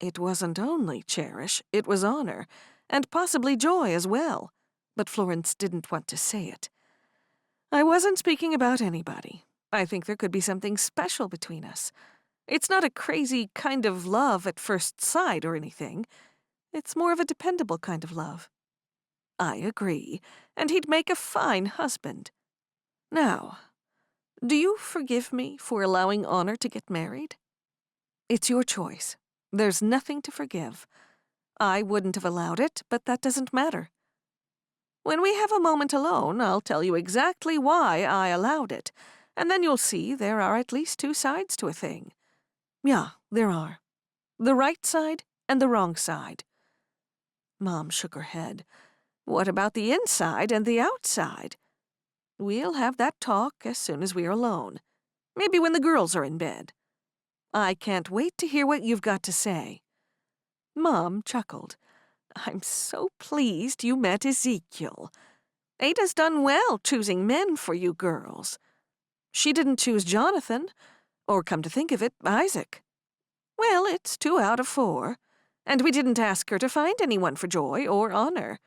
It wasn't only cherish, it was honor, and possibly joy as well, but Florence didn't want to say it. "I wasn't speaking about anybody. I think there could be something special between us. It's not a crazy kind of love at first sight or anything. It's more of a dependable kind of love." "I agree, and he'd make a fine husband. Now, do you forgive me for allowing Honor to get married?" "It's your choice. There's nothing to forgive. I wouldn't have allowed it, but that doesn't matter. When we have a moment alone, I'll tell you exactly why I allowed it, and then you'll see there are at least two sides to a thing." "Yeah, there are. The right side and the wrong side." Mom shook her head. "What about the inside and the outside?" "We'll have that talk as soon as we're alone. Maybe when the girls are in bed." "I can't wait to hear what you've got to say." Mom chuckled. "I'm so pleased you met Ezekiel. Ada's done well choosing men for you girls. She didn't choose Jonathan, or come to think of it, Isaac. Well, it's 2 out of 4, and we didn't ask her to find anyone for Joy or Honor."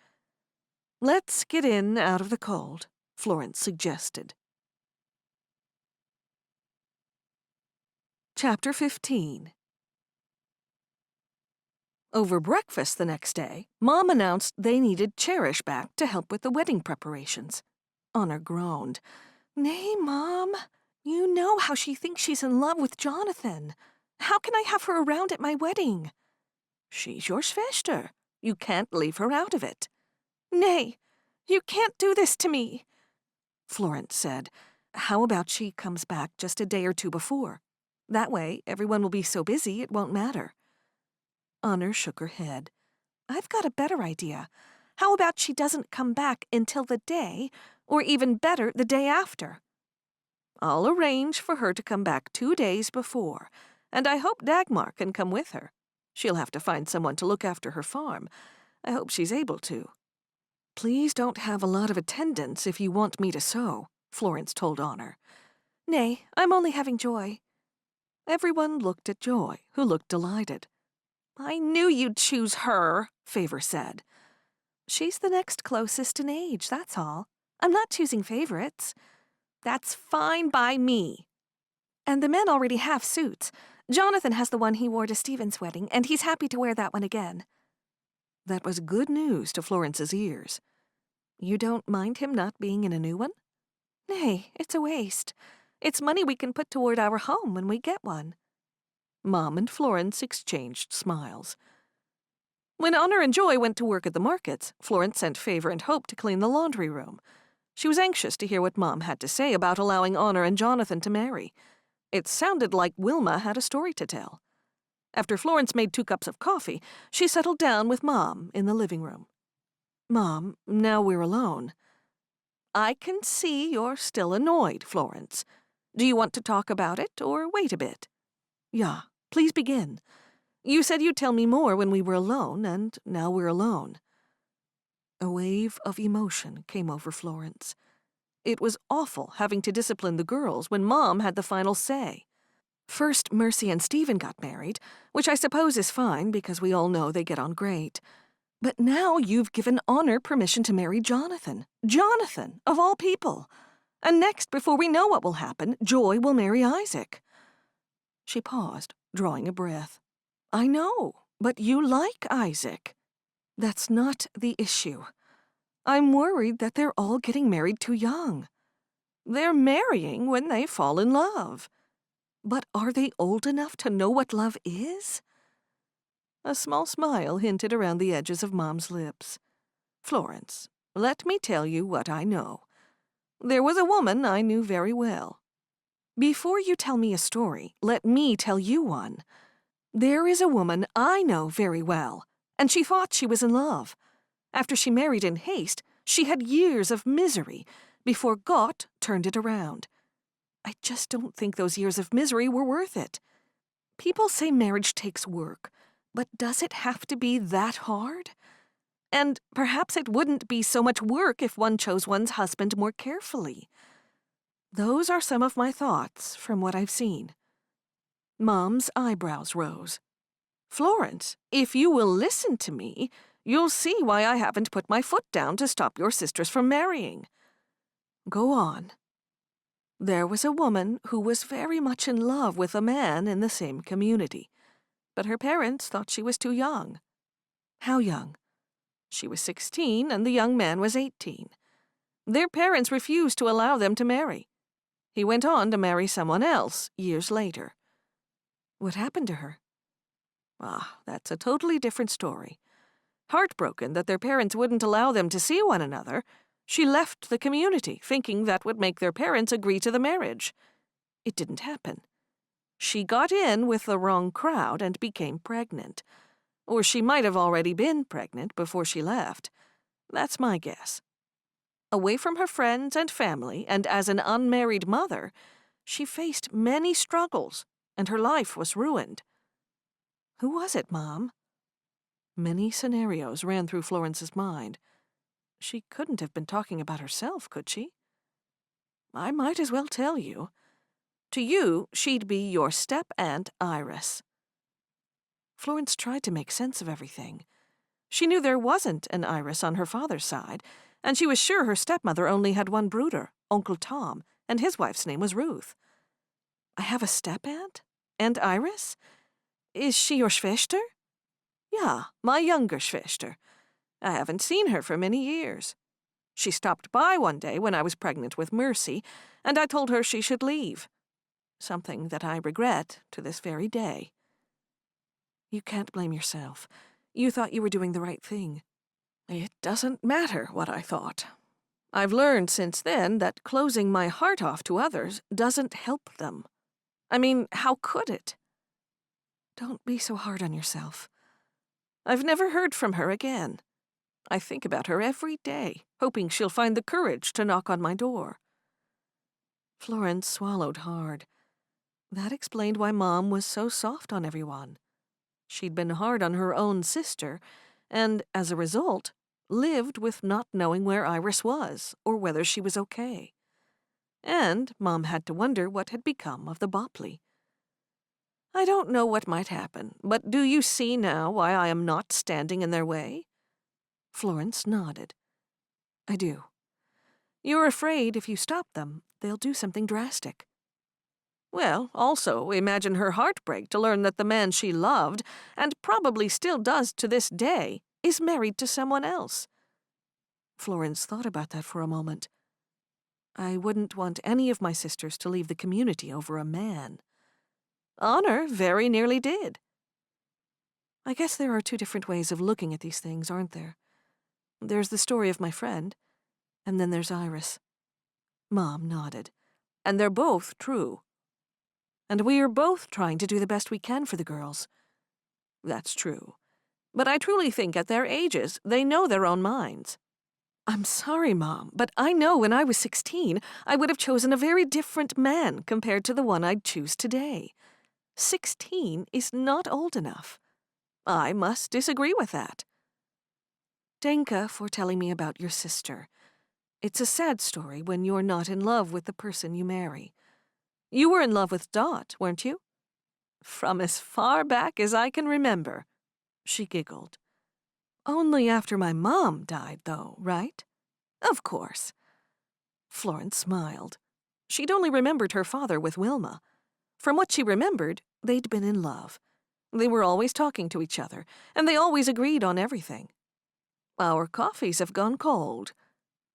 "Let's get in out of the cold," Florence suggested. Chapter 15. Over breakfast the next day, Mom announced they needed Cherish back to help with the wedding preparations. Honor groaned. "Nay, Mom. You know how she thinks she's in love with Jonathan. How can I have her around at my wedding?" "She's your Schwester. You can't leave her out of it." "Nay, you can't do this to me," Florence said. "How about she comes back just a day or 2 before? That way, everyone will be so busy it won't matter." Honor shook her head. I've got a better idea. How about she doesn't come back until the day, or even better, the day after? I'll arrange for her to come back 2 days before, and I hope Dagmar can come with her. She'll have to find someone to look after her farm. I hope she's able to. Please don't have a lot of attendance if you want me to sew, Florence told Honor. Nay, I'm only having Joy. Everyone looked at Joy, who looked delighted. I knew you'd choose her, Favor said. She's the next closest in age, that's all. I'm not choosing favorites. That's fine by me. And the men already have suits. Jonathan has the one he wore to Stephen's wedding, and he's happy to wear that one again. That was good news to Florence's ears. You don't mind him not being in a new one? Nay, it's a waste. It's money we can put toward our home when we get one. Mom and Florence exchanged smiles. When Honor and Joy went to work at the markets, Florence sent Favor and Hope to clean the laundry room. She was anxious to hear what Mom had to say about allowing Honor and Jonathan to marry. It sounded like Wilma had a story to tell. After Florence made 2 cups of coffee, she settled down with Mom in the living room. Mom, now we're alone. I can see you're still annoyed, Florence. Do you want to talk about it, or wait a bit? Yeah, please begin. You said you'd tell me more when we were alone, and now we're alone. A wave of emotion came over Florence. It was awful having to discipline the girls when Mom had the final say. First, Mercy and Stephen got married, which I suppose is fine because we all know they get on great. But now you've given Honor permission to marry Jonathan. Jonathan, of all people. And next, before we know what will happen, Joy will marry Isaac. She paused, drawing a breath. I know, but you like Isaac. That's not the issue. I'm worried that they're all getting married too young. They're marrying when they fall in love. But are they old enough to know what love is? A small smile hinted around the edges of Mom's lips. Florence, let me tell you what I know. There was a woman I knew very well. Before you tell me a story, let me tell you one. There is a woman I know very well, and she thought she was in love. After she married in haste, she had years of misery before Gott turned it around. I just don't think those years of misery were worth it. People say marriage takes work, but does it have to be that hard? And perhaps it wouldn't be so much work if one chose one's husband more carefully. Those are some of my thoughts from what I've seen. Mom's eyebrows rose. Florence, if you will listen to me, you'll see why I haven't put my foot down to stop your sisters from marrying. Go on. There was a woman who was very much in love with a man in the same community, but her parents thought she was too young. How young? She was 16 and the young man was 18. Their parents refused to allow them to marry. He went on to marry someone else years later. What happened to her? Ah, that's a totally different story. Heartbroken that their parents wouldn't allow them to see one another, she left the community, thinking that would make their parents agree to the marriage. It didn't happen. She got in with the wrong crowd and became pregnant. Or she might have already been pregnant before she left. That's my guess. Away from her friends and family, and as an unmarried mother, she faced many struggles, and her life was ruined. Who was it, Mom? Many scenarios ran through Florence's mind. She couldn't have been talking about herself, could she? I might as well tell you. To you, she'd be your step-aunt Iris. Florence tried to make sense of everything. She knew there wasn't an Iris on her father's side, and she was sure her stepmother only had one brooder, Uncle Tom, and his wife's name was Ruth. I have a step-aunt? Aunt Iris? Is she your Schwester? Yeah, my younger Schwester. I haven't seen her for many years. She stopped by one day when I was pregnant with Mercy, and I told her she should leave. Something that I regret to this very day. You can't blame yourself. You thought you were doing the right thing. It doesn't matter what I thought. I've learned since then that closing my heart off to others doesn't help them. I mean, how could it? Don't be so hard on yourself. I've never heard from her again. I think about her every day, hoping she'll find the courage to knock on my door." Florence swallowed hard. That explained why Mom was so soft on everyone. She'd been hard on her own sister, and, as a result, lived with not knowing where Iris was or whether she was okay. And Mom had to wonder what had become of the Bopley. "I don't know what might happen, but do you see now why I am not standing in their way?" Florence nodded. "I do. You're afraid if you stop them, they'll do something drastic." "Well, also imagine her heartbreak to learn that the man she loved, and probably still does to this day, is married to someone else." Florence thought about that for a moment. "I wouldn't want any of my sisters to leave the community over a man." "Honor very nearly did." "I guess there are two different ways of looking at these things, aren't there? There's the story of my friend, and then there's Iris." Mom nodded. "And they're both true." "And we are both trying to do the best we can for the girls." "That's true. But I truly think at their ages, they know their own minds." "I'm sorry, Mom, but I know when I was 16, I would have chosen a very different man compared to the one I'd choose today. 16 is not old enough." "I must disagree with that." "Danka for telling me about your sister. It's a sad story when you're not in love with the person you marry. You were in love with Dot, weren't you?" "From as far back as I can remember." She giggled. "Only after my mom died, though, right?" "Of course." Florence smiled. She'd only remembered her father with Wilma. From what she remembered, they'd been in love. They were always talking to each other, and they always agreed on everything. "Our coffees have gone cold."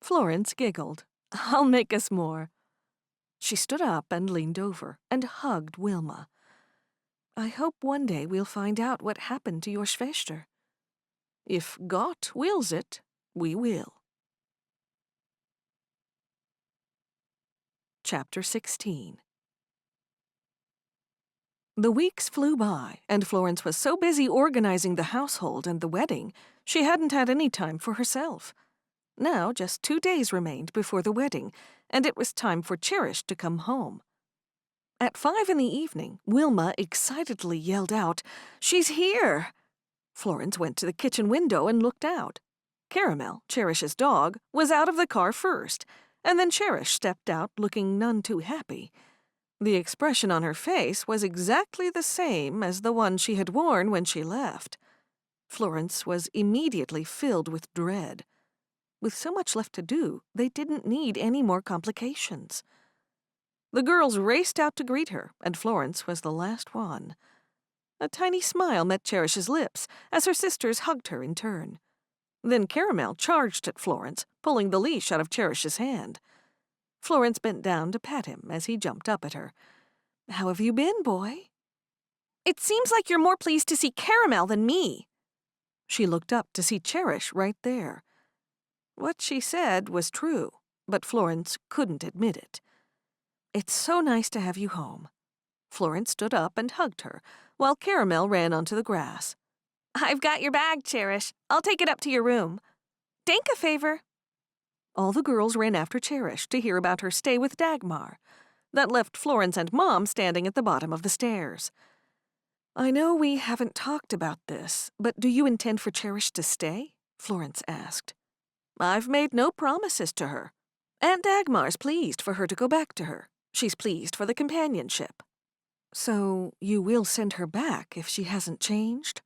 Florence giggled. "I'll make us more." She stood up and leaned over and hugged Wilma. "I hope one day we'll find out what happened to your Schwester. If Gott wills it, we will." Chapter 16. The weeks flew by, and Florence was so busy organizing the household and the wedding, she hadn't had any time for herself. Now just 2 days remained before the wedding, and it was time for Cherish to come home. At 5 in the evening, Wilma excitedly yelled out, "She's here!" Florence went to the kitchen window and looked out. Caramel, Cherish's dog, was out of the car first, and then Cherish stepped out looking none too happy. The expression on her face was exactly the same as the one she had worn when she left. Florence was immediately filled with dread. With so much left to do, they didn't need any more complications. The girls raced out to greet her, and Florence was the last one. A tiny smile met Cherish's lips as her sisters hugged her in turn. Then Caramel charged at Florence, pulling the leash out of Cherish's hand. Florence bent down to pat him as he jumped up at her. "How have you been, boy?" "It seems like you're more pleased to see Caramel than me." She looked up to see Cherish right there. What she said was true, but Florence couldn't admit it. "It's so nice to have you home." Florence stood up and hugged her, while Caramel ran onto the grass. "I've got your bag, Cherish. I'll take it up to your room. Danka favor." All the girls ran after Cherish to hear about her stay with Dagmar. That left Florence and Mom standing at the bottom of the stairs. "I know we haven't talked about this, but do you intend for Cherish to stay?" Florence asked. "I've made no promises to her. Aunt Dagmar's pleased for her to go back to her. She's pleased for the companionship." "So you will send her back if she hasn't changed?"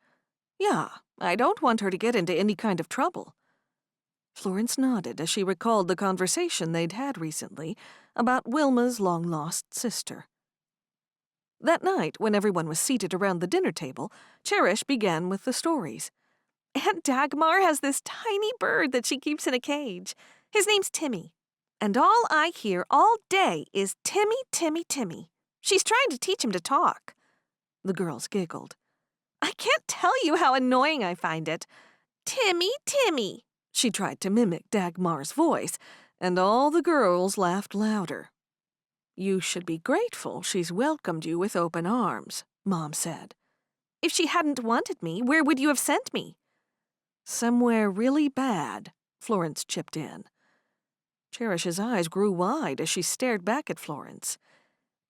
"Yeah, I don't want her to get into any kind of trouble." Florence nodded as she recalled the conversation they'd had recently about Wilma's long-lost sister. That night, when everyone was seated around the dinner table, Cherish began with the stories. "Aunt Dagmar has this tiny bird that she keeps in a cage. His name's Timmy. And all I hear all day is Timmy, Timmy, Timmy. She's trying to teach him to talk." The girls giggled. "I can't tell you how annoying I find it. Timmy, Timmy." She tried to mimic Dagmar's voice, and all the girls laughed louder. "You should be grateful she's welcomed you with open arms," Mom said. If she hadn't wanted me, where would you have sent me? Somewhere really bad, Florence chipped in. Cherish's eyes grew wide as she stared back at Florence.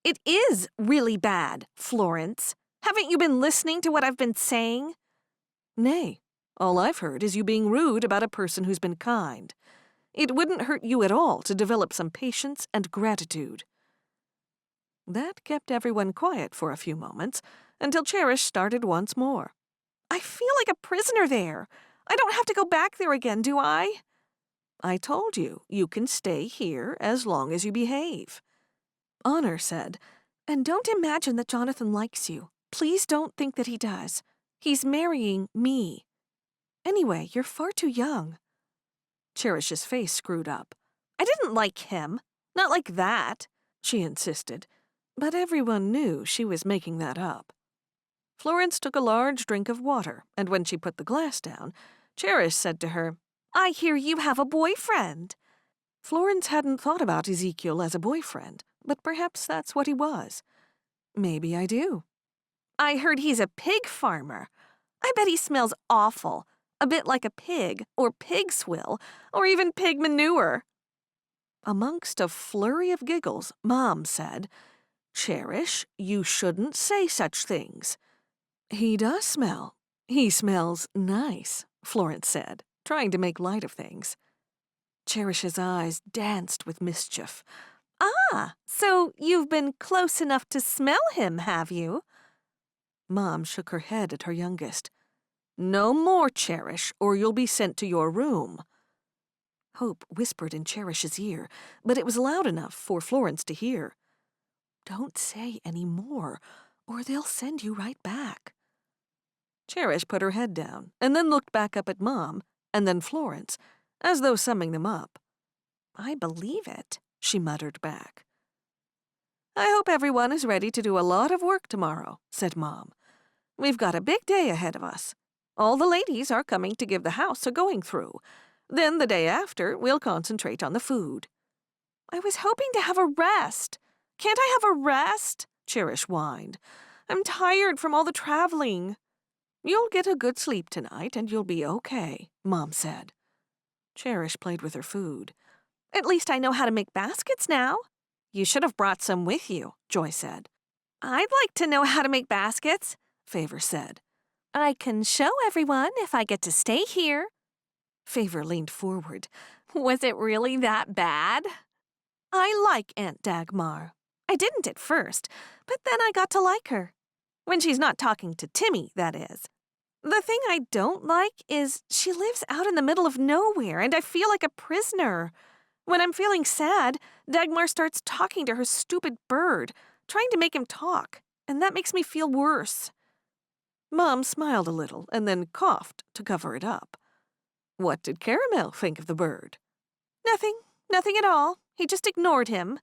It is really bad, Florence. Haven't you been listening to what I've been saying? Nay, all I've heard is you being rude about a person who's been kind. It wouldn't hurt you at all to develop some patience and gratitude. That kept everyone quiet for a few moments, until Cherish started once more. I feel like a prisoner there. I don't have to go back there again, do I? I told you, you can stay here as long as you behave. Honor said, and don't imagine that Jonathan likes you. Please don't think that he does. He's marrying me. Anyway, you're far too young. Cherish's face screwed up. I didn't like him. Not like that, she insisted, but everyone knew she was making that up. Florence took a large drink of water, and when she put the glass down, Cherish said to her, I hear you have a boyfriend. Florence hadn't thought about Ezekiel as a boyfriend, but perhaps that's what he was. Maybe I do. I heard he's a pig farmer. I bet he smells awful, a bit like a pig, or pig swill, or even pig manure. Amongst a flurry of giggles, Mom said, Cherish, you shouldn't say such things. He does smell. He smells nice, Florence said, trying to make light of things. Cherish's eyes danced with mischief. Ah, so you've been close enough to smell him, have you? Mom shook her head at her youngest. No more, Cherish, or you'll be sent to your room. Hope whispered in Cherish's ear, but it was loud enough for Florence to hear. Don't say any more, or they'll send you right back. Cherish put her head down, and then looked back up at Mom, and then Florence, as though summing them up. I believe it, she muttered back. I hope everyone is ready to do a lot of work tomorrow, said Mom. We've got a big day ahead of us. All the ladies are coming to give the house a going through. Then the day after, we'll concentrate on the food. I was hoping to have a rest. Can't I have a rest? Cherish whined. I'm tired from all the traveling. You'll get a good sleep tonight and you'll be okay, Mom said. Cherish played with her food. At least I know how to make baskets now. You should have brought some with you, Joy said. I'd like to know how to make baskets, Favor said. I can show everyone if I get to stay here. Favor leaned forward. Was it really that bad? I like Aunt Dagmar. I didn't at first, but then I got to like her. When she's not talking to Timmy, that is. The thing I don't like is she lives out in the middle of nowhere, and I feel like a prisoner. When I'm feeling sad, Dagmar starts talking to her stupid bird, trying to make him talk, and that makes me feel worse. Mom smiled a little and then coughed to cover it up. What did Caramel think of the bird? Nothing at all. He just ignored him.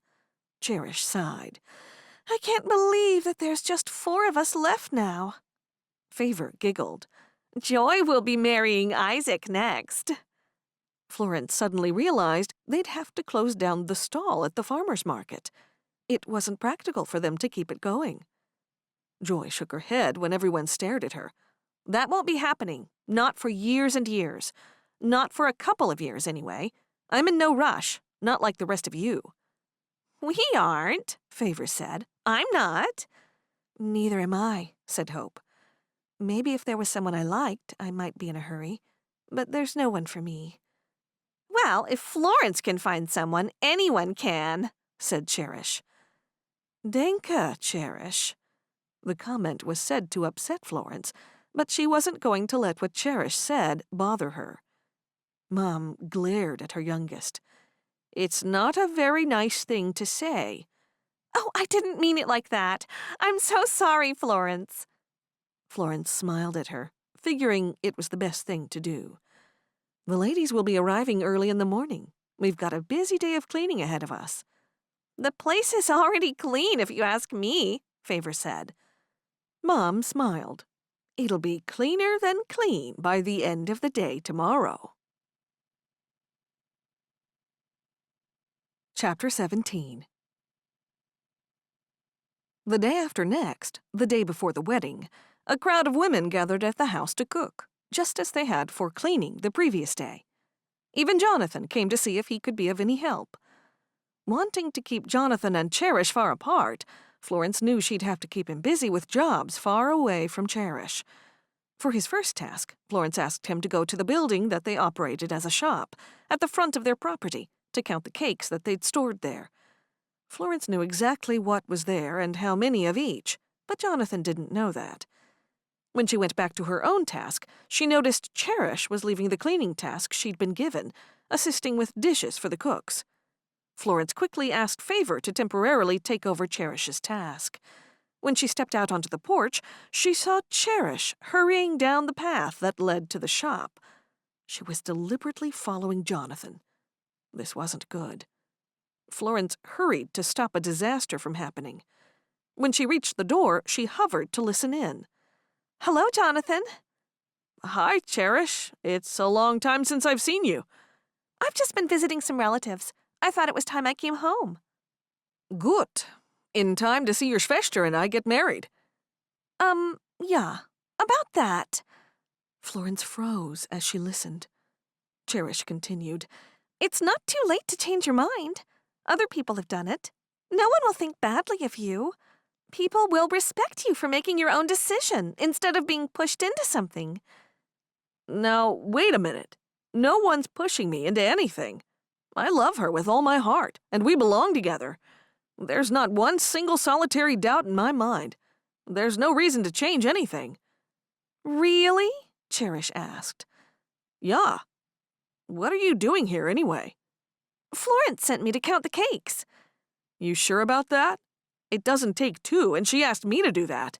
Cherish sighed. I can't believe that there's just 4 of us left now. Favor giggled. Joy will be marrying Isaac next. Florence suddenly realized they'd have to close down the stall at the farmer's market. It wasn't practical for them to keep it going. Joy shook her head when everyone stared at her. That won't be happening. Not for years and years. Not for a couple of years, anyway. I'm in no rush. Not like the rest of you. We aren't, Favor said. I'm not. Neither am I, said Hope. Maybe if there was someone I liked, I might be in a hurry. But there's no one for me. Well, if Florence can find someone, anyone can, said Cherish. Denka, Cherish. The comment was said to upset Florence, but she wasn't going to let what Cherish said bother her. Mom glared at her youngest. It's not a very nice thing to say. Oh, I didn't mean it like that. I'm so sorry, Florence. Florence smiled at her, figuring it was the best thing to do. The ladies will be arriving early in the morning. We've got a busy day of cleaning ahead of us. The place is already clean, if you ask me, Favor said. Mom smiled. It'll be cleaner than clean by the end of the day tomorrow. Chapter 17. The day after next, the day before the wedding, A crowd of women gathered at the house to cook, just as they had for cleaning the previous day. Even Jonathan came to see if he could be of any help. Wanting to keep Jonathan and Cherish far apart, Florence knew she'd have to keep him busy with jobs far away from Cherish. For his first task, Florence asked him to go to the building that they operated as a shop, at the front of their property, to count the cakes that they'd stored there. Florence knew exactly what was there and how many of each, but Jonathan didn't know that. When she went back to her own task, she noticed Cherish was leaving the cleaning task she'd been given, assisting with dishes for the cooks. Florence quickly asked Favor to temporarily take over Cherish's task. When she stepped out onto the porch, she saw Cherish hurrying down the path that led to the shop. She was deliberately following Jonathan. This wasn't good. Florence hurried to stop a disaster from happening. When she reached the door, she hovered to listen in. Hello, Jonathan. Hi, Cherish. It's a long time since I've seen you. I've just been visiting some relatives. I thought it was time I came home. Good. In time to see your Schwester and I get married. Yeah. About that. Florence froze as she listened. Cherish continued. It's not too late to change your mind. Other people have done it. No one will think badly of you. People will respect you for making your own decision instead of being pushed into something. Now, wait a minute. No one's pushing me into anything. I love her with all my heart, and we belong together. There's not one single solitary doubt in my mind. There's no reason to change anything. Really? Cherish asked. Yeah. What are you doing here anyway? Florence sent me to count the cakes. You sure about that? It doesn't take two, and she asked me to do that.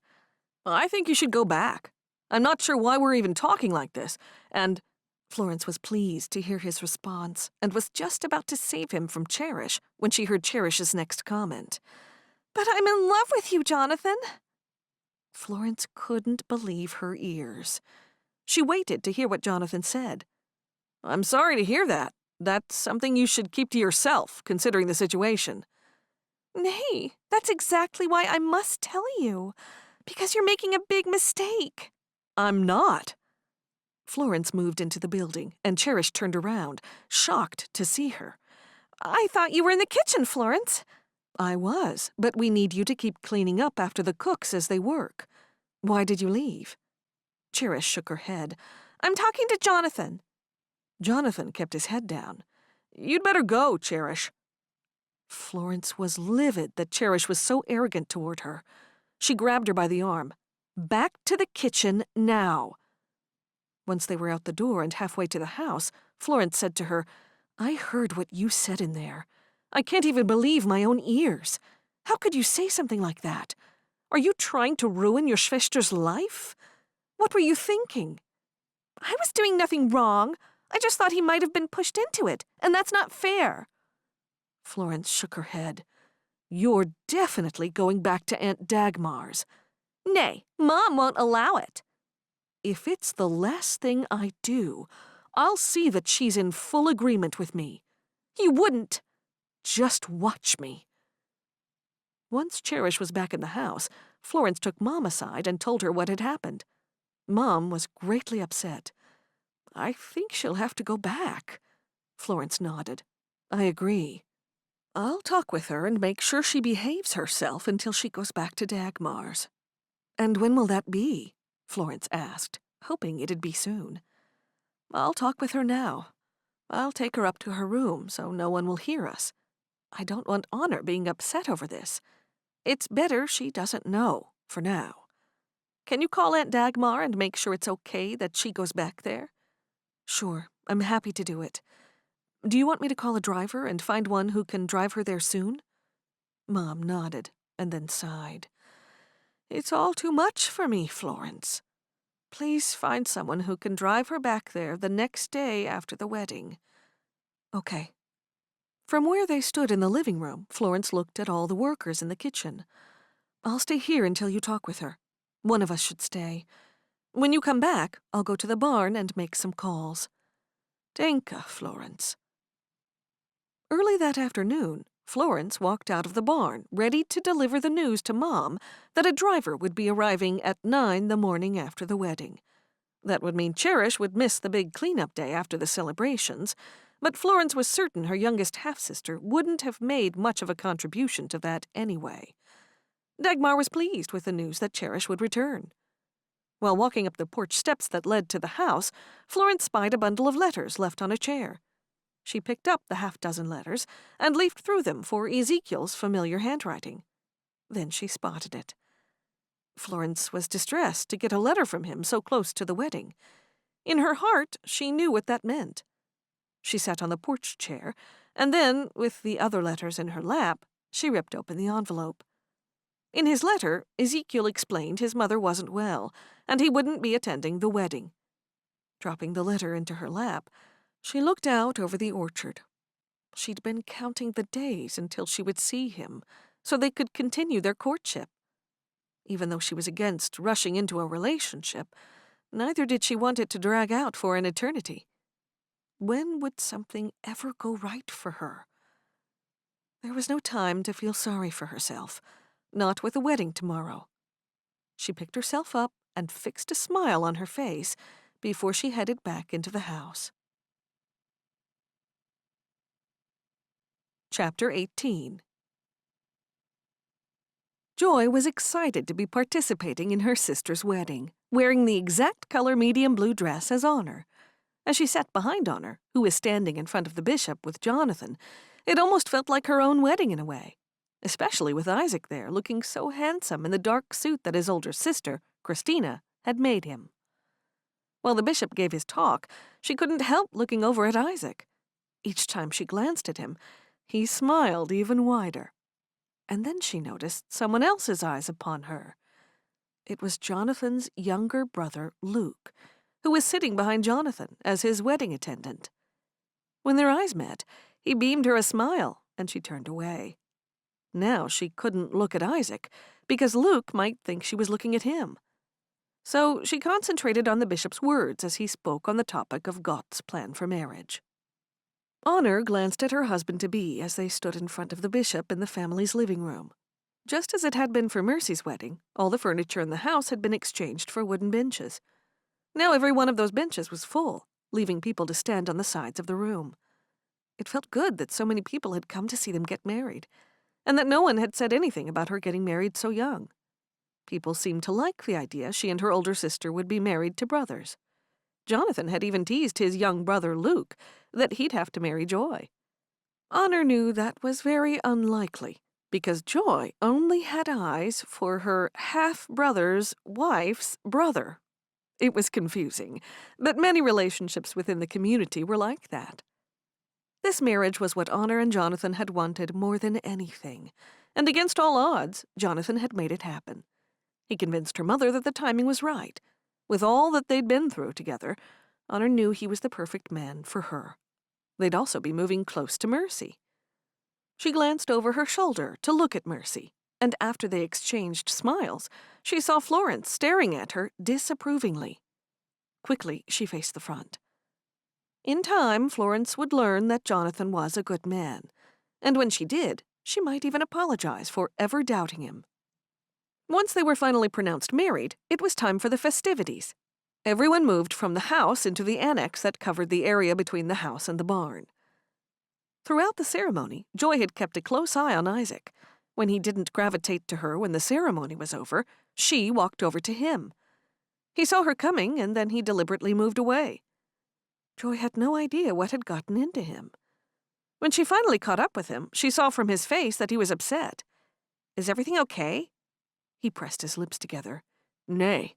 I think you should go back. I'm not sure why we're even talking like this, and Florence was pleased to hear his response and was just about to save him from Cherish when she heard Cherish's next comment. But I'm in love with you, Jonathan. Florence couldn't believe her ears. She waited to hear what Jonathan said. I'm sorry to hear that. That's something you should keep to yourself, considering the situation. Nay, that's exactly why I must tell you. Because you're making a big mistake. I'm not. Florence moved into the building, and Cherish turned around, shocked to see her. I thought you were in the kitchen, Florence. I was, but we need you to keep cleaning up after the cooks as they work. Why did you leave? Cherish shook her head. I'm talking to Jonathan. Jonathan kept his head down. You'd better go, Cherish. Florence was livid that Cherish was so arrogant toward her. She grabbed her by the arm. Back to the kitchen now. Once they were out the door and halfway to the house, Florence said to her, I heard what you said in there. I can't even believe my own ears. How could you say something like that? Are you trying to ruin your Schwester's life? What were you thinking? I was doing nothing wrong. I just thought he might have been pushed into it, and that's not fair. Florence shook her head. You're definitely going back to Aunt Dagmar's. Nay, Mom won't allow it. If it's the last thing I do, I'll see that she's in full agreement with me. You wouldn't. Just watch me. Once Cherish was back in the house, Florence took Mom aside and told her what had happened. Mom was greatly upset. I think she'll have to go back. Florence nodded. I agree. I'll talk with her and make sure she behaves herself until she goes back to Dagmar's. And when will that be? Florence asked, hoping it'd be soon. I'll talk with her now. I'll take her up to her room so no one will hear us. I don't want Honor being upset over this. It's better she doesn't know, for now. Can you call Aunt Dagmar and make sure it's okay that she goes back there? Sure, I'm happy to do it. Do you want me to call a driver and find one who can drive her there soon? Mom nodded and then sighed. It's all too much for me, Florence. Please find someone who can drive her back there the next day after the wedding. Okay. From where they stood in the living room, Florence looked at all the workers in the kitchen. I'll stay here until you talk with her. One of us should stay. When you come back, I'll go to the barn and make some calls. Danke, Florence. Early that afternoon, Florence walked out of the barn, ready to deliver the news to Mom that a driver would be arriving at 9 the morning after the wedding. That would mean Cherish would miss the big cleanup day after the celebrations, but Florence was certain her youngest half-sister wouldn't have made much of a contribution to that anyway. Dagmar was pleased with the news that Cherish would return. While walking up the porch steps that led to the house, Florence spied a bundle of letters left on a chair. She picked up the half-dozen letters and leafed through them for Ezekiel's familiar handwriting. Then she spotted it. Florence was distressed to get a letter from him so close to the wedding. In her heart, she knew what that meant. She sat on the porch chair, and then, with the other letters in her lap, she ripped open the envelope. In his letter, Ezekiel explained his mother wasn't well, and he wouldn't be attending the wedding. Dropping the letter into her lap, she looked out over the orchard. She'd been counting the days until she would see him, so they could continue their courtship. Even though she was against rushing into a relationship, neither did she want it to drag out for an eternity. When would something ever go right for her? There was no time to feel sorry for herself, not with a wedding tomorrow. She picked herself up and fixed a smile on her face before she headed back into the house. Chapter 18. Joy was excited to be participating in her sister's wedding, wearing the exact color medium blue dress as Honor. As she sat behind Honor, who was standing in front of the bishop with Jonathan, it almost felt like her own wedding in a way, especially with Isaac there, looking so handsome in the dark suit that his older sister, Christina, had made him. While the bishop gave his talk, she couldn't help looking over at Isaac. Each time she glanced at him, he smiled even wider. And then she noticed someone else's eyes upon her. It was Jonathan's younger brother, Luke, who was sitting behind Jonathan as his wedding attendant. When their eyes met, he beamed her a smile, and she turned away. Now she couldn't look at Isaac, because Luke might think she was looking at him. So she concentrated on the bishop's words as he spoke on the topic of God's plan for marriage. Honor glanced at her husband-to-be as they stood in front of the bishop in the family's living room. Just as it had been for Mercy's wedding, all the furniture in the house had been exchanged for wooden benches. Now every one of those benches was full, leaving people to stand on the sides of the room. It felt good that so many people had come to see them get married, and that no one had said anything about her getting married so young. People seemed to like the idea she and her older sister would be married to brothers. Jonathan had even teased his young brother Luke that he'd have to marry Joy. Honor knew that was very unlikely, because Joy only had eyes for her half-brother's wife's brother. It was confusing, but many relationships within the community were like that. This marriage was what Honor and Jonathan had wanted more than anything, and against all odds, Jonathan had made it happen. He convinced her mother that the timing was right. With all that they'd been through together, Honor knew he was the perfect man for her. They'd also be moving close to Mercy. She glanced over her shoulder to look at Mercy, and after they exchanged smiles, she saw Florence staring at her disapprovingly. Quickly, she faced the front. In time, Florence would learn that Jonathan was a good man, and when she did, she might even apologize for ever doubting him. Once they were finally pronounced married, it was time for the festivities. Everyone moved from the house into the annex that covered the area between the house and the barn. Throughout the ceremony, Joy had kept a close eye on Isaac. When he didn't gravitate to her when the ceremony was over, she walked over to him. He saw her coming, and then he deliberately moved away. Joy had no idea what had gotten into him. When she finally caught up with him, she saw from his face that he was upset. "Is everything okay?" He pressed his lips together. "Nay."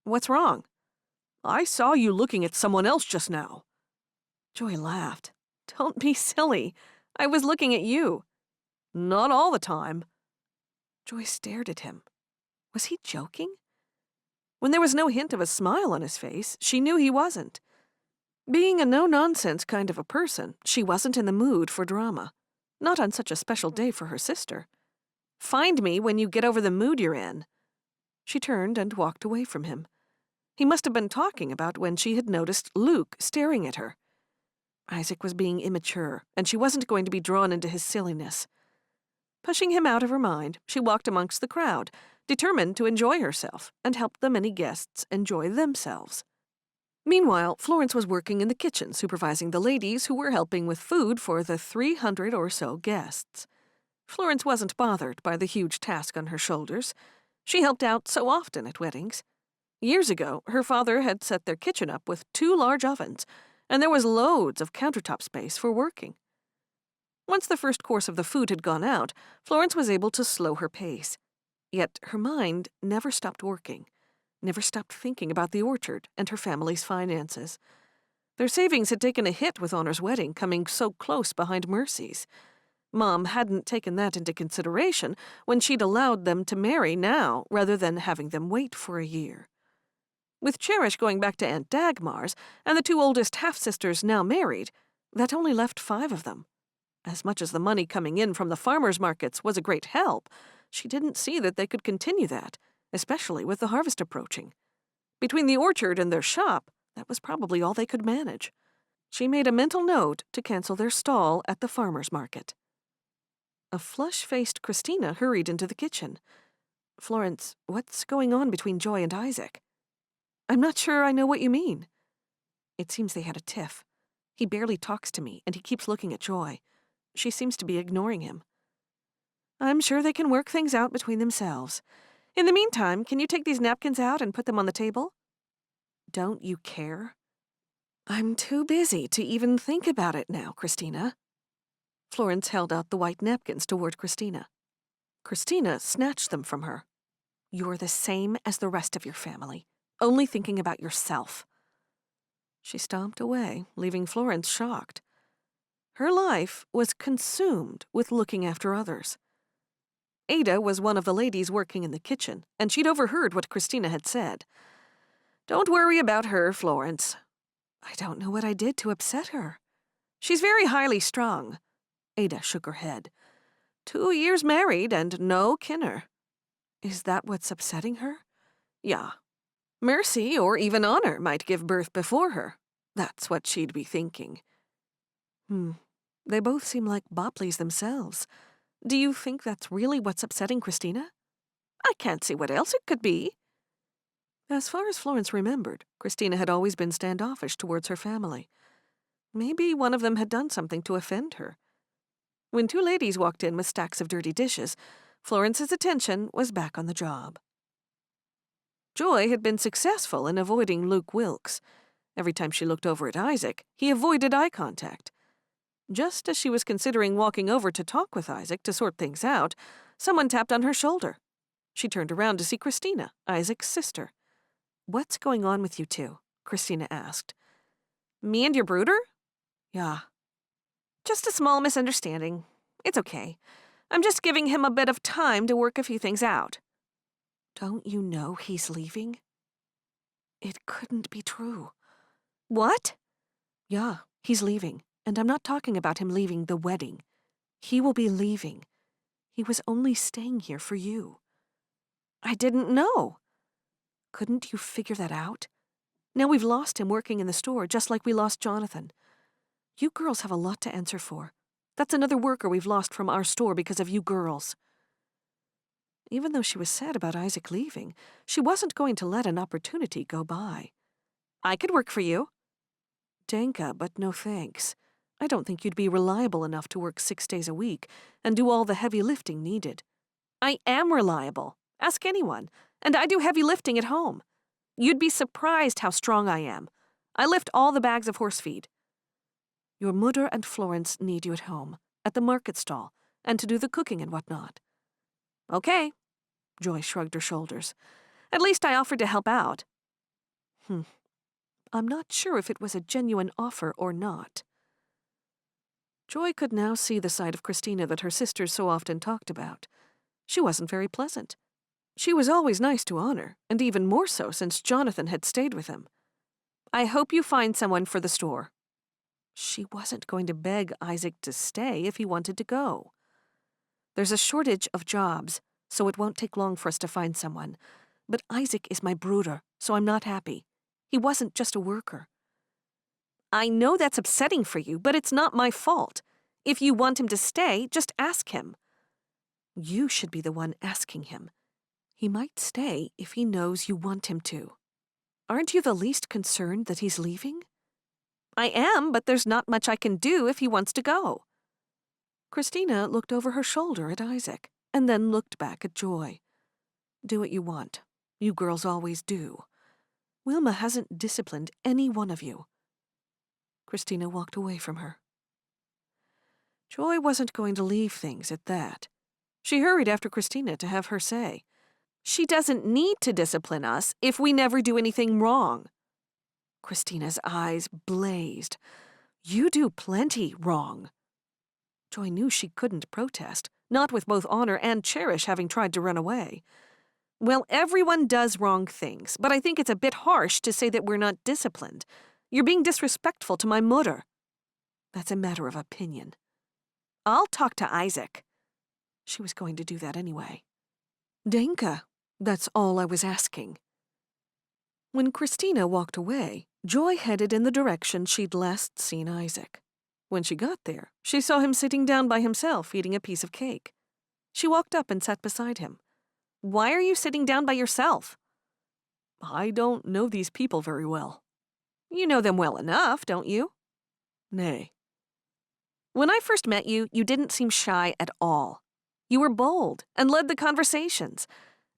"What's wrong?" "I saw you looking at someone else just now." Joy laughed. "Don't be silly. I was looking at you." "Not all the time." Joy stared at him. Was he joking? When there was no hint of a smile on his face, she knew he wasn't. Being a no-nonsense kind of a person, she wasn't in the mood for drama. Not on such a special day for her sister. "Find me when you get over the mood you're in." She turned and walked away from him. He must have been talking about when she had noticed Luke staring at her. Isaac was being immature, and she wasn't going to be drawn into his silliness. Pushing him out of her mind, she walked amongst the crowd, determined to enjoy herself and help the many guests enjoy themselves. Meanwhile, Florence was working in the kitchen, supervising the ladies who were helping with food for the 300 or so guests. Florence wasn't bothered by the huge task on her shoulders. She helped out so often at weddings. Years ago, her father had set their kitchen up with 2 large ovens, and there was loads of countertop space for working. Once the first course of the food had gone out, Florence was able to slow her pace. Yet her mind never stopped working, never stopped thinking about the orchard and her family's finances. Their savings had taken a hit with Honor's wedding coming so close behind Mercy's. Mom hadn't taken that into consideration when she'd allowed them to marry now rather than having them wait for a year. With Cherish going back to Aunt Dagmar's and the 2 oldest half-sisters now married, that only left 5 of them. As much as the money coming in from the farmers' markets was a great help, she didn't see that they could continue that, especially with the harvest approaching. Between the orchard and their shop, that was probably all they could manage. She made a mental note to cancel their stall at the farmers' market. A flush-faced Christina hurried into the kitchen. "Florence, what's going on between Joy and Isaac?" "I'm not sure I know what you mean." "It seems they had a tiff. He barely talks to me, and he keeps looking at Joy. She seems to be ignoring him." "I'm sure they can work things out between themselves. In the meantime, can you take these napkins out and put them on the table?" "Don't you care?" "I'm too busy to even think about it now, Christina." Florence held out the white napkins toward Christina. Christina snatched them from her. "You're the same as the rest of your family, only thinking about yourself." She stomped away, leaving Florence shocked. Her life was consumed with looking after others. Ada was one of the ladies working in the kitchen, and she'd overheard what Christina had said. "Don't worry about her, Florence." "I don't know what I did to upset her." "She's very highly strung." Ada shook her head. 2 years married and no kinner." "Is that what's upsetting her?" "Yeah. Mercy or even Honor might give birth before her. That's what she'd be thinking." They both seem like Bopleys themselves. Do you think that's really what's upsetting Christina?" "I can't see what else it could be." As far as Florence remembered, Christina had always been standoffish towards her family. Maybe one of them had done something to offend her. When 2 ladies walked in with stacks of dirty dishes, Florence's attention was back on the job. Joy had been successful in avoiding Luke Wilkes. Every time she looked over at Isaac, he avoided eye contact. Just as she was considering walking over to talk with Isaac to sort things out, someone tapped on her shoulder. She turned around to see Christina, Isaac's sister. "What's going on with you 2?" Christina asked. "Me and your brooder?" "Yeah." "Just a small misunderstanding. It's okay. I'm just giving him a bit of time to work a few things out." "Don't you know he's leaving?" It couldn't be true. "What?" "Yeah, he's leaving. And I'm not talking about him leaving the wedding. He will be leaving. He was only staying here for you." "I didn't know." "Couldn't you figure that out? Now we've lost him working in the store, just like we lost Jonathan. You girls have a lot to answer for. That's another worker we've lost from our store because of you girls." Even though she was sad about Isaac leaving, she wasn't going to let an opportunity go by. "I could work for you." "Danka, but no thanks. I don't think you'd be reliable enough to work 6 days a week and do all the heavy lifting needed." "I am reliable. Ask anyone. And I do heavy lifting at home. You'd be surprised how strong I am. I lift all the bags of horse feed." "Your mother and Florence need you at home, at the market stall, and to do the cooking and whatnot." "Okay." Joy shrugged her shoulders. "At least I offered to help out." I'm not sure if it was a genuine offer or not." Joy could now see the side of Christina that her sisters so often talked about. She wasn't very pleasant. She was always nice to Honor, and even more so since Jonathan had stayed with him. "I hope you find someone for the store." She wasn't going to beg Isaac to stay if he wanted to go. "There's a shortage of jobs, so it won't take long for us to find someone. But Isaac is my brooder, so I'm not happy. He wasn't just a worker." I know that's upsetting for you, but it's not my fault. If you want him to stay, just ask him. You should be the one asking him. He might stay if he knows you want him to. Aren't you the least concerned that he's leaving? I am, but there's not much I can do if he wants to go. Christina looked over her shoulder at Isaac, and then looked back at Joy. Do what you want. You girls always do. Wilma hasn't disciplined any one of you. Christina walked away from her. Joy wasn't going to leave things at that. She hurried after Christina to have her say. She doesn't need to discipline us if we never do anything wrong. Christina's eyes blazed. You do plenty wrong. Joy knew she couldn't protest, not with both Honor and Cherish having tried to run away. Well, everyone does wrong things, but I think it's a bit harsh to say that we're not disciplined. You're being disrespectful to my mother. That's a matter of opinion. I'll talk to Isaac. She was going to do that anyway. Danka, that's all I was asking. When Christina walked away, Joy headed in the direction she'd last seen Isaac. When she got there, she saw him sitting down by himself eating a piece of cake. She walked up and sat beside him. Why are you sitting down by yourself? I don't know these people very well. You know them well enough, don't you? Nay. When I first met you, you didn't seem shy at all. You were bold and led the conversations.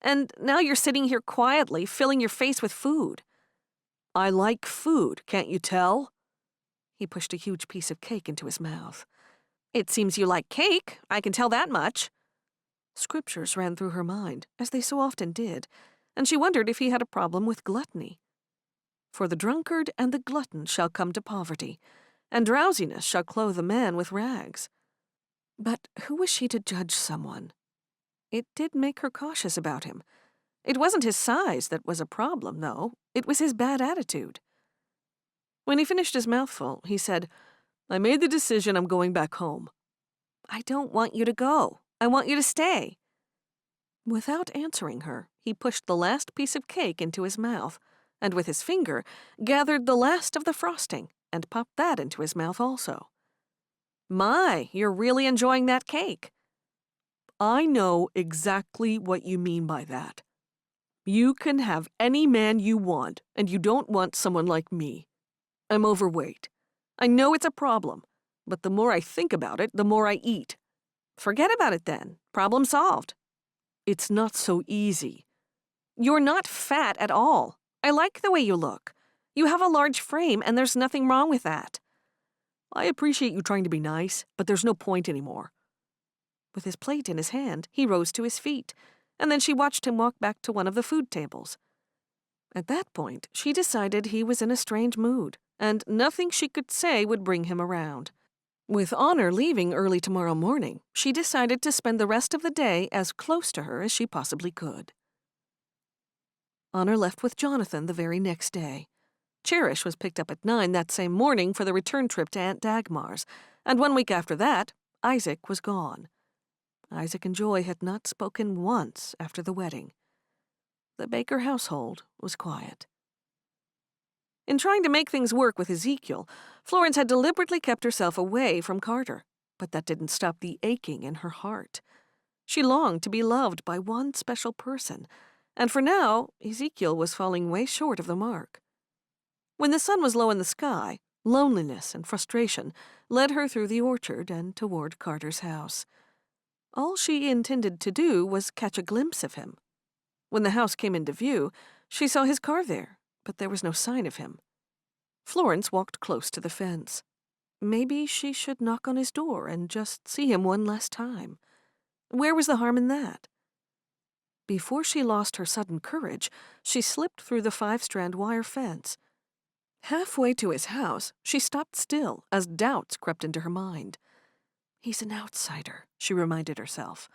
And now you're sitting here quietly, filling your face with food. I like food, can't you tell? He pushed a huge piece of cake into his mouth. It seems you like cake, I can tell that much. Scriptures ran through her mind, as they so often did, and she wondered if he had a problem with gluttony. For the drunkard and the glutton shall come to poverty, and drowsiness shall clothe a man with rags. But who was she to judge someone? It did make her cautious about him. It wasn't his size that was a problem, though. It was his bad attitude. When he finished his mouthful, he said, I made the decision I'm going back home. I don't want you to go. I want you to stay. Without answering her, he pushed the last piece of cake into his mouth, and with his finger gathered the last of the frosting and popped that into his mouth also. My, you're really enjoying that cake. I know exactly what you mean by that. You can have any man you want, and you don't want someone like me. I'm overweight. I know it's a problem, but the more I think about it, the more I eat. Forget about it then. Problem solved. It's not so easy. You're not fat at all. I like the way you look. You have a large frame, and there's nothing wrong with that. I appreciate you trying to be nice, but there's no point anymore. With his plate in his hand, he rose to his feet, and then she watched him walk back to one of the food tables. At that point, she decided he was in a strange mood, and nothing she could say would bring him around. With Honor leaving early tomorrow morning, she decided to spend the rest of the day as close to her as she possibly could. Honor left with Jonathan the very next day. Cherish was picked up at 9 that same morning for the return trip to Aunt Dagmar's, and 1 week after that, Isaac was gone. Isaac and Joy had not spoken once after the wedding. The Baker household was quiet. In trying to make things work with Ezekiel, Florence had deliberately kept herself away from Carter, but that didn't stop the aching in her heart. She longed to be loved by one special person, and for now, Ezekiel was falling way short of the mark. When the sun was low in the sky, loneliness and frustration led her through the orchard and toward Carter's house. All she intended to do was catch a glimpse of him. When the house came into view, she saw his car there, but there was no sign of him. Florence walked close to the fence. Maybe she should knock on his door and just see him one last time. Where was the harm in that? Before she lost her sudden courage, she slipped through the 5-strand wire fence. Halfway to his house, she stopped still as doubts crept into her mind. He's an outsider, she reminded herself.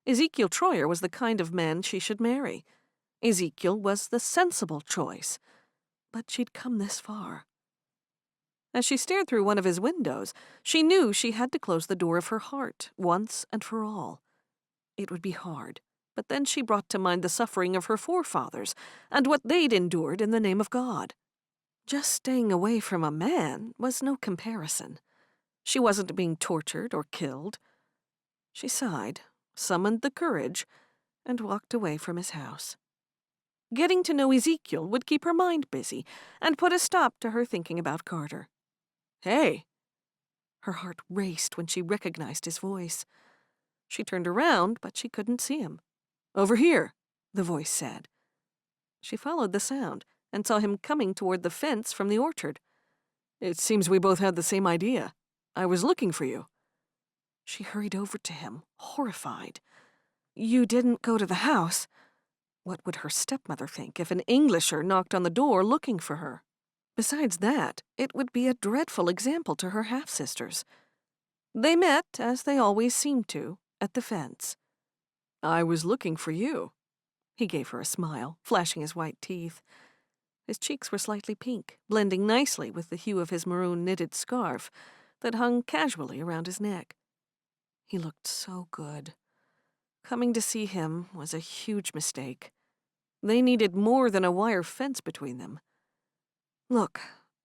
Ezekiel Troyer was the kind of man she should marry. Ezekiel was the sensible choice. But she'd come this far. As she stared through one of his windows, she knew she had to close the door of her heart once and for all. It would be hard, but then she brought to mind the suffering of her forefathers and what they'd endured in the name of God. Just staying away from a man was no comparison. She wasn't being tortured or killed. She sighed, summoned the courage, and walked away from his house. Getting to know Ezekiel would keep her mind busy and put a stop to her thinking about Carter. Hey! Her heart raced when she recognized his voice. She turned around, but she couldn't see him. Over here, the voice said. She followed the sound and saw him coming toward the fence from the orchard. It seems we both had the same idea. I was looking for you. She hurried over to him, horrified. You didn't go to the house. What would her stepmother think if an Englisher knocked on the door looking for her? Besides that, it would be a dreadful example to her half-sisters. They met, as they always seemed to, at the fence. I was looking for you. He gave her a smile, flashing his white teeth. His cheeks were slightly pink, blending nicely with the hue of his maroon knitted scarf that hung casually around his neck. He looked so good. Coming to see him was a huge mistake. They needed more than a wire fence between them. Look,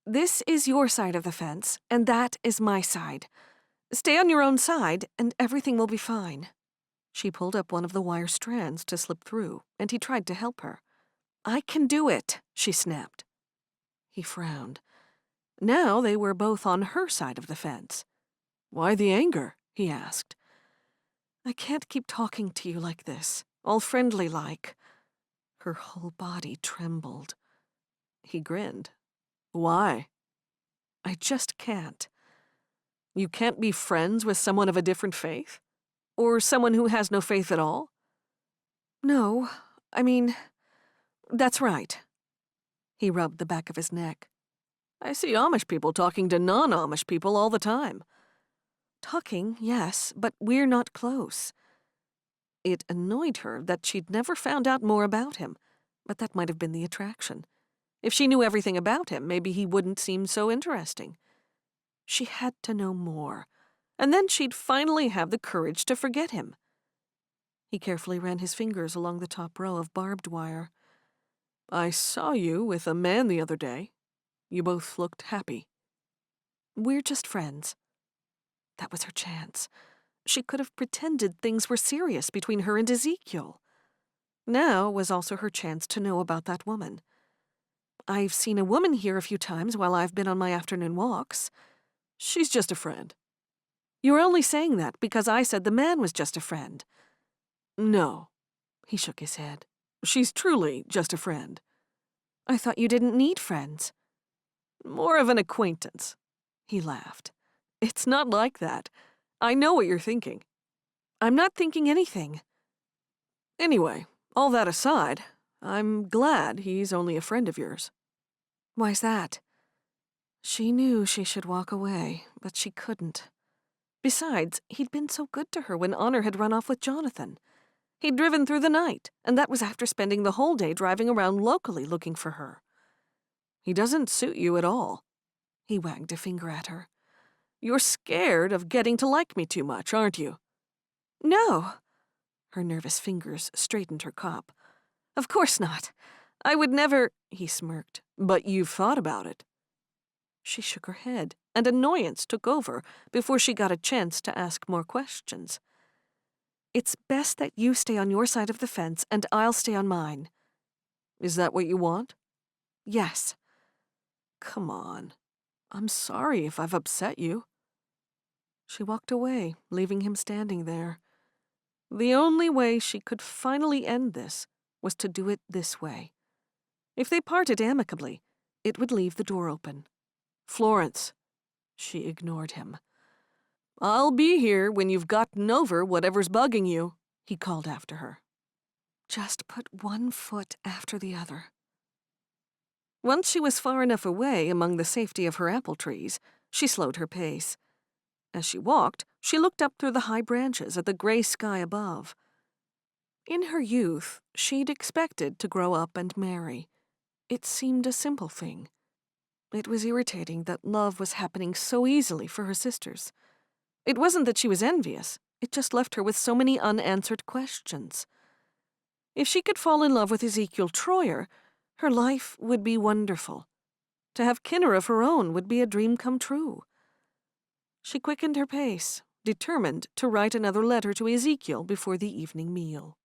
this is your side of the fence, and that is my side. Stay on your own side, and everything will be fine. She pulled up one of the wire strands to slip through, and he tried to help her. I can do it, she snapped. He frowned. Now they were both on her side of the fence. Why the anger? He asked. I can't keep talking to you like this, all friendly-like. Her whole body trembled. He grinned. Why? I just can't. You can't be friends with someone of a different faith? Or someone who has no faith at all? No, I mean, that's right. He rubbed the back of his neck. I see Amish people talking to non-Amish people all the time. Talking, yes, but we're not close. It annoyed her that she'd never found out more about him, but that might have been the attraction. If she knew everything about him, maybe he wouldn't seem so interesting. She had to know more, and then she'd finally have the courage to forget him. He carefully ran his fingers along the top row of barbed wire. I saw you with a man the other day. You both looked happy. We're just friends. That was her chance. She could have pretended things were serious between her and Ezekiel. Now was also her chance to know about that woman. I've seen a woman here a few times while I've been on my afternoon walks. She's just a friend. You're only saying that because I said the man was just a friend. No. He shook his head. She's truly just a friend. I thought you didn't need friends. More of an acquaintance. He laughed. It's not like that. I know what you're thinking. I'm not thinking anything. Anyway, all that aside, I'm glad he's only a friend of yours. Why's that? She knew she should walk away, but she couldn't. Besides, he'd been so good to her when Honor had run off with Jonathan. He'd driven through the night, and that was after spending the whole day driving around locally looking for her. He doesn't suit you at all. He wagged a finger at her. You're scared of getting to like me too much, aren't you? No. Her nervous fingers straightened her cup. Of course not. I would never, he smirked, but you've thought about it. She shook her head, and annoyance took over before she got a chance to ask more questions. It's best that you stay on your side of the fence, and I'll stay on mine. Is that what you want? Yes. Come on. I'm sorry if I've upset you. She walked away, leaving him standing there. The only way she could finally end this was to do it this way. If they parted amicably, it would leave the door open. Florence. She ignored him. I'll be here when you've gotten over whatever's bugging you, he called after her. Just put one foot after the other. Once she was far enough away among the safety of her apple trees, she slowed her pace. As she walked, she looked up through the high branches at the gray sky above. In her youth, she'd expected to grow up and marry. It seemed a simple thing. It was irritating that love was happening so easily for her sisters. It wasn't that she was envious, it just left her with so many unanswered questions. If she could fall in love with Ezekiel Troyer, her life would be wonderful. To have Kinner of her own would be a dream come true. She quickened her pace, determined to write another letter to Ezekiel before the evening meal.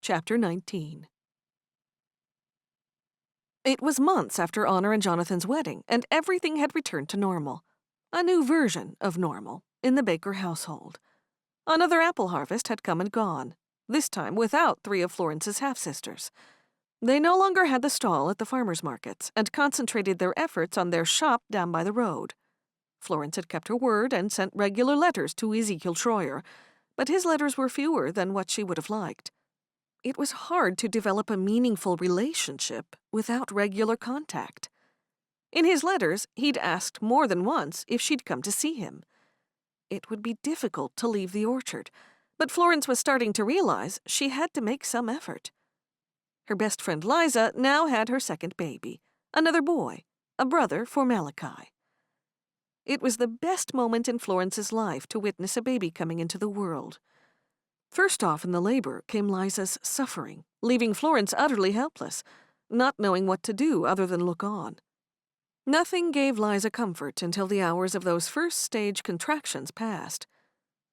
Chapter 19. It was months after Honor and Jonathan's wedding, and everything had returned to normal. A new version of normal in the Baker household. Another apple harvest had come and gone, this time without 3 of Florence's half-sisters. They no longer had the stall at the farmers' markets and concentrated their efforts on their shop down by the road. Florence had kept her word and sent regular letters to Ezekiel Troyer, but his letters were fewer than what she would have liked. It was hard to develop a meaningful relationship without regular contact. In his letters, he'd asked more than once if she'd come to see him. It would be difficult to leave the orchard, but Florence was starting to realize she had to make some effort. Her best friend Liza now had her second baby, another boy, a brother for Malachi. It was the best moment in Florence's life to witness a baby coming into the world. First off in the labor came Liza's suffering, leaving Florence utterly helpless, not knowing what to do other than look on. Nothing gave Liza comfort until the hours of those first stage contractions passed.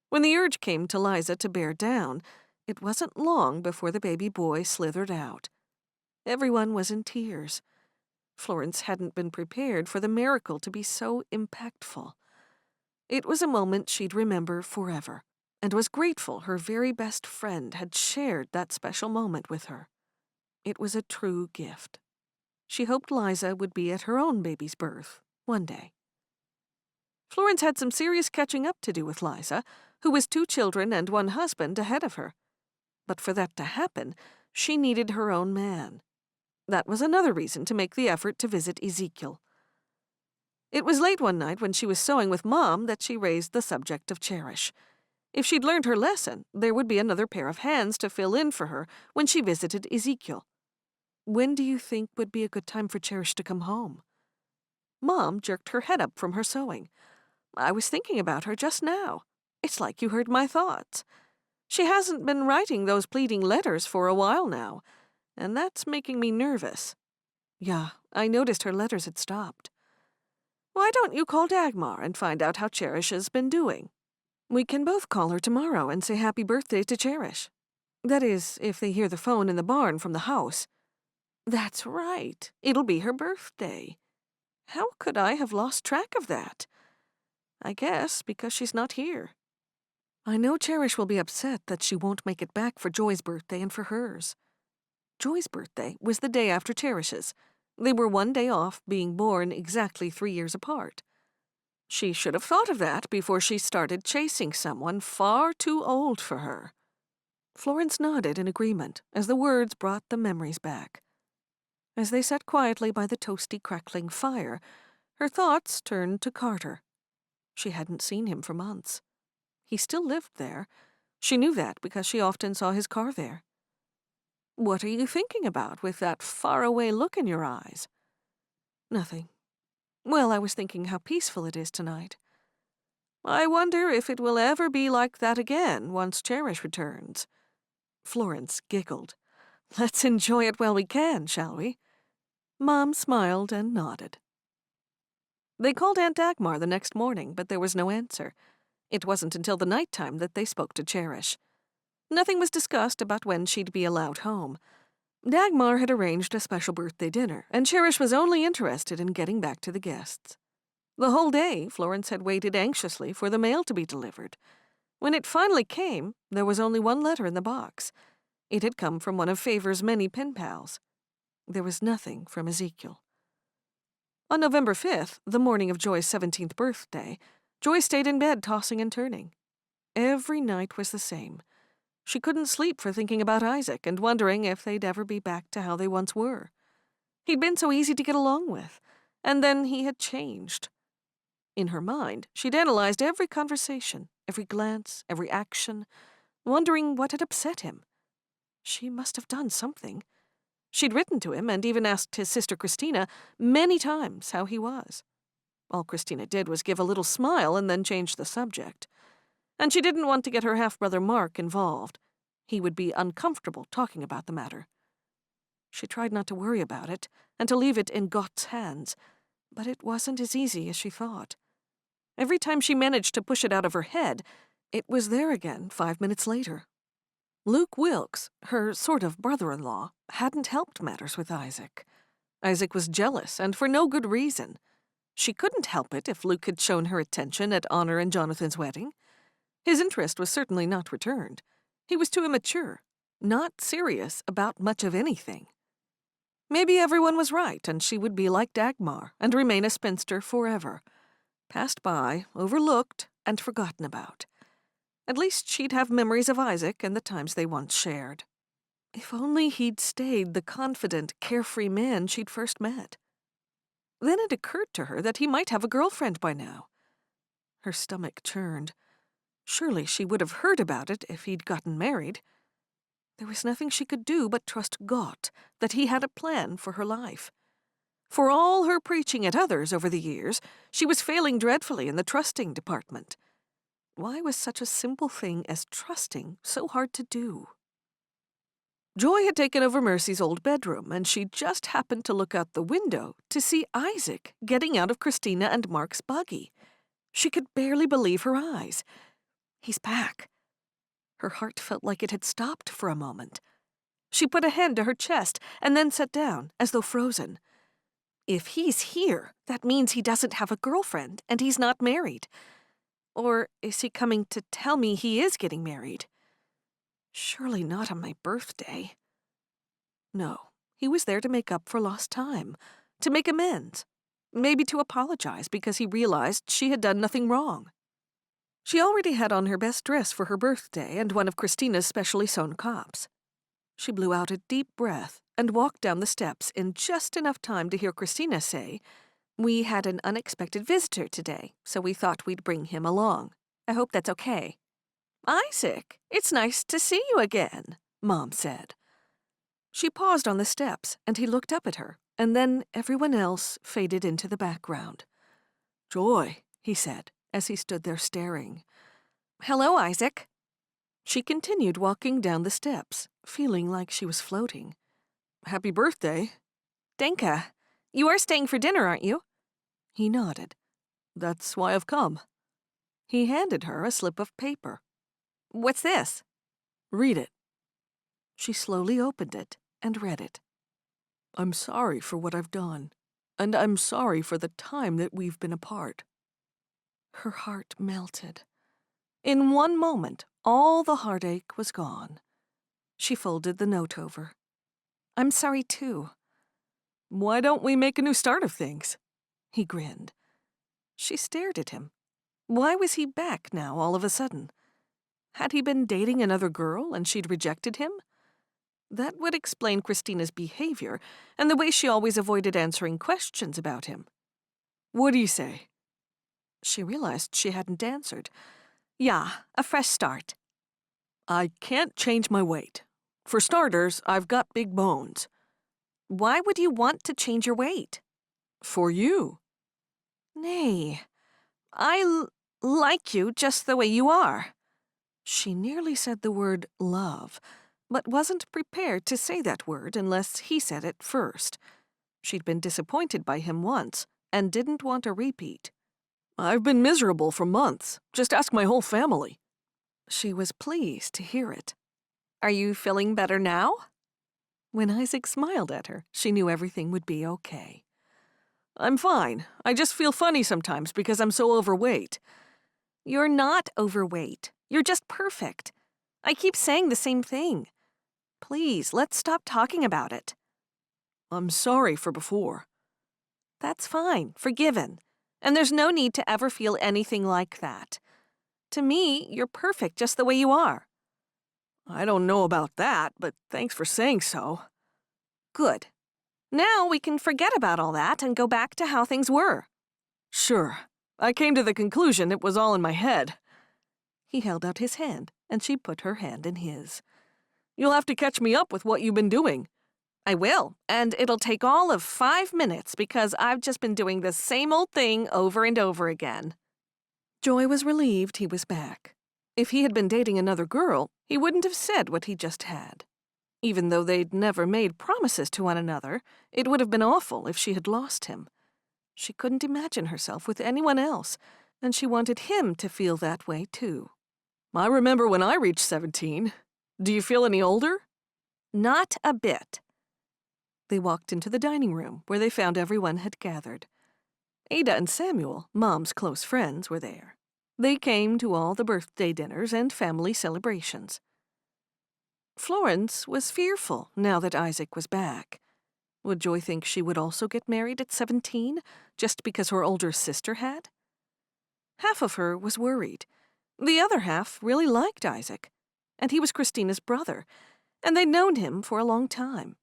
When the urge came to Liza to bear down, it wasn't long before the baby boy slithered out. Everyone was in tears. Florence hadn't been prepared for the miracle to be so impactful. It was a moment she'd remember forever, and was grateful her very best friend had shared that special moment with her. It was a true gift. She hoped Liza would be at her own baby's birth one day. Florence had some serious catching up to do with Liza, who was 2 children and 1 husband ahead of her. But for that to happen, she needed her own man. That was another reason to make the effort to visit Ezekiel. It was late one night when she was sewing with Mom that she raised the subject of Cherish. If she'd learned her lesson, there would be another pair of hands to fill in for her when she visited Ezekiel. When do you think would be a good time for Cherish to come home? Mom jerked her head up from her sewing. I was thinking about her just now. It's like you heard my thoughts. She hasn't been writing those pleading letters for a while now, and that's making me nervous. Yeah, I noticed her letters had stopped. Why don't you call Dagmar and find out how Cherish has been doing? We can both call her tomorrow and say happy birthday to Cherish. That is, if they hear the phone in the barn from the house. That's right. It'll be her birthday. How could I have lost track of that? I guess because she's not here. I know Cherish will be upset that she won't make it back for Joy's birthday and for hers. Joy's birthday was the day after Cherish's. They were 1 day off, being born exactly 3 years apart. She should have thought of that before she started chasing someone far too old for her. Florence nodded in agreement as the words brought the memories back. As they sat quietly by the toasty, crackling fire, her thoughts turned to Carter. She hadn't seen him for months. He still lived there. She knew that because she often saw his car there. What are you thinking about with that faraway look in your eyes? Nothing. Well, I was thinking how peaceful it is tonight. I wonder if it will ever be like that again once Cherish returns. Florence giggled. Let's enjoy it while we can, shall we? Mom smiled and nodded. They called Aunt Dagmar the next morning, but there was no answer. It wasn't until the nighttime that they spoke to Cherish. Nothing was discussed about when she'd be allowed home. Dagmar had arranged a special birthday dinner, and Cherish was only interested in getting back to the guests. The whole day, Florence had waited anxiously for the mail to be delivered. When it finally came, there was only 1 letter in the box. It had come from one of Favor's many pen pals. There was nothing from Ezekiel. On November 5th, the morning of Joy's 17th birthday, Joy stayed in bed tossing and turning. Every night was the same. She couldn't sleep for thinking about Isaac and wondering if they'd ever be back to how they once were. He'd been so easy to get along with, and then he had changed. In her mind, she'd analyzed every conversation, every glance, every action, wondering what had upset him. She must have done something. She'd written to him and even asked his sister Christina many times how he was. All Christina did was give a little smile and then change the subject. And she didn't want to get her half-brother Mark involved. He would be uncomfortable talking about the matter. She tried not to worry about it and to leave it in God's hands, but it wasn't as easy as she thought. Every time she managed to push it out of her head, it was there again 5 minutes later. Luke Wilkes, her sort of brother-in-law, hadn't helped matters with Isaac. Isaac was jealous, and for no good reason. She couldn't help it if Luke had shown her attention at Honor and Jonathan's wedding. His interest was certainly not returned. He was too immature, not serious about much of anything. Maybe everyone was right, and she would be like Dagmar and remain a spinster forever. Passed by, overlooked, and forgotten about. At least she'd have memories of Isaac and the times they once shared. If only he'd stayed the confident, carefree man she'd first met. Then it occurred to her that he might have a girlfriend by now. Her stomach churned. Surely she would have heard about it if he'd gotten married. There was nothing she could do but trust God that he had a plan for her life. For all her preaching at others over the years, she was failing dreadfully in the trusting department. Why was such a simple thing as trusting so hard to do? Joy had taken over Mercy's old bedroom, and she just happened to look out the window to see Isaac getting out of Christina and Mark's buggy. She could barely believe her eyes. He's back. Her heart felt like it had stopped for a moment. She put a hand to her chest and then sat down, as though frozen. If he's here, that means he doesn't have a girlfriend and he's not married. Or is he coming to tell me he is getting married? Surely not on my birthday. No, he was there to make up for lost time, to make amends, maybe to apologize because he realized she had done nothing wrong. She already had on her best dress for her birthday and one of Christina's specially sewn cops. She blew out a deep breath and walked down the steps in just enough time to hear Christina say, "We had an unexpected visitor today, so we thought we'd bring him along. I hope that's okay." "Isaac, it's nice to see you again," Mom said. She paused on the steps, and he looked up at her, and then everyone else faded into the background. "Joy," he said, as he stood there staring. "Hello, Isaac." She continued walking down the steps, feeling like she was floating. "Happy birthday." "Denka, you are staying for dinner, aren't you?" He nodded. "That's why I've come." He handed her a slip of paper. "What's this?" "Read it." She slowly opened it and read it. "I'm sorry for what I've done, and I'm sorry for the time that we've been apart." Her heart melted. In one moment, all the heartache was gone. She folded the note over. "I'm sorry, too." "Why don't we make a new start of things?" He grinned. She stared at him. Why was he back now all of a sudden? Had he been dating another girl and she'd rejected him? That would explain Christina's behavior and the way she always avoided answering questions about him. "What do you say?" She realized she hadn't answered. "Yeah, a fresh start." "I can't change my weight. For starters, I've got big bones." "Why would you want to change your weight?" "For you." "Nay, I like you just the way you are." She nearly said the word love, but wasn't prepared to say that word unless he said it first. She'd been disappointed by him once and didn't want a repeat. "I've been miserable for months. Just ask my whole family." She was pleased to hear it. "Are you feeling better now?" When Isaac smiled at her, she knew everything would be okay. "I'm fine. I just feel funny sometimes because I'm so overweight." "You're not overweight. You're just perfect. I keep saying the same thing. Please, let's stop talking about it." "I'm sorry for before." "That's fine. Forgiven. And there's no need to ever feel anything like that. To me, you're perfect just the way you are." "I don't know about that, but thanks for saying so." "Good. Now we can forget about all that and go back to how things were." "Sure. I came to the conclusion it was all in my head." He held out his hand, and she put her hand in his. "You'll have to catch me up with what you've been doing." "I will, and it'll take all of 5 minutes because I've just been doing the same old thing over and over again." Joy was relieved he was back. If he had been dating another girl, he wouldn't have said what he just had. Even though they'd never made promises to one another, it would have been awful if she had lost him. She couldn't imagine herself with anyone else, and she wanted him to feel that way, too. I remember when I reached 17. Do you feel any older? Not a bit. They walked into the dining room, where they found everyone had gathered. Ada and Samuel, Mom's close friends, were there. They came to all the birthday dinners and family celebrations. Florence was fearful now that Isaac was back. Would Joy think she would also get married at 17, just because her older sister had? Half of her was worried. The other half really liked Isaac, and he was Christina's brother, and they'd known him for a long time.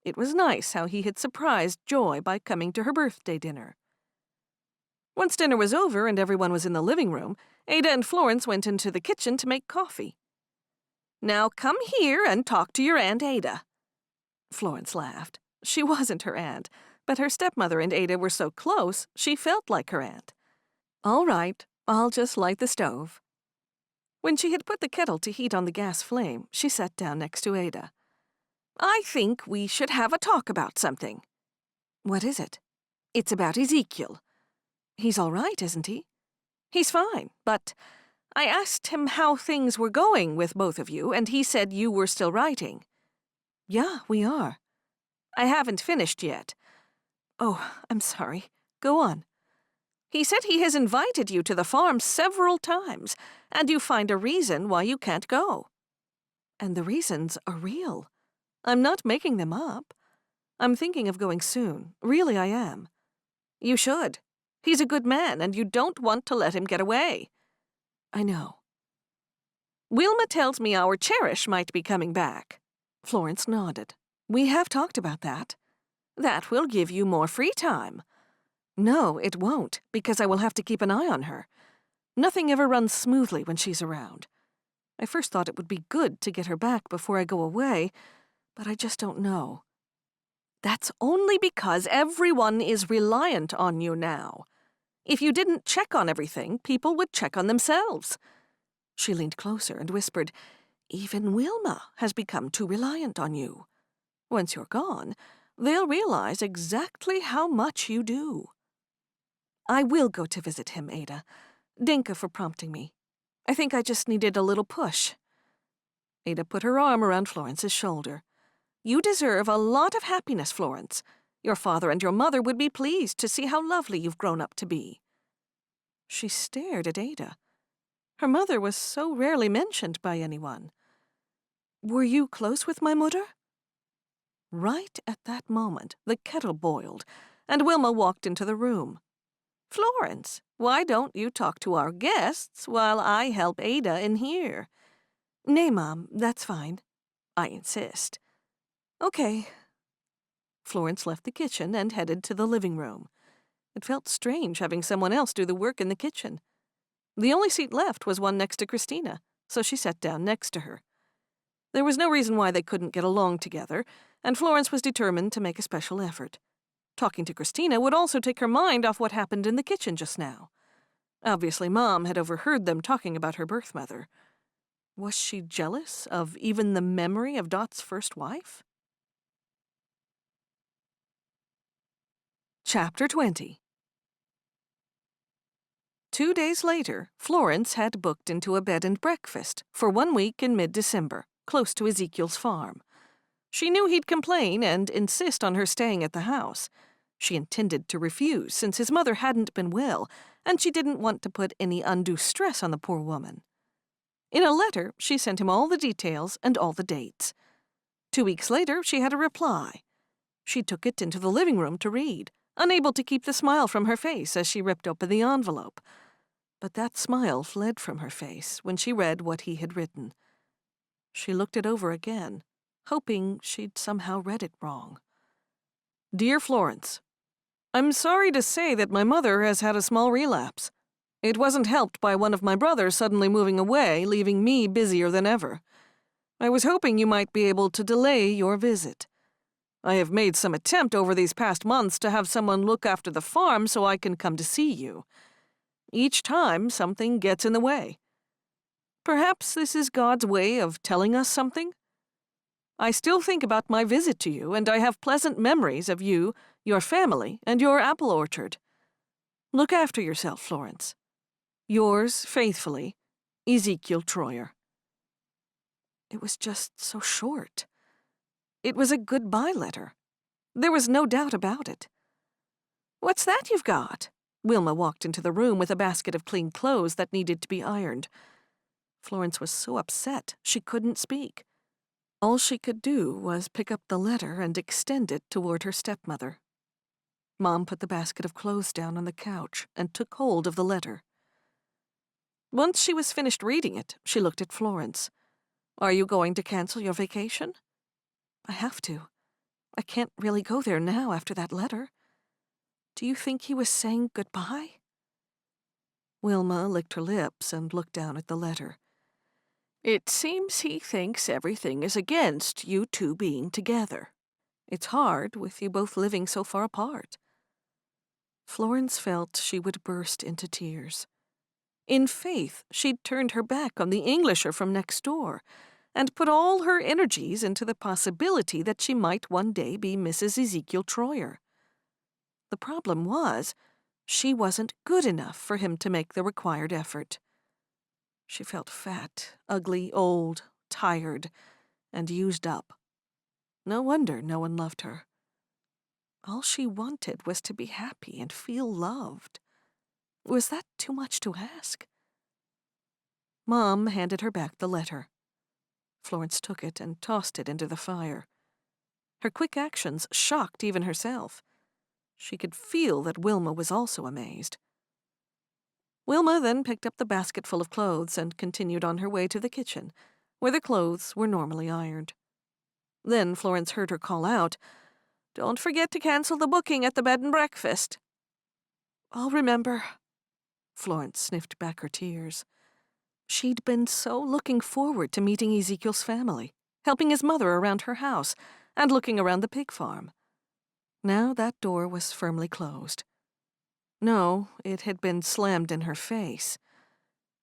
It was nice how he had surprised Joy by coming to her birthday dinner. Once dinner was over and everyone was in the living room, Ada and Florence went into the kitchen to make coffee. "Now come here and talk to your Aunt Ada." Florence laughed. She wasn't her aunt, but her stepmother and Ada were so close, she felt like her aunt. "All right, I'll just light the stove." When she had put the kettle to heat on the gas flame, she sat down next to Ada. "I think we should have a talk about something." "What is it?" "It's about Ezekiel." "He's all right, isn't he?" "He's fine, but I asked him how things were going with both of you, and he said you were still writing." "Yeah, we are." "I haven't finished yet." "Oh, I'm sorry. Go on." "He said he has invited you to the farm several times, and you find a reason why you can't go." "And the reasons are real. I'm not making them up. I'm thinking of going soon. Really, I am." "You should. He's a good man, and you don't want to let him get away." "I know." "Wilma tells me our Cherish might be coming back." Florence nodded. "We have talked about that." "That will give you more free time." "No, it won't, because I will have to keep an eye on her. Nothing ever runs smoothly when she's around. I first thought it would be good to get her back before I go away, but I just don't know." "That's only because everyone is reliant on you now. If you didn't check on everything, people would check on themselves." She leaned closer and whispered, "Even Wilma has become too reliant on you. Once you're gone, they'll realize exactly how much you do." "I will go to visit him, Ada. Dinka for prompting me. I think I just needed a little push." Ada put her arm around Florence's shoulder. "You deserve a lot of happiness, Florence. Your father and your mother would be pleased to see how lovely you've grown up to be." She stared at Ada. Her mother was so rarely mentioned by anyone. "Were you close with my mother?" Right at that moment, the kettle boiled, and Wilma walked into the room. "Florence, why don't you talk to our guests while I help Ada in here?" "Nay, Mom, that's fine." "I insist." "Okay." Florence left the kitchen and headed to the living room. It felt strange having someone else do the work in the kitchen. The only seat left was one next to Christina, so she sat down next to her. There was no reason why they couldn't get along together, and Florence was determined to make a special effort. Talking to Christina would also take her mind off what happened in the kitchen just now. Obviously, Mom had overheard them talking about her birth mother. Was she jealous of even the memory of Dot's first wife? Chapter 20. 2 days later, Florence had booked into a bed and breakfast for 1 week in mid-December, close to Ezekiel's farm. She knew he'd complain and insist on her staying at the house. She intended to refuse since his mother hadn't been well, and she didn't want to put any undue stress on the poor woman. In a letter, she sent him all the details and all the dates. 2 weeks later, she had a reply. She took it into the living room to read, unable to keep the smile from her face as she ripped open the envelope. But that smile fled from her face when she read what he had written. She looked it over again, hoping she'd somehow read it wrong. "Dear Florence, I'm sorry to say that my mother has had a small relapse. It wasn't helped by one of my brothers suddenly moving away, leaving me busier than ever. I was hoping you might be able to delay your visit. I have made some attempt over these past months to have someone look after the farm so I can come to see you. Each time, something gets in the way. Perhaps this is God's way of telling us something? I still think about my visit to you, and I have pleasant memories of you, your family, and your apple orchard. Look after yourself, Florence. Yours faithfully, Ezekiel Troyer. It was just so short. It was a goodbye letter. There was no doubt about it. What's that you've got? Wilma walked into the room with a basket of clean clothes that needed to be ironed. Florence was so upset she couldn't speak. All she could do was pick up the letter and extend it toward her stepmother. Mom put the basket of clothes down on the couch and took hold of the letter. Once she was finished reading it, she looked at Florence. Are you going to cancel your vacation? I have to. I can't really go there now after that letter. Do you think he was saying goodbye? Wilma licked her lips and looked down at the letter. It seems he thinks everything is against you two being together. It's hard with you both living so far apart. Florence felt she would burst into tears. In faith, she'd turned her back on the Englisher from next door and put all her energies into the possibility that she might one day be Mrs. Ezekiel Troyer. The problem was, she wasn't good enough for him to make the required effort. She felt fat, ugly, old, tired, and used up. No wonder no one loved her. All she wanted was to be happy and feel loved. Was that too much to ask? Mom handed her back the letter. Florence took it and tossed it into the fire. Her quick actions shocked even herself. She could feel that Wilma was also amazed. Wilma then picked up the basket full of clothes and continued on her way to the kitchen, where the clothes were normally ironed. Then Florence heard her call out, "Don't forget to cancel the booking at the bed and breakfast." "I'll remember." Florence sniffed back her tears. She'd been so looking forward to meeting Ezekiel's family, helping his mother around her house, and looking around the pig farm. Now that door was firmly closed. No, it had been slammed in her face.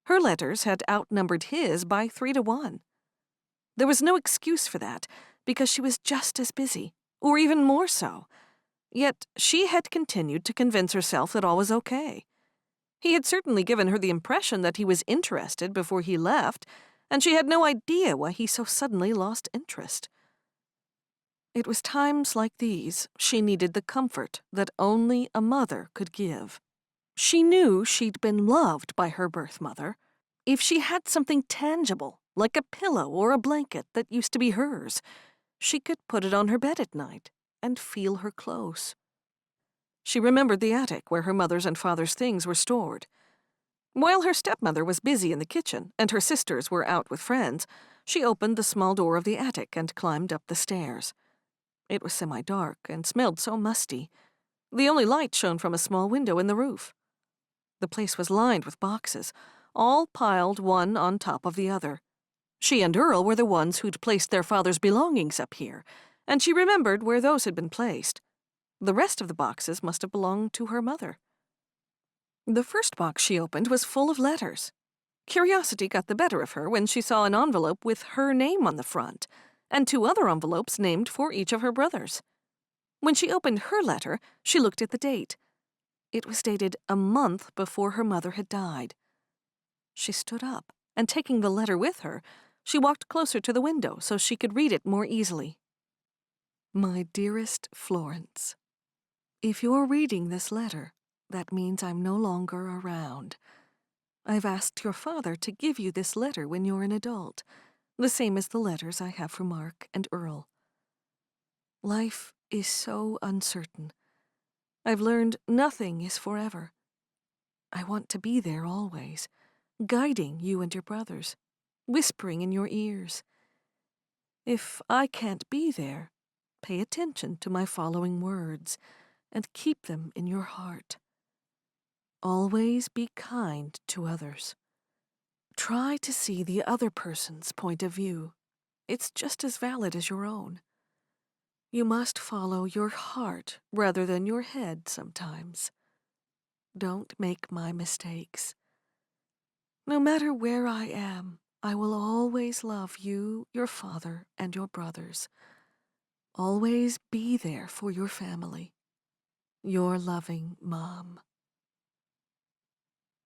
Her letters had outnumbered his by 3-1. There was no excuse for that, because she was just as busy, or even more so. Yet she had continued to convince herself that all was okay. He had certainly given her the impression that he was interested before he left, and she had no idea why he so suddenly lost interest. It was times like these she needed the comfort that only a mother could give. She knew she'd been loved by her birth mother. If she had something tangible, like a pillow or a blanket that used to be hers, she could put it on her bed at night and feel her close. She remembered the attic where her mother's and father's things were stored. While her stepmother was busy in the kitchen and her sisters were out with friends, she opened the small door of the attic and climbed up the stairs. It was semi-dark and smelled so musty. The only light shone from a small window in the roof. The place was lined with boxes, all piled one on top of the other. She and Earl were the ones who'd placed their father's belongings up here, and she remembered where those had been placed. The rest of the boxes must have belonged to her mother. The first box she opened was full of letters. Curiosity got the better of her when she saw an envelope with her name on the front, and 2 other envelopes named for each of her brothers. When she opened her letter, she looked at the date. It was dated a month before her mother had died. She stood up, and taking the letter with her, she walked closer to the window so she could read it more easily. My dearest Florence, if you're reading this letter, that means I'm no longer around. I've asked your father to give you this letter when you're an adult, the same as the letters I have for Mark and Earl. Life is so uncertain. I've learned nothing is forever. I want to be there always, guiding you and your brothers, whispering in your ears. If I can't be there, pay attention to my following words and keep them in your heart. Always be kind to others. Try to see the other person's point of view. It's just as valid as your own. You must follow your heart rather than your head sometimes. Don't make my mistakes. No matter where I am, I will always love you, your father, and your brothers. Always be there for your family. Your loving Mom.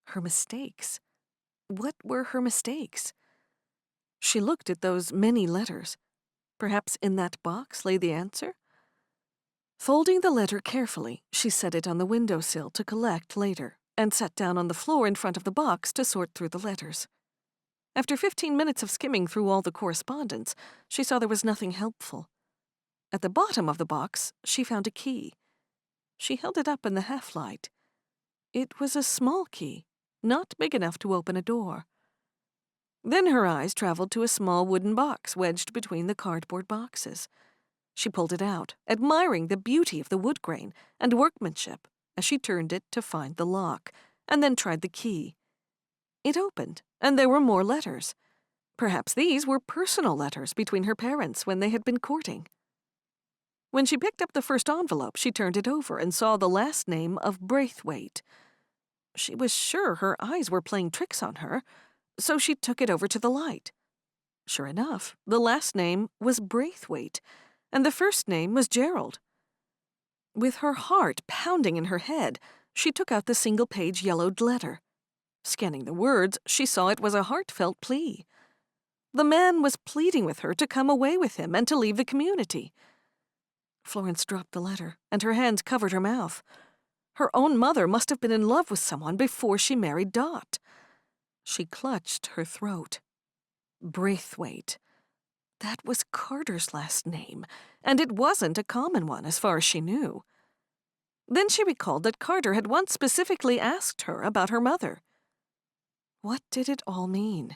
Her mistakes? What were her mistakes? She looked at those many letters. Perhaps in that box lay the answer? Folding the letter carefully, she set it on the windowsill to collect later, and sat down on the floor in front of the box to sort through the letters. After 15 minutes of skimming through all the correspondence, she saw there was nothing helpful. At the bottom of the box, she found a key. She held it up in the half-light. It was a small key, not big enough to open a door. Then her eyes traveled to a small wooden box wedged between the cardboard boxes. She pulled it out, admiring the beauty of the wood grain and workmanship as she turned it to find the lock, and then tried the key. It opened, and there were more letters. Perhaps these were personal letters between her parents when they had been courting. When she picked up the first envelope, she turned it over and saw the last name of Braithwaite. She was sure her eyes were playing tricks on her, so she took it over to the light. Sure enough, the last name was Braithwaite, and the first name was Gerald. With her heart pounding in her head, she took out the single-page yellowed letter. Scanning the words, she saw it was a heartfelt plea. The man was pleading with her to come away with him and to leave the community. Florence dropped the letter, and her hands covered her mouth. Her own mother must have been in love with someone before she married Dot. She clutched her throat. Braithwaite. That was Carter's last name, and it wasn't a common one as far as she knew. Then she recalled that Carter had once specifically asked her about her mother. What did it all mean?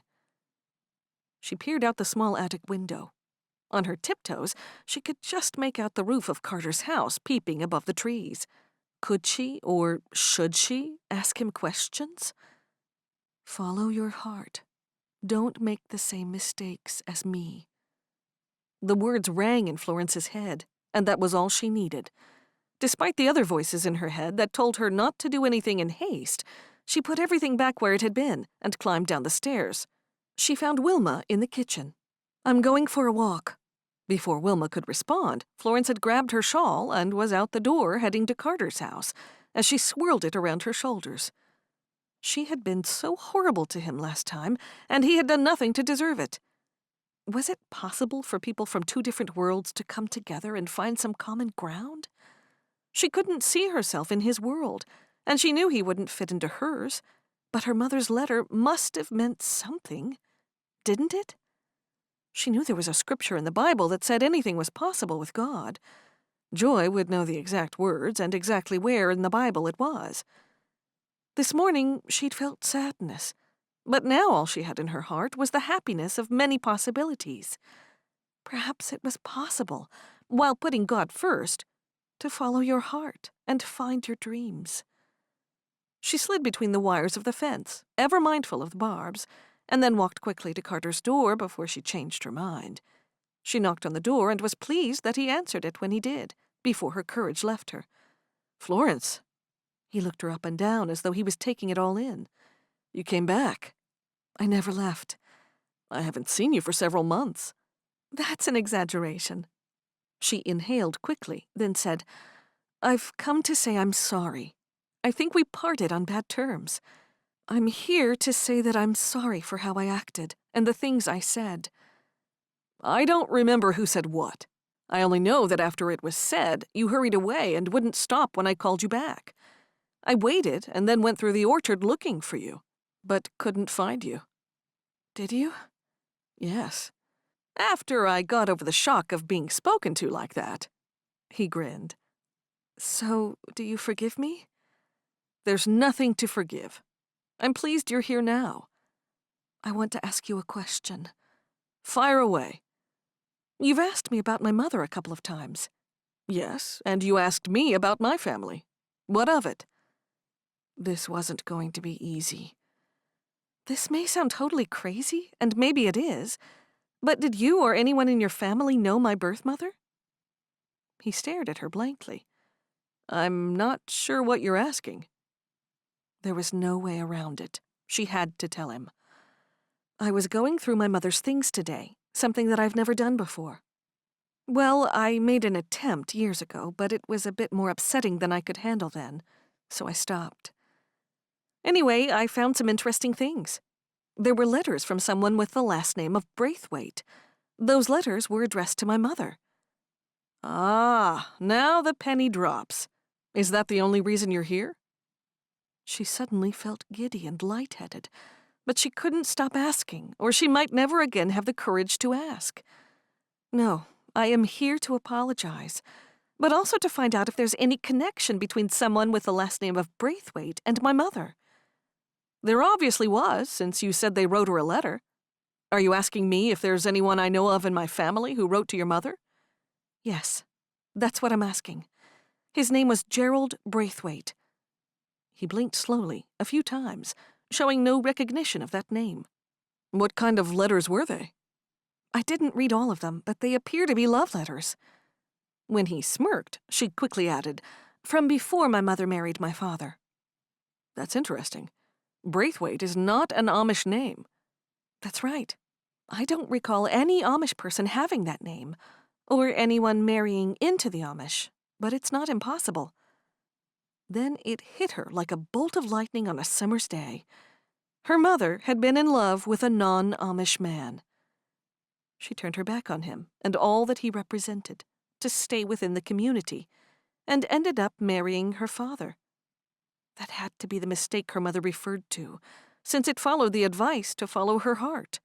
She peered out the small attic window. On her tiptoes, she could just make out the roof of Carter's house peeping above the trees. Could she, or should she, ask him questions? Follow your heart. Don't make the same mistakes as me. The words rang in Florence's head, and that was all she needed. Despite the other voices in her head that told her not to do anything in haste, she put everything back where it had been and climbed down the stairs. She found Wilma in the kitchen. I'm going for a walk. Before Wilma could respond, Florence had grabbed her shawl and was out the door heading to Carter's house as she swirled it around her shoulders. She had been so horrible to him last time, and he had done nothing to deserve it. Was it possible for people from two different worlds to come together and find some common ground? She couldn't see herself in his world, and she knew he wouldn't fit into hers, but her mother's letter must have meant something, didn't it? She knew there was a scripture in the Bible that said anything was possible with God. Joy would know the exact words and exactly where in the Bible it was. This morning she'd felt sadness, but now all she had in her heart was the happiness of many possibilities. Perhaps it was possible, while putting God first, to follow your heart and find your dreams. She slid between the wires of the fence, ever mindful of the barbs, and then walked quickly to Carter's door before she changed her mind. She knocked on the door and was pleased that he answered it when he did, before her courage left her. "Florence." He looked her up and down as though he was taking it all in. "You came back." "I never left." "I haven't seen you for several months." "That's an exaggeration." She inhaled quickly, then said, "I've come to say I'm sorry. I think we parted on bad terms. I'm here to say that I'm sorry for how I acted and the things I said." "I don't remember who said what. I only know that after it was said, you hurried away and wouldn't stop when I called you back. I waited and then went through the orchard looking for you, but couldn't find you." "Did you?" "Yes. After I got over the shock of being spoken to like that." He grinned. "So, do you forgive me?" "There's nothing to forgive. I'm pleased you're here now." "I want to ask you a question." "Fire away." "You've asked me about my mother a couple of times." "Yes, and you asked me about my family. What of it?" This wasn't going to be easy. This may sound totally crazy, and maybe it is, but did you or anyone in your family know my birth mother? He stared at her blankly. "I'm not sure what you're asking." There was no way around it. She had to tell him. I was going through my mother's things today, something that I've never done before. Well, I made an attempt years ago, but it was a bit more upsetting than I could handle then, so I stopped. Anyway, I found some interesting things. There were letters from someone with the last name of Braithwaite. Those letters were addressed to my mother. Ah, now the penny drops. Is that the only reason you're here? She suddenly felt giddy and lightheaded, but she couldn't stop asking, or she might never again have the courage to ask. No, I am here to apologize, but also to find out if there's any connection between someone with the last name of Braithwaite and my mother. There obviously was, since you said they wrote her a letter. Are you asking me if there's anyone I know of in my family who wrote to your mother? Yes, that's what I'm asking. His name was Gerald Braithwaite. He blinked slowly, a few times, showing no recognition of that name. What kind of letters were they? I didn't read all of them, but they appear to be love letters. When he smirked, she quickly added, "From before my mother married my father." That's interesting. Braithwaite is not an Amish name. That's right. I don't recall any Amish person having that name, or anyone marrying into the Amish, but it's not impossible. Then it hit her like a bolt of lightning on a summer's day. Her mother had been in love with a non-Amish man. She turned her back on him and all that he represented to stay within the community, and ended up marrying her father. That had to be the mistake her mother referred to, since it followed the advice to follow her heart.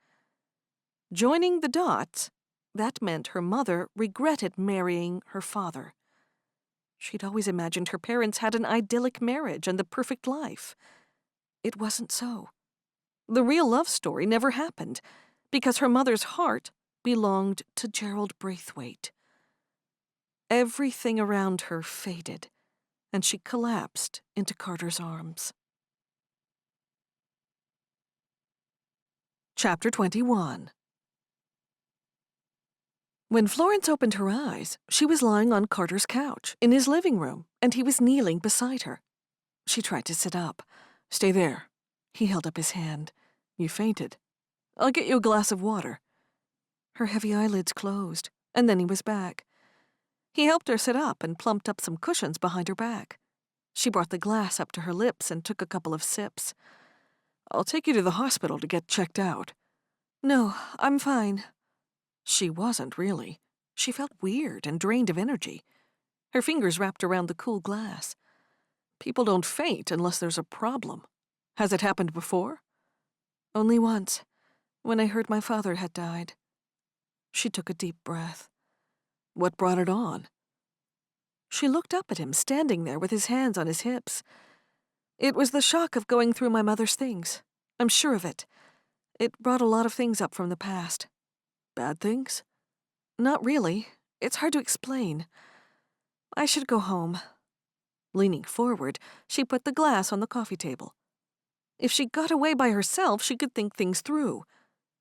Joining the dots, that meant her mother regretted marrying her father. She'd always imagined her parents had an idyllic marriage and the perfect life. It wasn't so. The real love story never happened, because her mother's heart belonged to Gerald Braithwaite. Everything around her faded, and she collapsed into Carter's arms. Chapter 21. When Florence opened her eyes, she was lying on Carter's couch in his living room, and he was kneeling beside her. She tried to sit up. "Stay there." He held up his hand. "You fainted. I'll get you a glass of water." Her heavy eyelids closed, and then he was back. He helped her sit up and plumped up some cushions behind her back. She brought the glass up to her lips and took a couple of sips. "I'll take you to the hospital to get checked out." "No, I'm fine." She wasn't really. She felt weird and drained of energy. Her fingers wrapped around the cool glass. "People don't faint unless there's a problem. Has it happened before?" "Only once, when I heard my father had died." She took a deep breath. "What brought it on?" She looked up at him, standing there with his hands on his hips. "It was the shock of going through my mother's things. I'm sure of it. It brought a lot of things up from the past." "Bad things?" "Not really. It's hard to explain. I should go home." Leaning forward, she put the glass on the coffee table. If she got away by herself, she could think things through.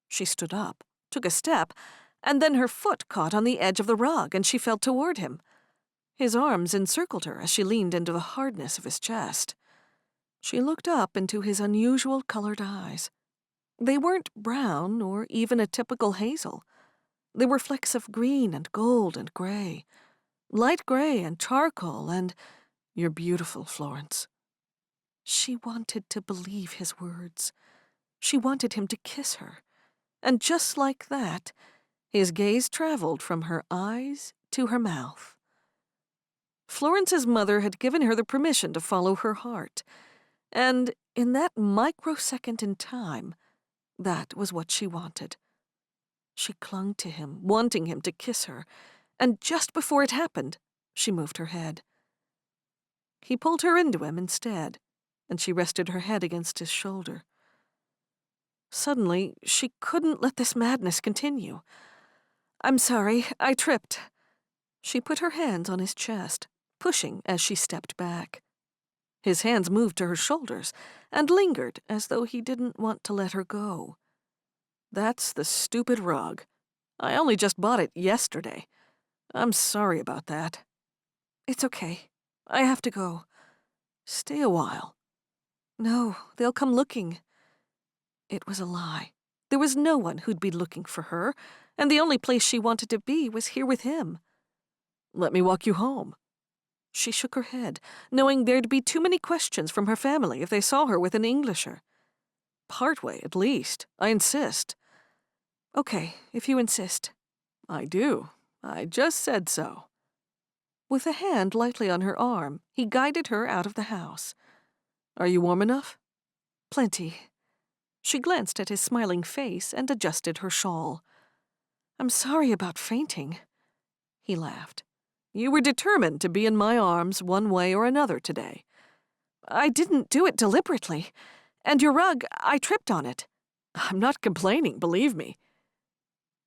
She stood up, took a step, and then her foot caught on the edge of the rug and she fell toward him. His arms encircled her as she leaned into the hardness of his chest. She looked up into his unusual colored eyes. They weren't brown or even a typical hazel. They were flecks of green and gold and gray, light gray and charcoal and, "You're beautiful, Florence." She wanted to believe his words. She wanted him to kiss her. And just like that, his gaze traveled from her eyes to her mouth. Florence's mother had given her the permission to follow her heart. And in that microsecond in time, that was what she wanted. She clung to him, wanting him to kiss her, and just before it happened, she moved her head. He pulled her into him instead, and she rested her head against his shoulder. Suddenly, she couldn't let this madness continue. "I'm sorry, I tripped." She put her hands on his chest, pushing as she stepped back. His hands moved to her shoulders and lingered as though he didn't want to let her go. "That's the stupid rug. I only just bought it yesterday. I'm sorry about that." "It's okay. I have to go." "Stay a while." "No, they'll come looking." It was a lie. There was no one who'd be looking for her, and the only place she wanted to be was here with him. "Let me walk you home." She shook her head, knowing there'd be too many questions from her family if they saw her with an Englisher. "Partway, at least. I insist." "Okay, if you insist." "I do. I just said so." With a hand lightly on her arm, he guided her out of the house. "Are you warm enough?" "Plenty." She glanced at his smiling face and adjusted her shawl. "I'm sorry about fainting." He laughed. "You were determined to be in my arms one way or another today." "I didn't do it deliberately. And your rug, I tripped on it." "I'm not complaining, believe me."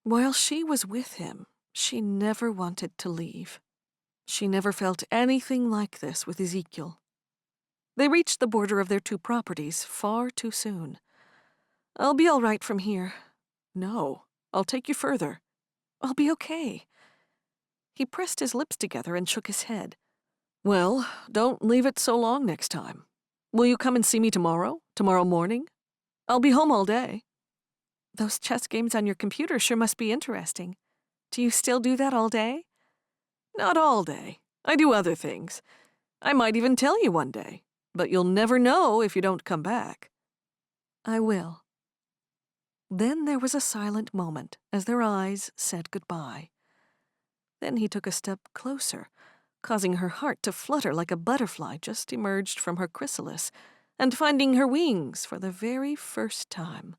While she was with him, she never wanted to leave. She never felt anything like this with Ezekiel. They reached the border of their two properties far too soon. "I'll be all right from here." "No, I'll take you further." "I'll be okay." He pressed his lips together and shook his head. "Well, don't leave it so long next time. Will you come and see me tomorrow morning? I'll be home all day." "Those chess games on your computer sure must be interesting. Do you still do that all day?" "Not all day. I do other things. I might even tell you one day, but you'll never know if you don't come back." "I will." Then there was a silent moment as their eyes said goodbye. Then he took a step closer, causing her heart to flutter like a butterfly just emerged from her chrysalis and finding her wings for the very first time.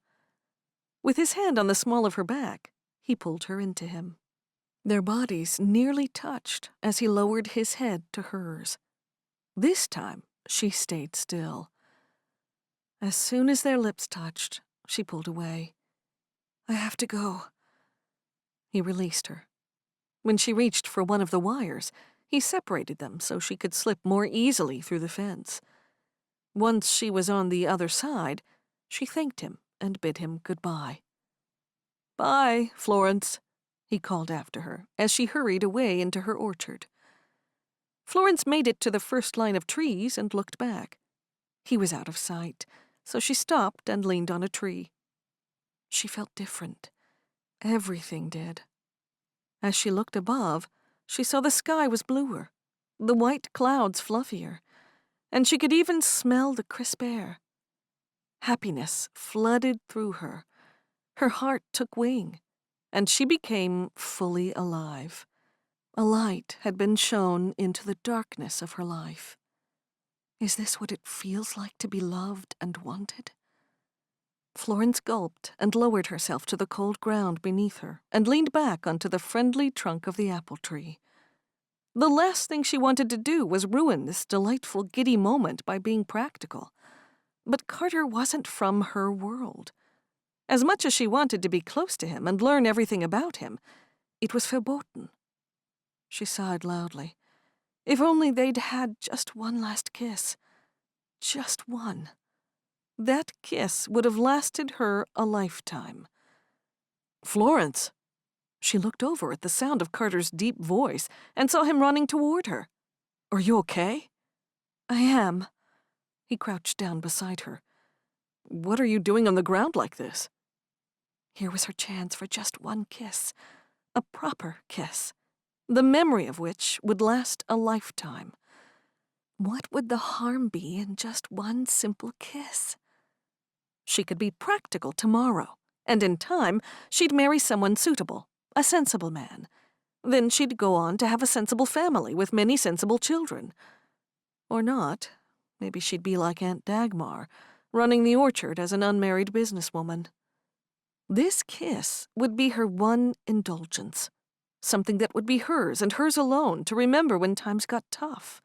With his hand on the small of her back, he pulled her into him. Their bodies nearly touched as he lowered his head to hers. This time, she stayed still. As soon as their lips touched, she pulled away. "I have to go." He released her. When she reached for one of the wires, he separated them so she could slip more easily through the fence. Once she was on the other side, she thanked him and bid him goodbye. "Bye, Florence," he called after her as she hurried away into her orchard. Florence made it to the first line of trees and looked back. He was out of sight, so she stopped and leaned on a tree. She felt different. Everything did. As she looked above, she saw the sky was bluer, the white clouds fluffier, and she could even smell the crisp air. Happiness flooded through her. Her heart took wing, and she became fully alive. A light had been shone into the darkness of her life. Is this what it feels like to be loved and wanted? Florence gulped and lowered herself to the cold ground beneath her and leaned back onto the friendly trunk of the apple tree. The last thing she wanted to do was ruin this delightful giddy moment by being practical. But Carter wasn't from her world. As much as she wanted to be close to him and learn everything about him, it was verboten. She sighed loudly. If only they'd had just one last kiss. Just one. That kiss would have lasted her a lifetime. "Florence!" She looked over at the sound of Carter's deep voice and saw him running toward her. "Are you okay?" "I am." He crouched down beside her. "What are you doing on the ground like this?" Here was her chance for just one kiss. A proper kiss. The memory of which would last a lifetime. What would the harm be in just one simple kiss? She could be practical tomorrow, and in time, she'd marry someone suitable, a sensible man. Then she'd go on to have a sensible family with many sensible children. Or not. Maybe she'd be like Aunt Dagmar, running the orchard as an unmarried businesswoman. This kiss would be her one indulgence, something that would be hers and hers alone to remember when times got tough.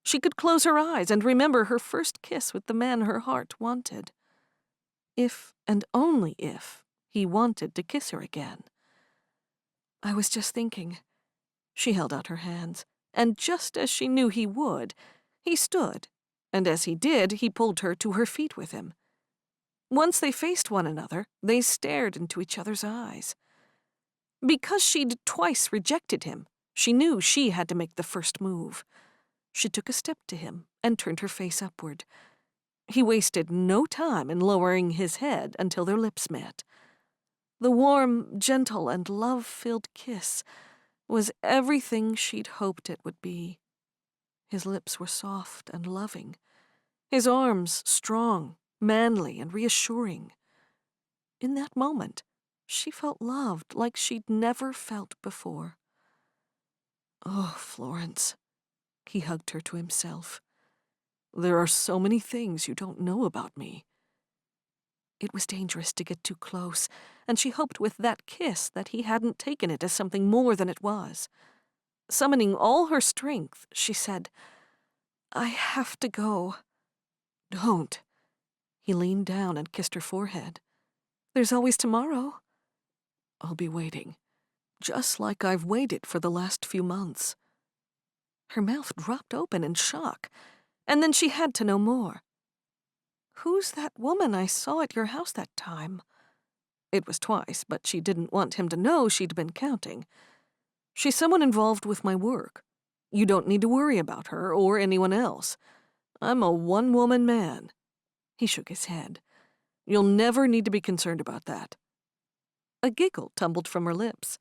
She could close her eyes and remember her first kiss with the man her heart wanted. If, and only if, he wanted to kiss her again. "I was just thinking." She held out her hands, and just as she knew he would, he stood, and as he did, he pulled her to her feet with him. Once they faced one another, they stared into each other's eyes. Because she'd twice rejected him, she knew she had to make the first move. She took a step to him and turned her face upward. He wasted no time in lowering his head until their lips met. The warm, gentle, and love-filled kiss was everything she'd hoped it would be. His lips were soft and loving, his arms strong, manly, and reassuring. In that moment, she felt loved like she'd never felt before. Oh, Florence, he hugged her to himself. There are so many things you don't know about me. It was dangerous to get too close, and she hoped with that kiss that he hadn't taken it as something more than it was. Summoning all her strength, she said, I have to go. Don't. He leaned down and kissed her forehead. There's always tomorrow. I'll be waiting, just like I've waited for the last few months. Her mouth dropped open in shock, and then she had to know more. Who's that woman I saw at your house that time? It was twice, but she didn't want him to know she'd been counting. She's someone involved with my work. You don't need to worry about her or anyone else. I'm a one-woman man. He shook his head. You'll never need to be concerned about that. A giggle tumbled from her lips.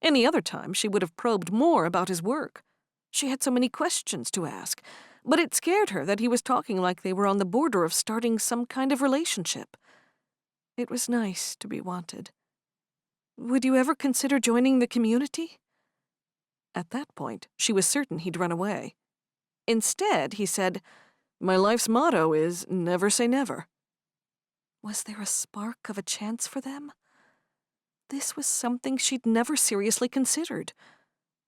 Any other time, she would have probed more about his work. She had so many questions to ask, but it scared her that he was talking like they were on the border of starting some kind of relationship. It was nice to be wanted. Would you ever consider joining the community? At that point, she was certain he'd run away. Instead, he said, My life's motto is never say never. Was there a spark of a chance for them? This was something she'd never seriously considered.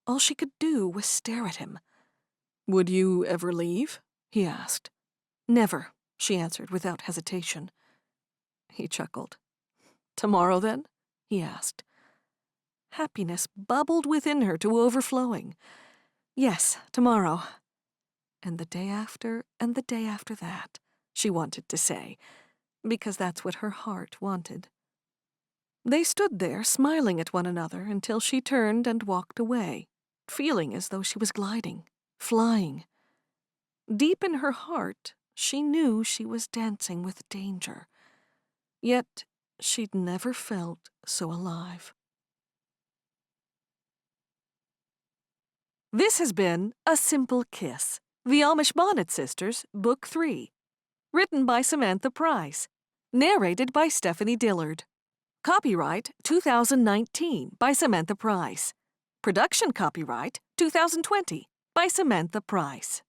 All she could do was stare at him. Would you ever leave? He asked. Never, she answered without hesitation. He chuckled. Tomorrow, then? He asked. Happiness bubbled within her to overflowing. Yes, tomorrow. And the day after, and the day after that, she wanted to say, because that's what her heart wanted. They stood there, smiling at one another, until she turned and walked away, feeling as though she was gliding, flying. Deep in her heart, she knew she was dancing with danger. Yet, she'd never felt so alive. This has been A Simple Kiss, The Amish Bonnet Sisters, Book 3. Written by Samantha Price. Narrated by Stephanie Dillard. Copyright 2019 by Samantha Price. Production copyright 2020 by Samantha Price.